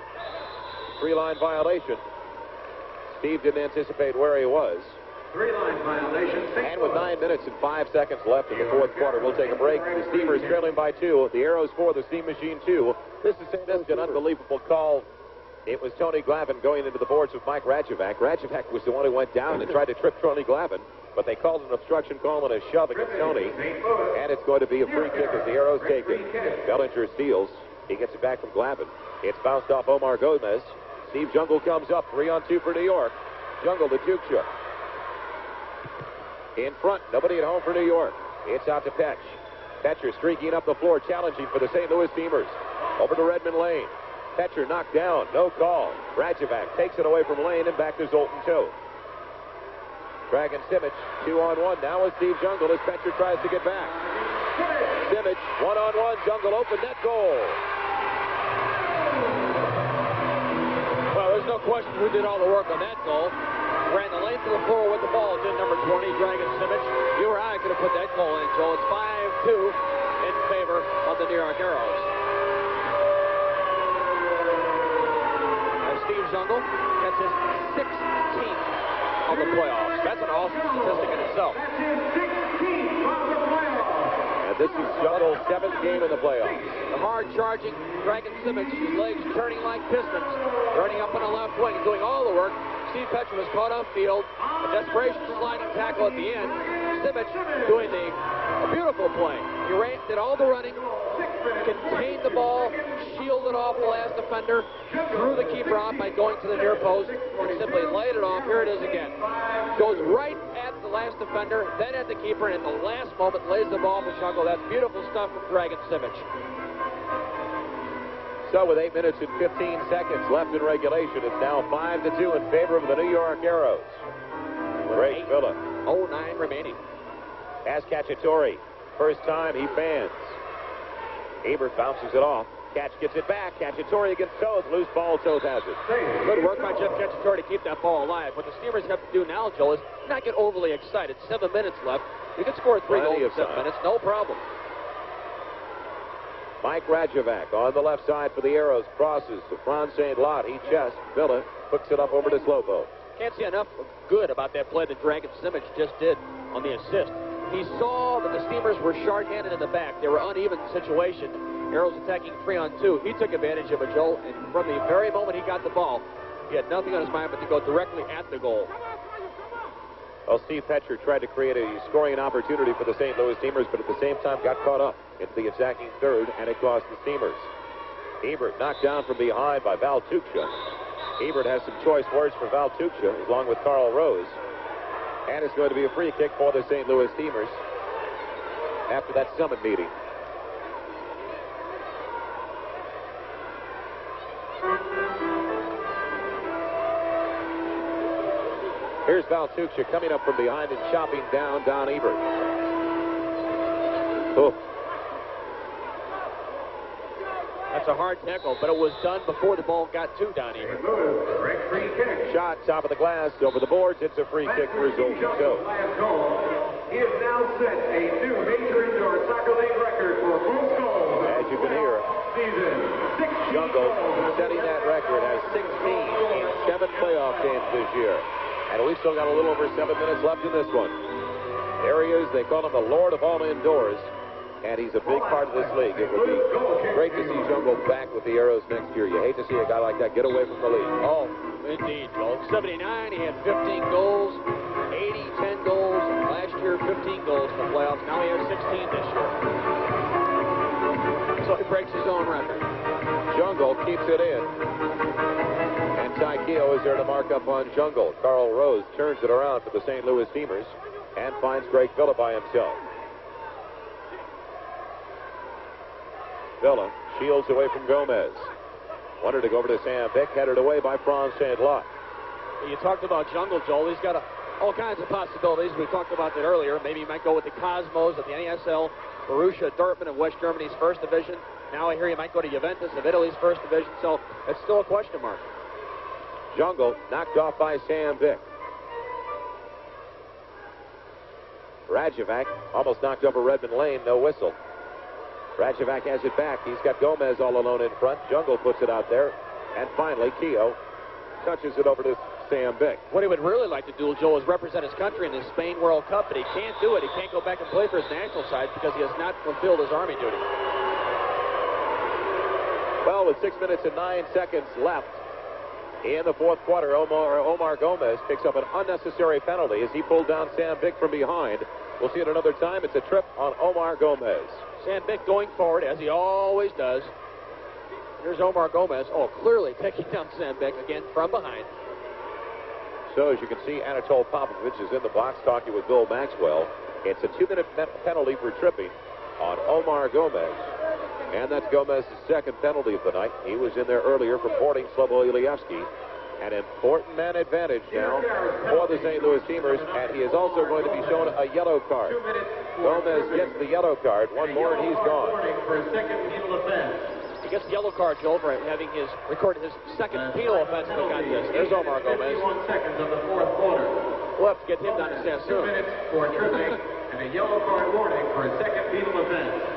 3-line violation. Steve didn't anticipate where he was. 3-line violation. And with 9 minutes and 5 seconds left in the fourth quarter, we'll take a break. The Steamers trailing by 2. The Arrows 4, the Steam Machine 2. This is an unbelievable call. It was Tony Glavin going into the boards with Mike Rajovac. Rajovac was the one who went down and tried to trip Tony Glavin, but they called an obstruction call and a shove against Tony, and it's going to be a free kick as the Arrows take it. Bellinger steals. He gets it back from Glavin. It's bounced off Omar Gomez. Steve Jungle comes up. 3-on-2 for New York. Jungle to Juksha. In front. Nobody at home for New York. It's out to Petch. Petcher streaking up the floor, challenging for the St. Louis Steamers. Over to Redmond Lane. Petcher knocked down. No call. Rajovac takes it away from Lane and back to Zoltan Toad. Dragon Simic, 2-on-1 now with Steve Jungle as Petcher tries to get back. Simic, 1-on-1. Jungle open net goal. Well, there's no question who did all the work on that goal. Ran the length of the floor with the ball. Did number 20, Dragon Simic. You or I could have put that goal in, Joe. It's 5-2 in favor of the New York Arrows. Steve Jungle gets his 16th of the playoffs. That's an awesome statistic in itself. And This is Jungle's 7th game in the playoffs. The hard-charging Dragon Simic, his legs turning like pistons, turning up on the left wing, doing all the work. Steve Petcher was caught on field. A desperation sliding tackle at the end. Simic doing a beautiful play. He did all the running, contained the ball, shielded off the last defender, threw the keeper off by going to the near post, and simply laid it off. Here it is again. Goes right at the last defender, then at the keeper, and at the last moment lays the ball for Jungle. That's beautiful stuff from Dragon Simic. So with 8 minutes and 15 seconds left in regulation, it's now 5-2 in favor of the New York Arrows. Great Villa. 0-9 remaining. Pass Cacciatore. First time he fans. Ebert bounces it off. Catch gets it back. Cacciatore against Toth. Loose ball. Toth has it. Good work by Jeff Cacciatore to keep that ball alive. What the Steamers have to do now, Joe, is not get overly excited. 7 minutes left. You can score 3 goals in 7 minutes. No problem. Mike Rajovac on the left side for the Arrows. Crosses to Franz St. Lot. He chests. Villa hooks it up over to Slovo. Can't see enough good about that play that Dragon Simic just did on the assist. He saw that the Steamers were short-handed in the back. They were uneven situation. Arrows attacking 3-on-2. He took advantage of it, Joe, and from the very moment he got the ball, he had nothing on his mind but to go directly at the goal. Well, Steve Petcher tried to create a scoring opportunity for the St. Louis Steamers, but at the same time got caught up into the attacking third, and it cost the Steamers. Ebert knocked down from behind by Val Tuchka. Ebert has some choice words for Val Tuchka, along with Carl Rose. And it's going to be a free kick for the St. Louis Steamers after that summit meeting. Here's Val Tuchka coming up from behind and chopping down Don Ebert. Oh. That's a hard tackle, but it was done before the ball got to Don Ebert. Shot, top of the glass, over the boards. It's a free kick for Zoltan. He has now set a new Major Indoor Soccer League record for most goals. As you can hear, Season 16 Jungle goals. setting that record, has 16 in 7 playoff games this year. And we've still got a little over 7 minutes left in this one. There he is. They call him the Lord of all indoors. And he's a big part of this league. It would be great to see Jungle back with the Arrows next year. You hate to see a guy like that get away from the league. Oh, indeed, Joe. 79, he had 15 goals, 80, 10 goals. Last year, 15 goals in the playoffs. Now he has 16 this year. So he breaks his own record. Jungle keeps it in. And Ty Keogh is there to mark up on Jungle. Carl Rose turns it around for the St. Louis Steamers and finds Greg Villa by himself. Villa shields away from Gomez. Wanted to go over to Sam Bick, headed away by Franz St. Lot. You talked about Jungle, Joel. He's got all kinds of possibilities. We talked about that earlier. Maybe he might go with the Cosmos of the NASL, Borussia Dortmund of West Germany's first division. Now I hear he might go to Juventus of Italy's first division, so it's still a question mark. Jungle knocked off by Sam Bick. Rajovac almost knocked over Redmond Lane, no whistle. Rajovac has it back. He's got Gomez all alone in front. Jungle puts it out there. And finally, Keogh touches it over to Sam Bick. What he would really like to do, Joel, is represent his country in the Spain World Cup, but he can't do it. He can't go back and play for his national side because he has not fulfilled his Army duty. Well, with 6 minutes and 9 seconds left in the fourth quarter, Omar Gomez picks up an unnecessary penalty as he pulled down Sam Bick from behind. We'll see it another time. It's a trip on Omar Gomez. Sam Bick going forward, as he always does. Here's Omar Gomez. Oh, clearly taking down Sam Bick again from behind. So, as you can see, Anatol Popovich is in the box talking with Bill Maxwell. It's a 2-minute penalty for tripping on Omar Gomez. And that's Gomez's second penalty of the night. He was in there earlier for boarding Slobo Ilievsky. An important man advantage now for the St. Louis Steamers, and he is also going to be shown a yellow card. Gomez gets the yellow card. One more and he's gone. He gets the yellow card, Joel, for having recorded his second penal offense in the contest. There's Omar Gomez. We'll have to get him down to Sassoon. 2 minutes for tripping and a yellow card warning for a second penal offense.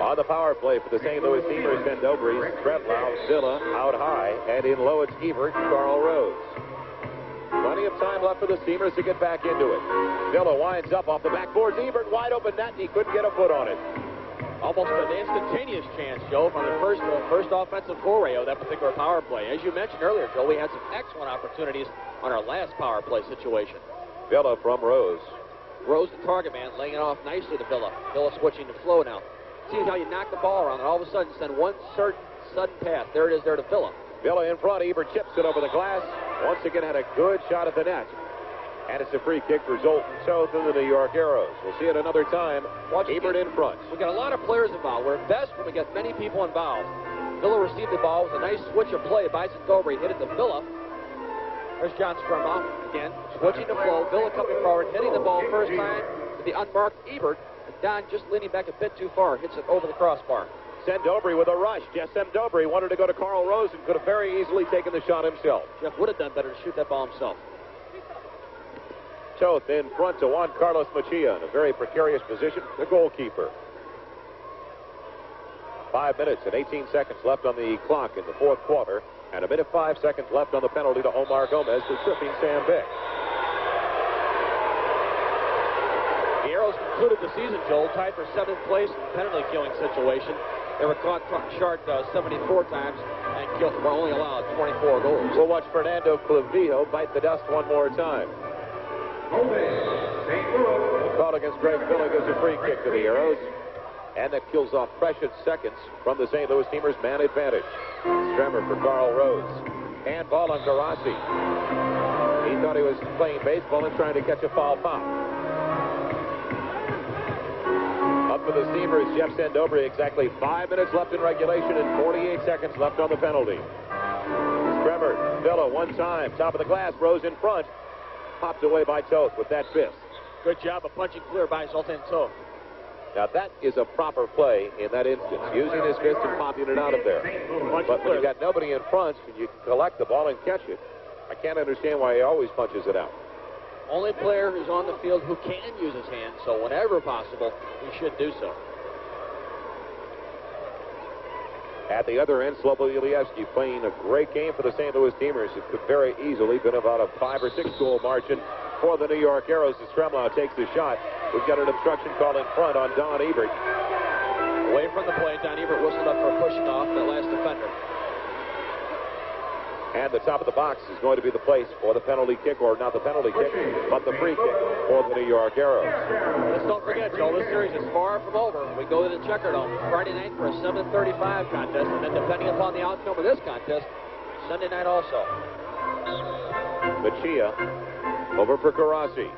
On the power play for the St. Louis Steamers, Ben Dobry, Bretlau, Villa out high, and in low it's Ebert, Carl Rose. Plenty of time left for the Steamers to get back into it. Villa winds up off the backboards. Ebert wide open net, and he couldn't get a foot on it. Almost an instantaneous chance, Joe, from the first offensive foray of that particular power play. As you mentioned earlier, Joe, we had some excellent opportunities on our last power play situation. Villa from Rose. Rose, the target man, laying it off nicely to Villa. Villa switching to flow now. See how you knock the ball around and all of a sudden send one certain sudden pass. There it is there to Villa. Villa in front. Ebert chips it over the glass. Once again had a good shot at the net. And it's a free kick for Zoltan Toth and the New York Arrows. We'll see it another time. Ebert in front. We got a lot of players involved. We're best when we get many people involved. Villa received the ball. It was a nice switch of play by Dobry. Hit it to Villa. There's John Stremau again. Switching to flow. Villa coming forward. Hitting the ball first time to the unmarked Ebert. And Don just leaning back a bit too far. Hits it over the crossbar. Dobry with a rush. Jeff Dobry wanted to go to Carl Rose and could have very easily taken the shot himself. Jeff would have done better to shoot that ball himself. Toth in front to Juan Carlos Mejia in a very precarious position, the goalkeeper. 5 minutes and 18 seconds left on the clock in the fourth quarter, and a minute 5 seconds left on the penalty to Omar Gomez for tripping Sam Bick. The Arrows concluded the season, Joel, tied for 7th place in the penalty killing situation. They were caught short 74 times and were only allowed 24 goals. We'll watch Fernando Clavijo bite the dust one more time. The call against Greg Villa gives a free kick to the Arrows, and that kills off precious seconds from the St. Louis Steamers' man advantage. Stremmer for Carl Rose. And ball on Garassi. He thought he was playing baseball and trying to catch a foul pop. Up for the Steamers, Jeff Dobry. Exactly 5 minutes left in regulation and 48 seconds left on the penalty. Stremmer, Villa one time, top of the glass, Rose in front. Popped away by Toth with that fist. Good job of punching clear by Zoltan Toth. Now that is a proper play in that instance, using his fist and popping it out of there. But when you got nobody in front and you can collect the ball and catch it, I can't understand why he always punches it out. Only player who's on the field who can use his hands, so whenever possible, he should do so. At the other end, Slobodziejewski playing a great game for the St. Louis Steamers. It could very easily been about a 5 or 6 goal margin for the New York Arrows as Stremlau takes the shot. We've got an obstruction call in front on Don Ebert. Away from the play, Don Ebert whistled up for pushing off the last defender. And the top of the box is going to be the place for the penalty kick, or not the penalty kick, but the free kick for the New York Arrows. Let's don't forget, Joe, this series is far from over. We go to the Checker Dome Friday night for a 7:35 contest, and then depending upon the outcome of this contest, Sunday night also. Mejia over for Garassi.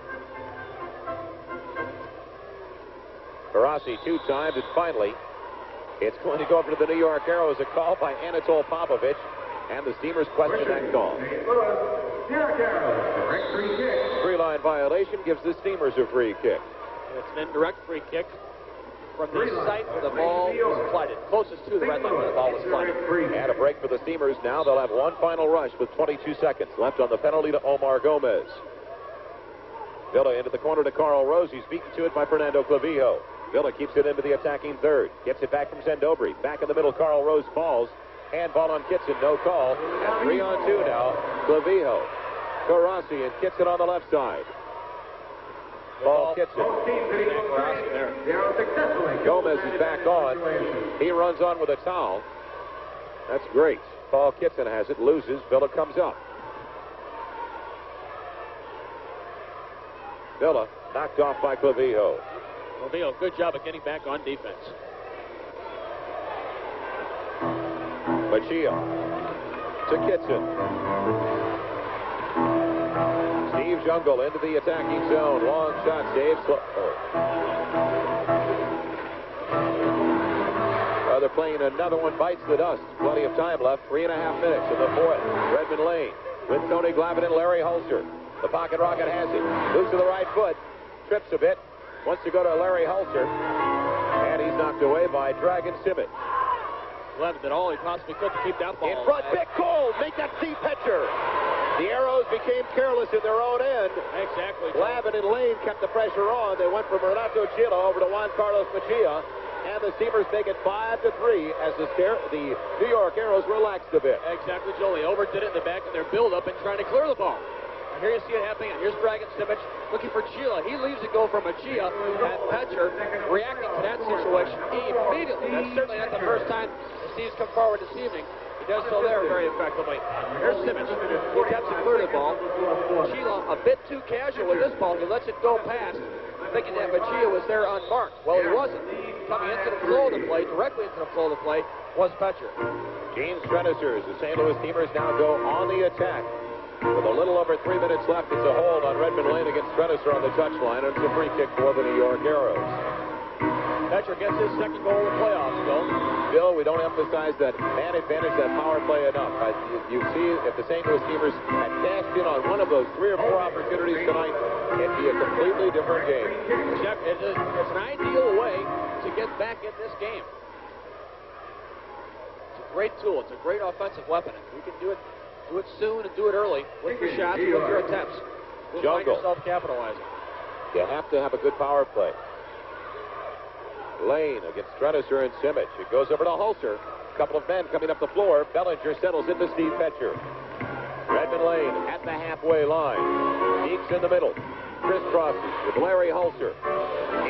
Garassi 2 times, and finally, it's going to go over to the New York Arrows. A call by Anatol Popovich. And the Steamers question that call. Three-line violation gives the Steamers a free kick. It's an indirect free kick from the site where the ball was slided. Closest to the red line where the ball was slided. And a break for the Steamers now. They'll have one final rush with 22 seconds left on the penalty to Omar Gomez. Villa into the corner to Carl Rose. He's beaten to it by Fernando Clavijo. Villa keeps it into the attacking third. Gets it back from Dobry. Back in the middle, Carl Rose falls. Handball on Kitson, no call. And 3-on-2 now. Clavijo, Garassi, and Kitson on the left side. Ball Kitson. Gomez is back on. He runs on with a towel. That's great. Paul Kitson has it, loses. Villa comes up. Villa knocked off by Clavijo. Clavijo, good job of getting back on defense. Mejia to Kitson. Steve Jungle into the attacking zone. Long shot saved. They're playing another one, bites the dust. Plenty of time left. 3.5 minutes in the fourth. Redmond Lane with Tony Glavin and Larry Hulser. The pocket rocket has it. Moves to the right foot. Trips a bit. Wants to go to Larry Hulser. And he's knocked away by Dragon Simmett. Glavin did all he possibly could to keep that ball. In front, Bick Cole, make that C pitcher. The Arrows became careless in their own end. Exactly. Glavin and Lane kept the pressure on. They went from Renato Gillo over to Juan Carlos Mejia. And the Steamers make it 5-3 as the New York Arrows relaxed a bit. Exactly, Joe. They overdid it in the back of their build-up and trying to clear the ball. And here you see it happening. And here's Dragon Simic looking for Gila. He leaves it go for Mejia, and Petcher reacting to that situation immediately. That's certainly not the first time that Steve's come forward this evening. He does so there very effectively. Here's Simic. He attempts to clear the ball. Gila a bit too casual with this ball. He lets it go past, thinking that Mejia was there unmarked. Well, he wasn't. Coming into the flow of the play, directly into the flow of the play, was Petcher. Gene Strenissers, the St. Louis Steamers now go on the attack. With a little over 3 minutes left, it's a hold on Redmond Lane against Strenissers on the touchline, and it's a free kick for the New York Arrows. Petcher gets his second goal of the playoffs, Bill. Bill, we don't emphasize that man advantage, that power play enough. You see, if the St. Louis Steamers had cashed in on one of those 3 or 4 opportunities tonight, it'd be a completely different game. Jeff, it's an ideal way to get back in this game. It's a great tool. It's a great offensive weapon. If you can do it soon and do it early with your shots, with your attempts, you'll find yourself capitalizing. You have to have a good power play. Lane against Strenissers and Simic. It goes over to Hulser. A couple of men coming up the floor. Bellinger settles into Steve Petcher. Redmond Lane at the halfway line. Deeks in the middle. Crisscrosses with Larry Hulser.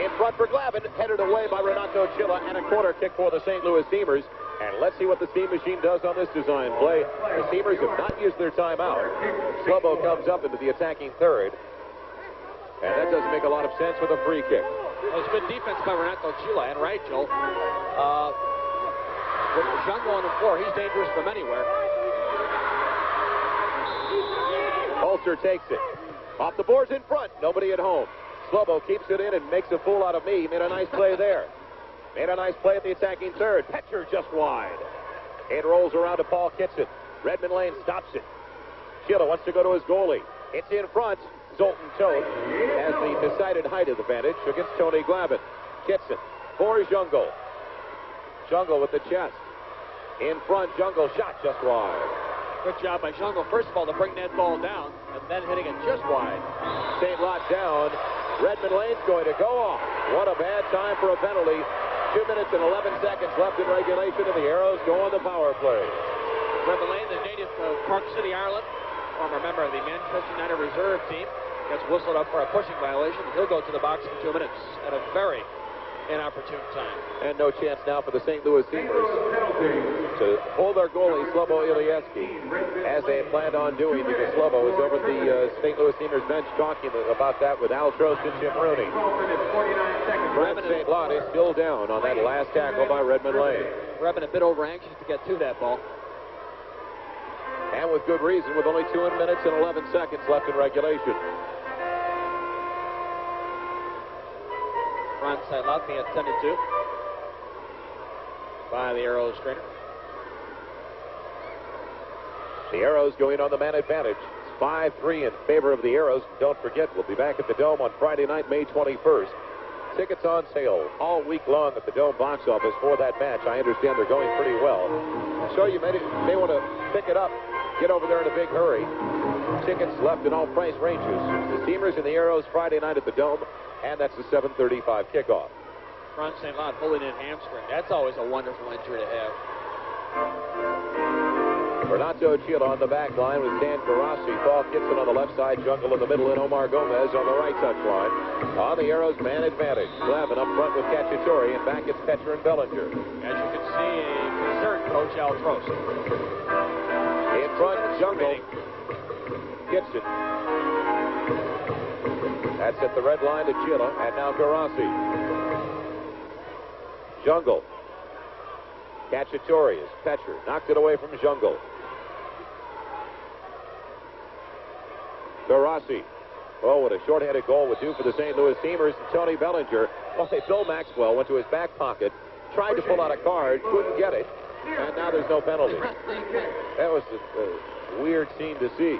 In front for Glavin, headed away by Renato Chilla, and a corner kick for the St. Louis Steamers. And let's see what the Steam Machine does on this design play. The Steamers have not used their timeout. Slobo comes up into the attacking third. And that doesn't make a lot of sense with a free kick. That was good defense by Renato Chilla, and right, Joe. With Jungle on the floor, he's dangerous from anywhere. Hulser takes it. Off the boards in front. Nobody at home. Slobo keeps it in and makes a fool out of me. He made a nice play there. Made a nice play at the attacking third. Petcher just wide. It rolls around to Paul Kitson. Redmond Lane stops it. Chilla wants to go to his goalie. It's in front. Zoltan Toth has the decided height advantage against Tony Glavin. Kitson for Jungle. Jungle with the chest. In front, Jungle shot just wide. Good job by Jungle, first of all, to bring that ball down, and then hitting it just wide. St. Lot down. Redmond Lane's going to go off. What a bad time for a penalty. 2 minutes and 11 seconds left in regulation, and the Arrows go on the power play. Redmond Lane, the native of Park City, Ireland, former member of the Manchester United reserve team, gets whistled up for a pushing violation. He'll go to the box in 2 minutes at a very inopportune time. And no chance now for the St. Louis Steamers to pull their goalie, Slobo Ilieski, as they had planned on doing, because Slobo is over at the St. Louis Steamers bench talking about that with Al Trost and Jim Rooney. Brad St. Lot is still down on that last tackle by Redmond Lane. Redmond a bit over anxious to get to that ball. And with good reason, with only 2 minutes and 11 seconds left in regulation. Ron St. Lot being attended to by the Arrows trainer. The Arrows going on the man advantage. It's 5-3 in favor of the Arrows. Don't forget, we'll be back at the Dome on Friday night, May 21st. Tickets on sale all week long at the Dome box office for that match. I understand they're going pretty well. So you may want to pick it up. Get over there in a big hurry. Tickets left in all price ranges. The Steamers and the Arrows Friday night at the Dome, and that's the 7:35 kickoff. Ron St. Lot pulling in hamstring. That's always a wonderful injury to have. Renato Chilla on the back line with Dan Carrassi, Paul Kitson on the left side, Jungle in the middle, and Omar Gomez on the right touchline. On the Arrows, man advantage. Glavin up front with Cacciatore, and back it's Petcher and Bellinger. As you can see, a concerned Coach Al Trost. In front, Jungle. Kitson. That's at the red line to Chilla, and now Carrassi. Jungle. Cacciatore is Petcher. Knocked it away from Jungle. Carrassi. Oh, what a shorthanded goal would do for the St. Louis Steamers. And Tony Bellinger. Oh, Bill Maxwell went to his back pocket, tried to pull out a card, couldn't get it, and now there's no penalty. That was a weird scene to see.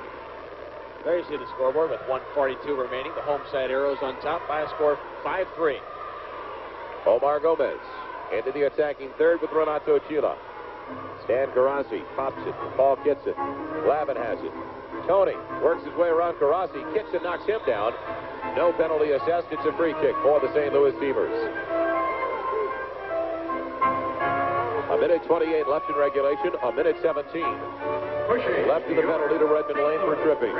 There you see the scoreboard with 1:42 remaining. The home side Arrows on top by a score of 5-3. Omar Gomez into the attacking third with Renato Chilla. Stan Carrassi pops it. Paul Kitson. Glavin has it. Tony works his way around Carrassi. Kitson knocks him down. No penalty assessed. It's a free kick for the St. Louis Steamers. A minute 28 left in regulation. A minute 17 left in the penalty to Redmond Lane for tripping.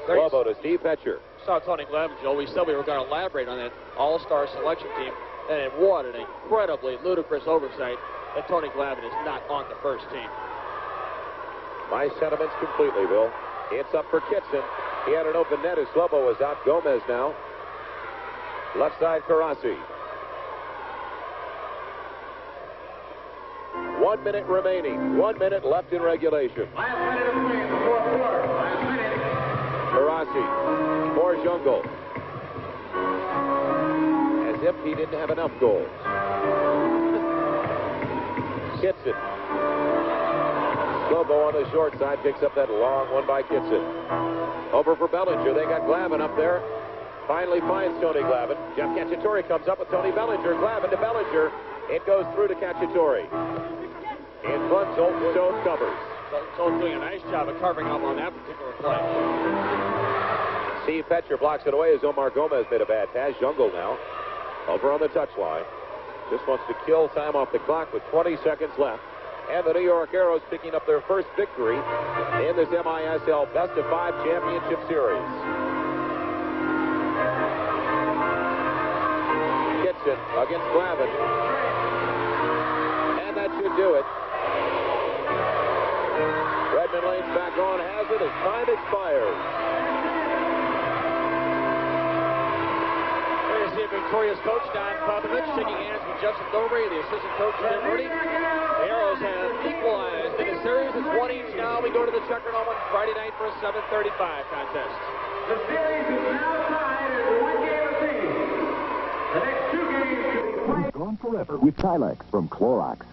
Lobo to Steve Petcher. Saw Tony Glavin, Joe. We said we were going to elaborate on that all-star selection team, and what an incredibly ludicrous oversight that Tony Glavin is not on the first team. My sentiments completely, Bill. It's up for Kitson. He had an open net as Lobo was out. Gomez now. Left side, Karasi. 1 minute remaining. 1 minute left in regulation. Last minute of play in the fourth quarter. Last minute. Karasi for Jungle. As if he didn't have enough goals. Kitson. Lobo on the short side picks up that long one by Kitson. Over for Bellinger. They got Glavin up there. Finally finds Tony Glavin. Jeff Cacciatore comes up with Tony Bellinger. Glavin to Bellinger. It goes through to Cacciatore. In front, Stone covers. Stone's doing a nice job of carving up on that particular play. Steve Petcher blocks it away as Omar Gomez made a bad pass. Jungle now. Over on the touchline. Just wants to kill time off the clock with 20 seconds left. And the New York Arrows picking up their first victory in this MISL Best of 5 Championship Series. Kitson against Glavin. And that should do it. Redmond Lane's back on, has it as time expires. There's the victorious coach, Don Popovich, shaking hands with Justin Dobry, the assistant coach, Jim Moody. The Arrows have equalized in a series. It's 1 each now. We go to the Checkerdome on Friday night for a 7:35 contest. The series is now tied at 1 game apiece. The next 2 games will be played. Gone forever with Tilex from Clorox.